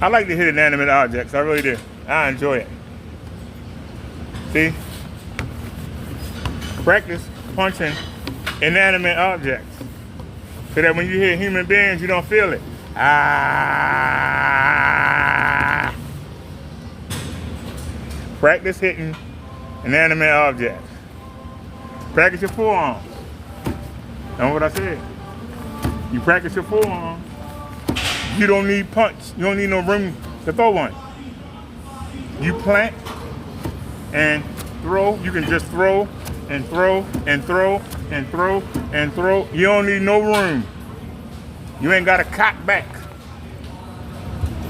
I like to hit inanimate objects. I really do. I enjoy it. See? Practice punching inanimate objects so that when you hit human beings, you don't feel it. Ah! Practice hitting inanimate objects. Practice your forearms. Know what I said? You practice your forearms. You don't need punch. You don't need no room to throw one. You plant and throw. You can just throw and throw and throw and throw and throw. You don't need no room. You ain't got to cock back.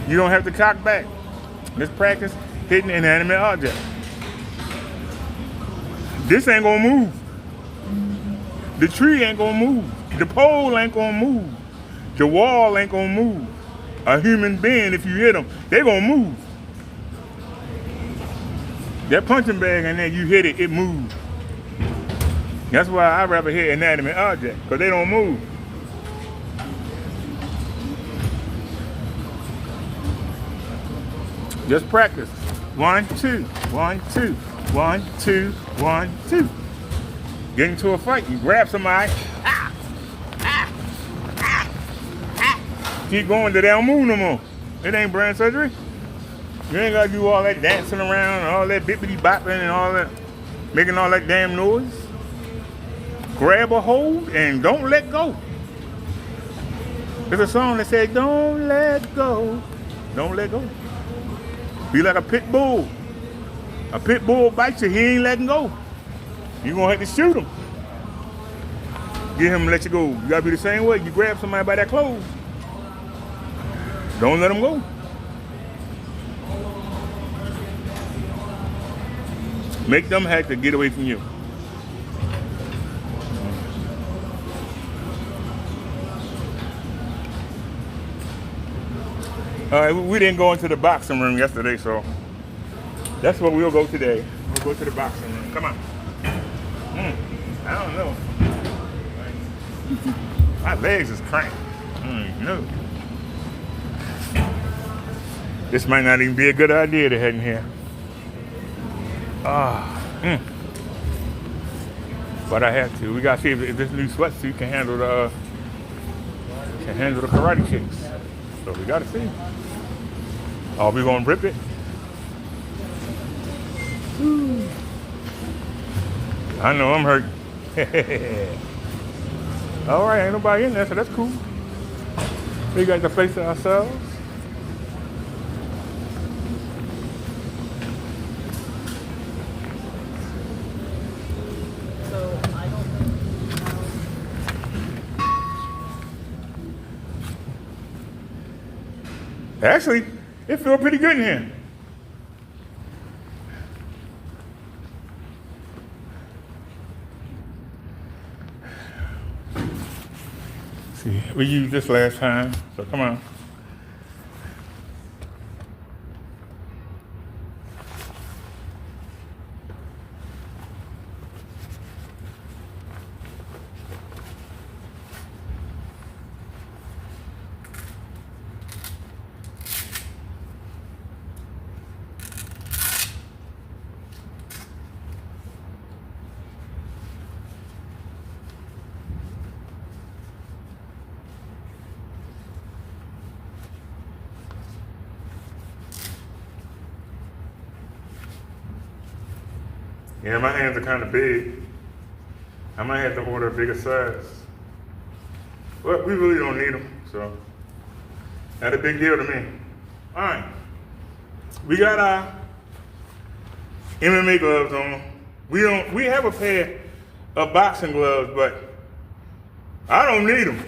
You don't have to cock back. Let's practice hitting inanimate objects. This ain't gonna move. The tree ain't gonna move. The pole ain't gonna move. The wall ain't gonna move. A human being, if you hit them, they gonna move. That punching bag in there, you hit it, it moves. That's why I'd rather hit inanimate objects, because they don't move. Just practice. 1, 2, 1, 2, 1, 2, 1, 2. Get into a fight, you grab somebody. Keep going till they don't move no more. It ain't brain surgery. You ain't gotta do all that dancing around and all that bippity bopping and all that, making all that damn noise. Grab a hold and don't let go. There's a song that says, don't let go. Don't let go. Be like a pit bull. A pit bull bites you, he ain't letting go. You're gonna have to shoot him. Get him and let you go. You gotta be the same way. You grab somebody by their clothes. Don't let them go. Make them have to get away from you. All right, we didn't go into the boxing room yesterday, so that's where we'll go today. We'll go to the boxing room. Come on. I don't know. My legs is cramped. No. This might not even be a good idea to head in here. But I have to. We gotta see if this new sweatsuit can handle the karate kicks. So we gotta see. Are we gonna rip it? I know I'm hurt. All right, ain't nobody in there, so that's cool. We got to face it ourselves. Actually, it feels pretty good in here. See, we used this last time, so come on. Yeah, my hands are kind of big. I might have to order a bigger size. But we really don't need them, so not a big deal to me. All right, we got our MMA gloves on. We have a pair of boxing gloves, but I don't need them.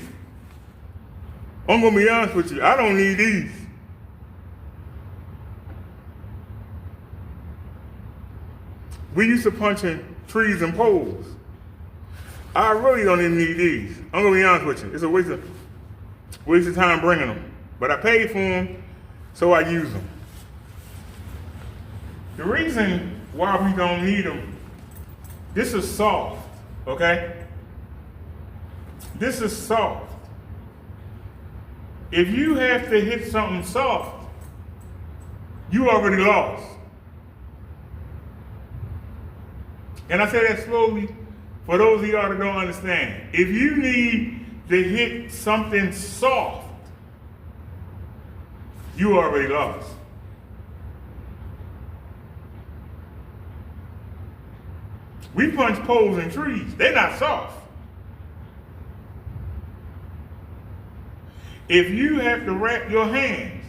I'm gonna be honest with you, I don't need these. We used to punching trees and poles. I really don't even need these. I'm gonna be honest with you, it's a waste of time bringing them. But I paid for them, so I use them. The reason why we don't need them, this is soft, okay? This is soft. If you have to hit something soft, you already lost. And I say that slowly for those of y'all that don't understand. If you need to hit something soft, you already lost. We punch poles and trees. They're not soft. If you have to wrap your hands,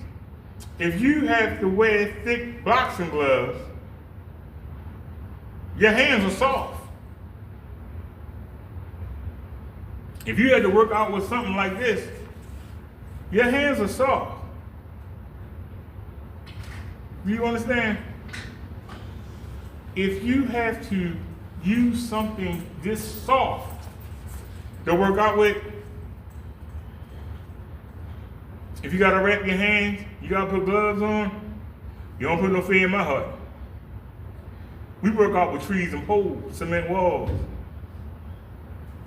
if you have to wear thick boxing gloves, your hands are soft. If you had to work out with something like this, your hands are soft. Do you understand? If you have to use something this soft to work out with, if you gotta wrap your hands, you gotta put gloves on, you don't put no fear in my heart. We work out with trees and poles, cement walls.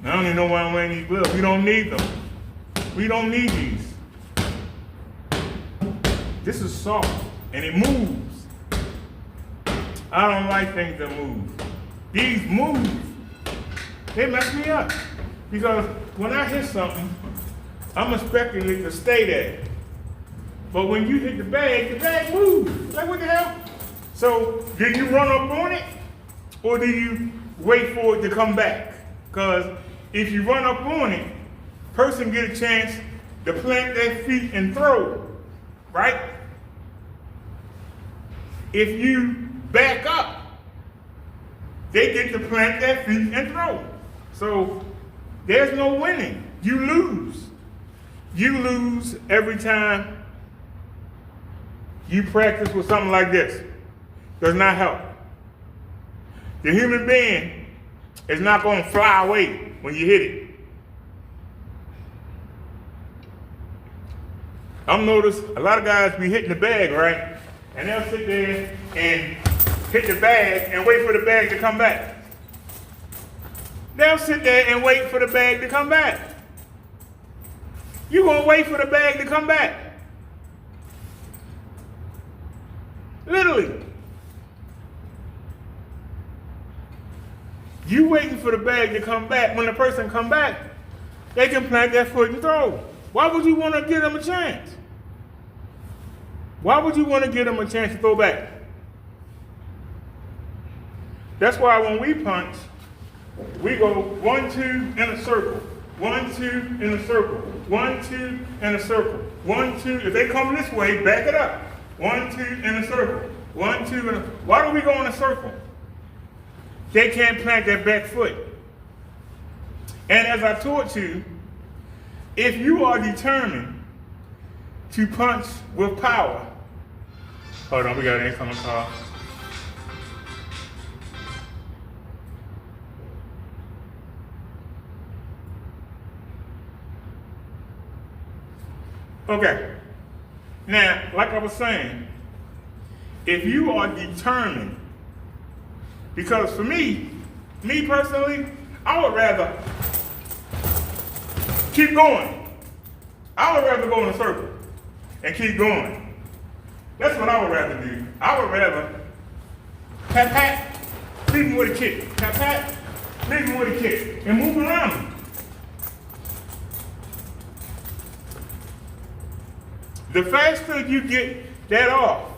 I don't even know why I'm wearing these gloves. We don't need them. We don't need these. This is soft and it moves. I don't like things that move. These move. They mess me up. Because when I hit something, I'm expecting it to stay there. But when you hit the bag moves. Like, what the hell? So, did you run up on it? Or do you wait for it to come back? Because if you run up on it, person get a chance to plant their feet and throw, right? If you back up, they get to plant their feet and throw. So, there's no winning. You lose. You lose every time you practice with something like this. Does not help. The human being is not going to fly away when you hit it. I've noticed a lot of guys be hitting the bag, right? And they'll sit there and hit the bag and wait for the bag to come back. They'll sit there and wait for the bag to come back. You're going to wait for the bag to come back. Literally. You waiting for the bag to come back. When the person come back, they can plant their foot and throw. Why would you want to give them a chance? Why would you want to give them a chance to throw back? That's why when we punch, we go 1, 2 in a circle. 1, 2 in a circle. 1, 2 in a circle. 1, 2. If they come this way, back it up. 1, 2 in a circle. 1, 2 in a. Why do we go in a circle? They can't plant their back foot. And as I taught you, if you are determined to punch with power, hold on, we got an incoming call. Okay. Now, like I was saying, if you are determined, because for me personally, I would rather keep going. I would rather go in a circle and keep going. That's what I would rather do. I would rather pat, leave him with a kick. Pat, leave him with a kick. And move around him. The faster you get that off,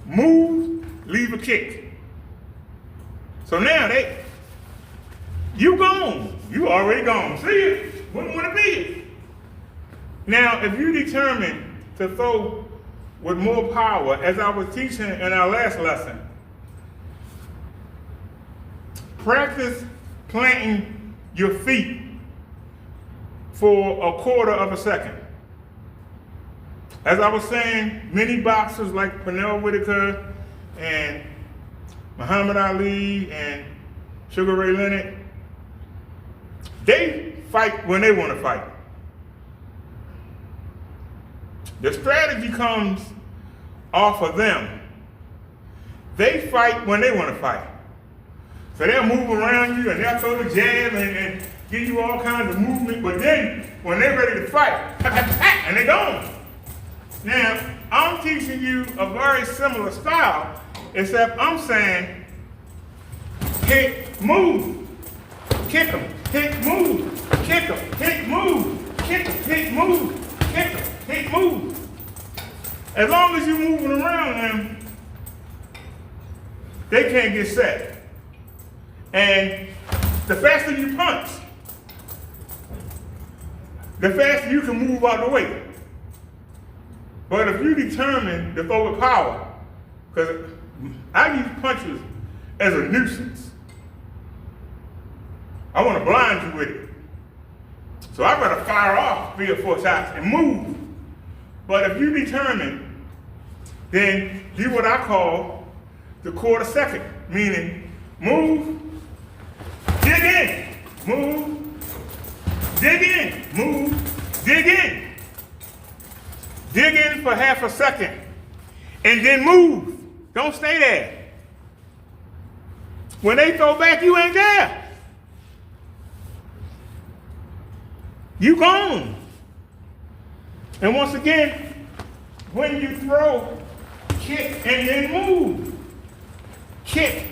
move, leave a kick. So now you gone. You already gone. See you. Wouldn't want to be it. Now, if you determine to throw with more power, as I was teaching in our last lesson, practice planting your feet for a quarter of a second. As I was saying, many boxers like Pernell Whitaker and Muhammad Ali and Sugar Ray Leonard, they fight when they want to fight. The strategy comes off of them. They fight when they want to fight. So they'll move around you and they'll throw the jab and give you all kinds of movement, but then when they're ready to fight, and they're gone. Now, I'm teaching you a very similar style, except I'm saying, hit, move, kick them, hit, move, kick them, hit, move, kick them, hit, move, kick them, hit, move. As long as you're moving around them, they can't get set. And the faster you punch, the faster you can move out the way. But if you determine to throw with power, because I use punches as a nuisance. I want to blind you with it. So I'd rather fire off 3 or 4 shots and move. But if you determine, then do what I call the quarter second, meaning move, dig in, move, dig in, move, dig in. Dig in for half a second and then move. Don't stay there. When they throw back, you ain't there. You gone. And once again, when you throw, kick and then move. Kick.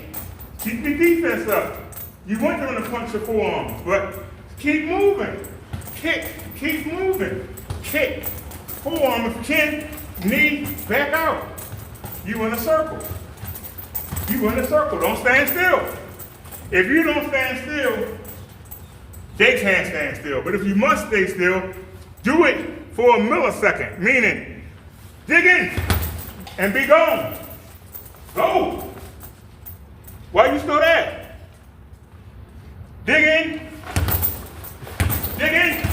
Keep the defense up. You want them to punch your forearms, but keep moving. Kick. Keep moving. Kick. Forearm if you can, knee, back out. You in a circle. You in a circle. Don't stand still. If you don't stand still, they can't stand still. But if you must stay still, do it for a millisecond, meaning dig in and be gone. Go. Why you still there? Dig in. Dig in.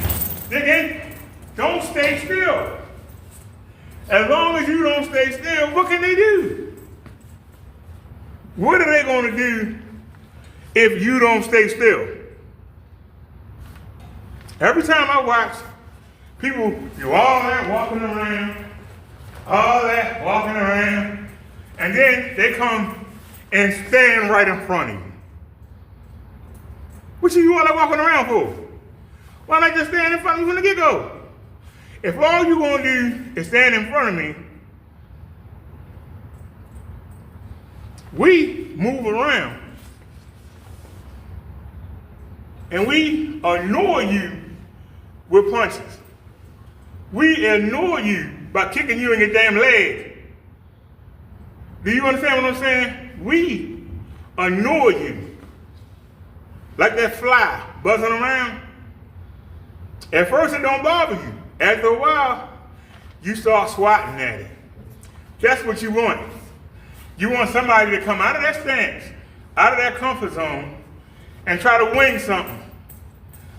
Dig in. Don't stay still. As long as you don't stay still, what can they do? What are they going to do if you don't stay still? Every time I watch people do all that walking around, and then they come and stand right in front of you. What you all that walking around for? Why not just stand in front of you from the get-go? If all you're going to do is stand in front of me, we move around and we annoy you with punches. We annoy you by kicking you in your damn leg. Do you understand what I'm saying? We annoy you. Like that fly buzzing around. At first it don't bother you. After a while, you start swatting at it. That's what you want. You want somebody to come out of that stance, out of that comfort zone, and try to wing something.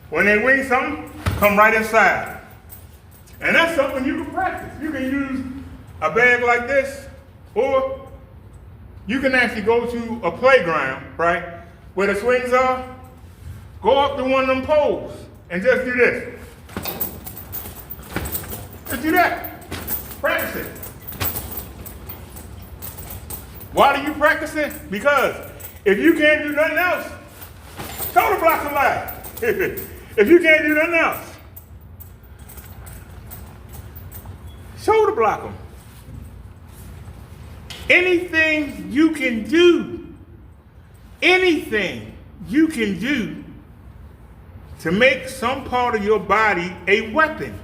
When they wing something, come right inside. And that's something you can practice. You can use a bag like this, or you can actually go to a playground, right, where the swings are. Go up to one of them poles and just do this. Just do that. Practice it. Why do you practice it? Because if you can't do nothing else, shoulder block a lot. If you can't do nothing else, shoulder block them. Anything you can do to make some part of your body a weapon.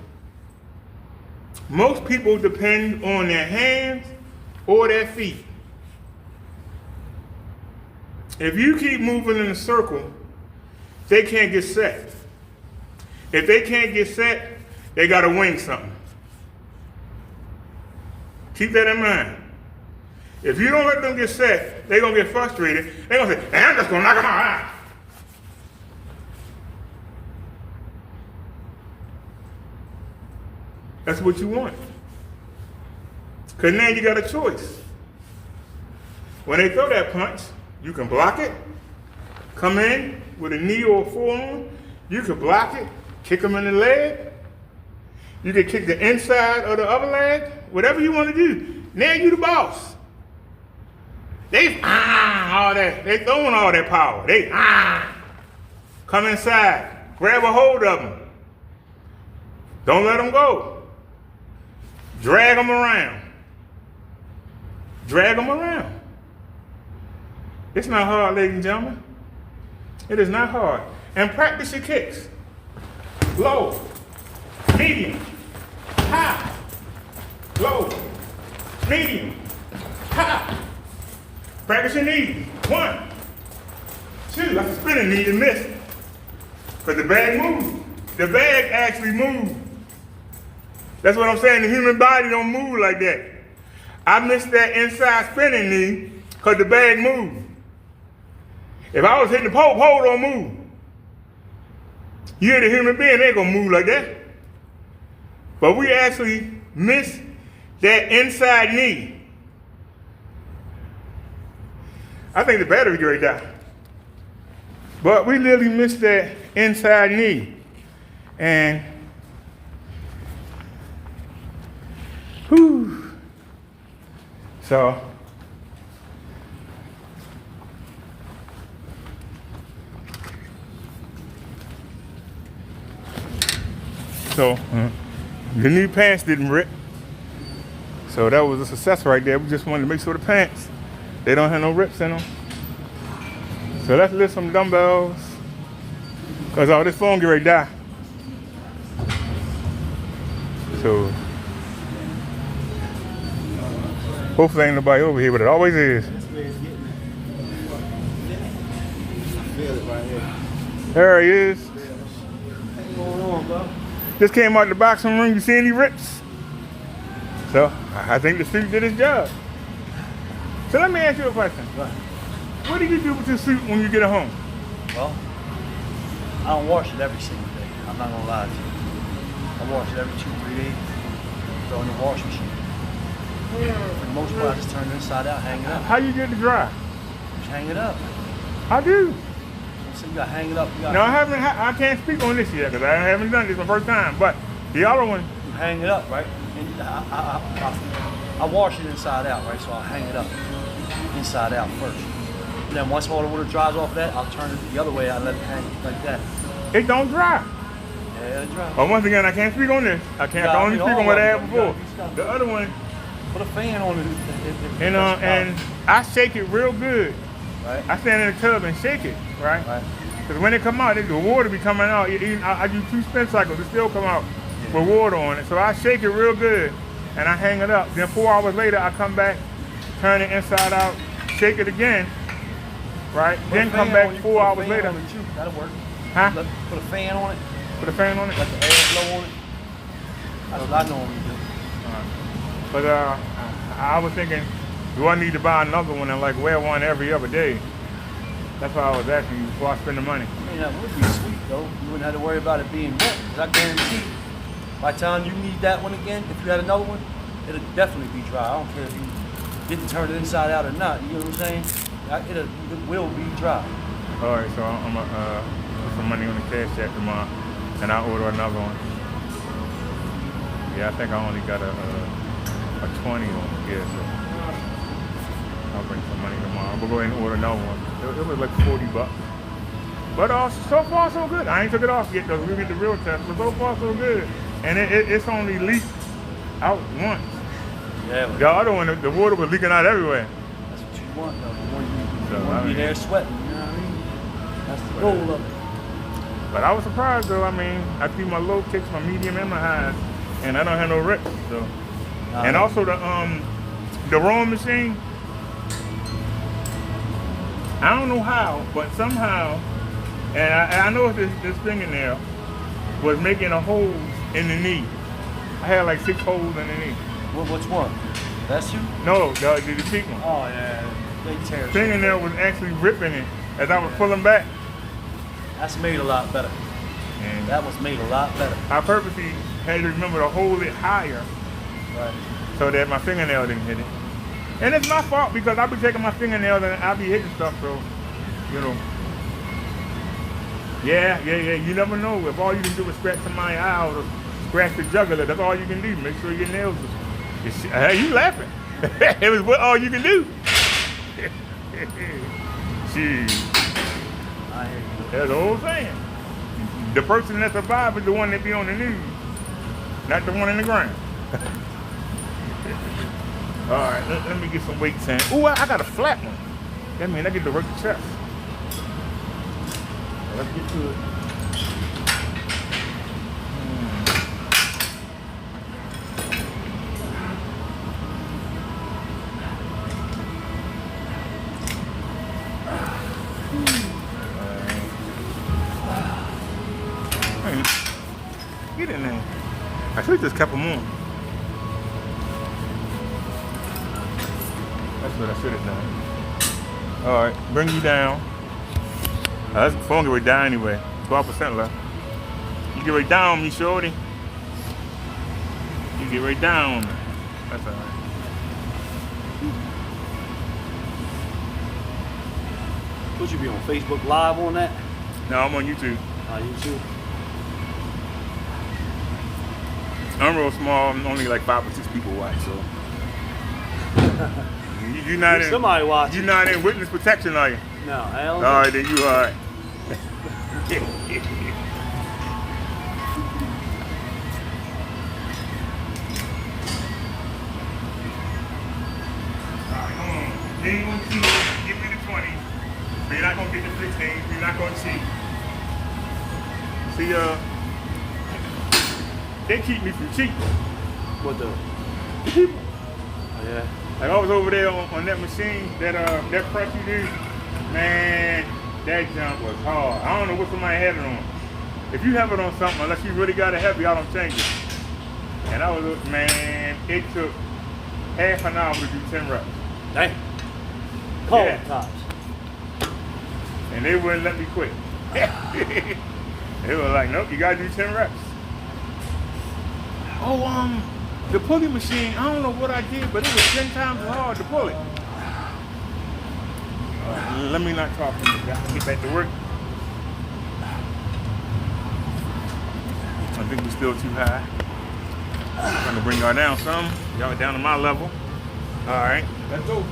Most people depend on their hands or their feet. If you keep moving in a circle, they can't get set. If they can't get set, they got to wing something. Keep that in mind. If you don't let them get set, they're going to get frustrated. They're going to say, hey, I'm just going to knock them out. That's what you want. Because now you got a choice. When they throw that punch, you can block it, come in with a knee or a forearm. You can block it, kick them in the leg. You can kick the inside of the other leg, whatever you want to do. Now you the boss. They all that. They throwing all that power. They come inside, grab a hold of them. Don't let them go. Drag them around. Drag them around. It's not hard, ladies and gentlemen. It is not hard. And practice your kicks. Low, medium, high, low, medium, high. Practice your knees. 1, 2. Like a spinning knee, you miss. Because the bag moves. The bag actually moves. That's what I'm saying. The human body don't move like that. I missed that inside spinning knee because the bag moved. If I was hitting the pole don't move. You hit a human being, they ain't gonna move like that. But we actually miss that inside knee. I think the battery right there. But we literally missed that inside knee. And whew. So the new pants didn't rip. So that was a success right there. We just wanted to make sure the pants, they don't have no rips in them. So let's lift some dumbbells. Cause all this phone get ready to die. So hopefully ain't nobody over here, but it always is. There he is. What's going on, bro? Just came out the boxing ring. You see any rips? So I think the suit did his job. So let me ask you a question. What do you do with your suit when you get it home? Well, I don't wash it every single day. I'm not gonna lie to you. I wash it every 2-3 days. Throw in the wash machine. For the most part, I just turn it inside out, hang it up. How you get it dry? Just hang it up. I do. So you gotta hang it up. No, I can't speak on this yet because I haven't done this my first time. But the other one, You hang it up, right? And I wash it inside out, right? So I'll hang it up inside out first. And then once all the water dries off that, I'll turn it the other way. I let it hang like that. it don't dry. Yeah, it dries. But once again, I can't speak on this. I can only speak on what I had before. The other one, Put a fan on it. and I shake it real good. Right. I stand in the tub and shake it, right? Right. Because when it come out, the water be coming out. I do 2 spin cycles, it still come out with water on it. So I shake it real good and I hang it up. Then 4 hours later, I come back, turn it inside out, shake it again, right? Then come back 4 hours later. That'll work. Huh? Put a fan on it. Put a fan on it? Let the air flow on it. That's what I normally do. But I was thinking, do I need to buy another one and like wear one every other day? That's why I was asking you before I spend the money. I mean, that would be sweet though. You wouldn't have to worry about it being wet. Because I guarantee, by the time you need that one again, if you had another one, it'll definitely be dry. I don't care if you didn't turn it inside out or not. You know what I'm saying? It will be dry. All right, so I'm gonna put some money on the cash app tomorrow, and I'll order another one. Yeah, I think I only got a 20 on here, so I'll bring some money tomorrow. We'll go ahead and order another one. It was like $40. But so far so good. I ain't took it off yet though. We get the real test, but so far so good. And it's only leaked out once. Yeah. The other one, the water was leaking out everywhere. That's what you want though. You want So, to be there sweating. You know what I mean? That's the goal of it. But I was surprised though. I mean, I threw my low kicks, my medium, and my highs, and I don't have no rips. So, and also the rowing machine. I don't know how, but somehow, and I know this fingernail was making a hole in the knee. I had like 6 holes in the knee. Which one? That's you? No, the cheek one. Oh yeah, they tear. Fingernail was actually ripping it as I was pulling back. That's made a lot better. And That was made a lot better. I purposely had to remember to hold it higher Right. so that my fingernail didn't hit it. And it's my fault because I be taking my fingernails and I be hitting stuff, so, you know. Yeah. You never know. If all you can do is scratch somebody's eye or scratch the jugular, that's all you can do. Make sure your nails are... you laughing. It was all you can do. Shit. I hear you. That's the whole thing. The person that survived is the one that be on the news, not the one in the ground. All right, let me get some weights in. Ooh, I got a flat one. That means I get to work the chest. Let's get to it. Get in there. I should have just kept them on. That's what I should have done. All right, bring you down. That's the phone get right down anyway. 12% left. You get right down on me, shorty. You get right down on me. That's all right. Would you be on Facebook Live on that? No, I'm on YouTube. YouTube. I'm real small. Only like 5 or 6 people watch, so. You're not in. Somebody watching. You're not in witness protection, are you? No, hell All no. right, then you all right. You ain't gonna cheat. Give me the 20. You're not gonna get the 15. You're not gonna cheat. See, they keep me from cheating. What the? People. Oh, yeah. Like I was over there on that machine, that press you do, man, that jump was hard. I don't know what somebody had it on. If you have it on something, unless you really got it heavy, I don't change it. And I was, man, it took half an hour to do 10 reps. Dang. Call Yeah. the cops. And they wouldn't let me quit. They were like, nope, you gotta do 10 reps. Oh, the pulley machine, I don't know what I did, but it was 10 times as hard to pull it. Let me not talk to you guys. Get back to work. I think we're still too high. I'm trying to bring y'all down some. Y'all down to my level. All right, let's go. All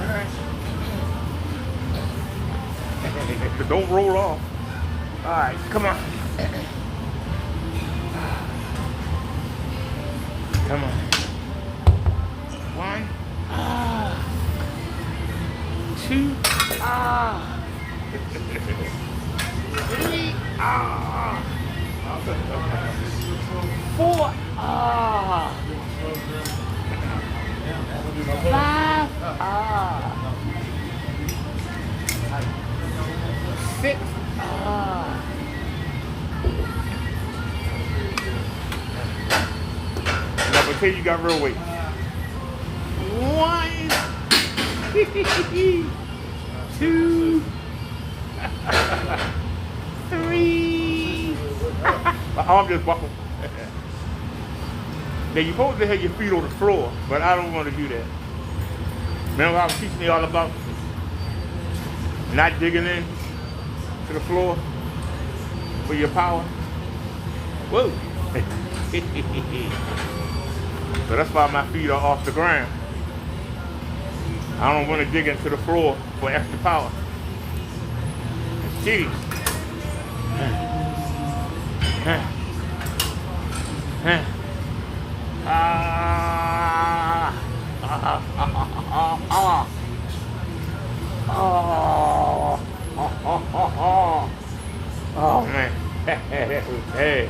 right. Don't roll off. All right, come on. Come on. 1, 2, 3, 4, 5, 6, Now pretend you got real weight. 1, 2, 3. My arm just buckled. Now you're supposed to have your feet on the floor, but I don't want to do that. Remember I was teaching you all about not digging in to the floor for your power? Whoa. So that's why my feet are off the ground. I don't want to dig into the floor for extra power. Jeez. Oh man. Hey.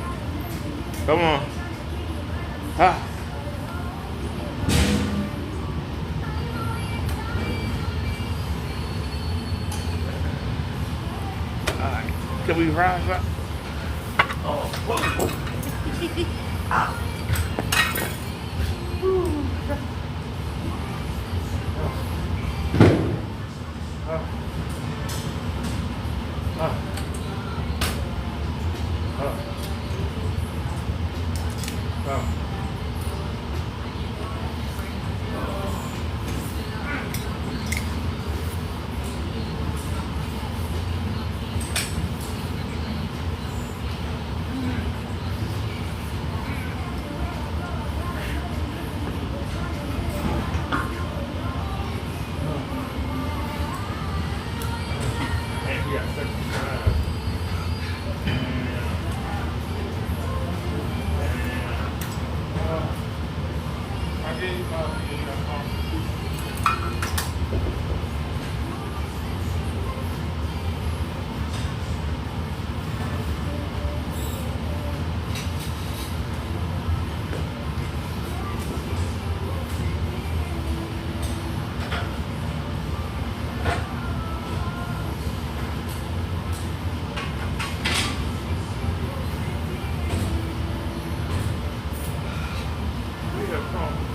Come on. Can we rise up? Oh, whoa.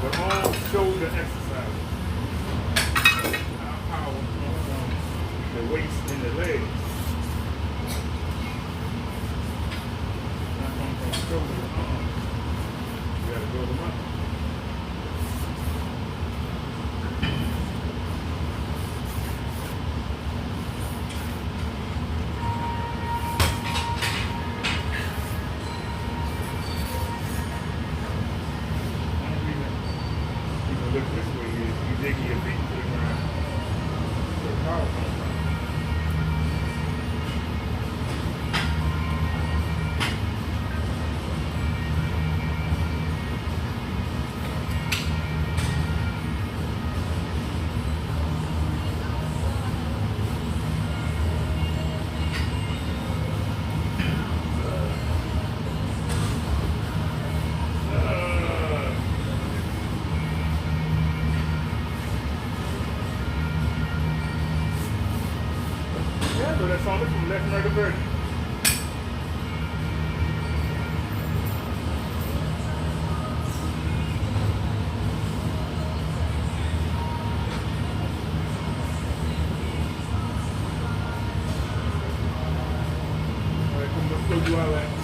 The arm shoulder exercise. Our power comes from the waist and the legs. Not come from shoulder to arm. You gotta build them up. Look this way, you dig your feet to the ground. Where the power comes from. So that's on this from left and right to third. All right, come, let's go do our laps.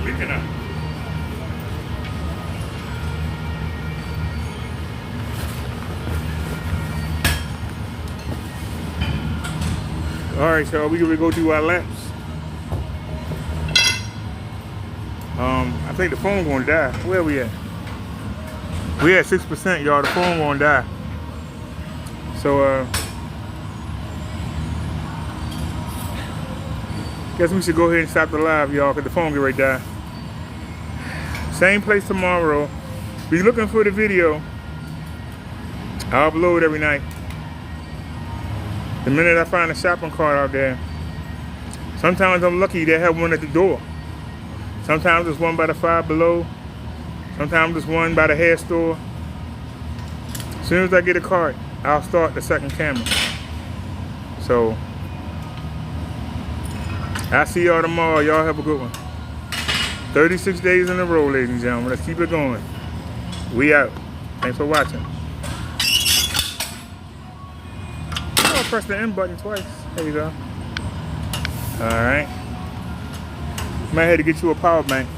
Leaking up. All right, so we gonna go do our laps. I think the phone gonna die. Where we at? We at 6%, y'all. The phone gonna die. So guess we should go ahead and stop the live, y'all, because the phone get ready to die. Same place tomorrow. Be looking for the video. I'll upload every night. The minute I find a shopping cart out there. Sometimes I'm lucky they have one at the door. Sometimes there's one by the Five Below. Sometimes there's one by the hair store. As soon as I get a cart, I'll start the second camera. So I'll see y'all tomorrow. Y'all have a good one. 36 days in a row, ladies and gentlemen. Let's keep it going. We out. Thanks for watching. I'll press the end button twice. There you go. All right. Might have to get you a power bank.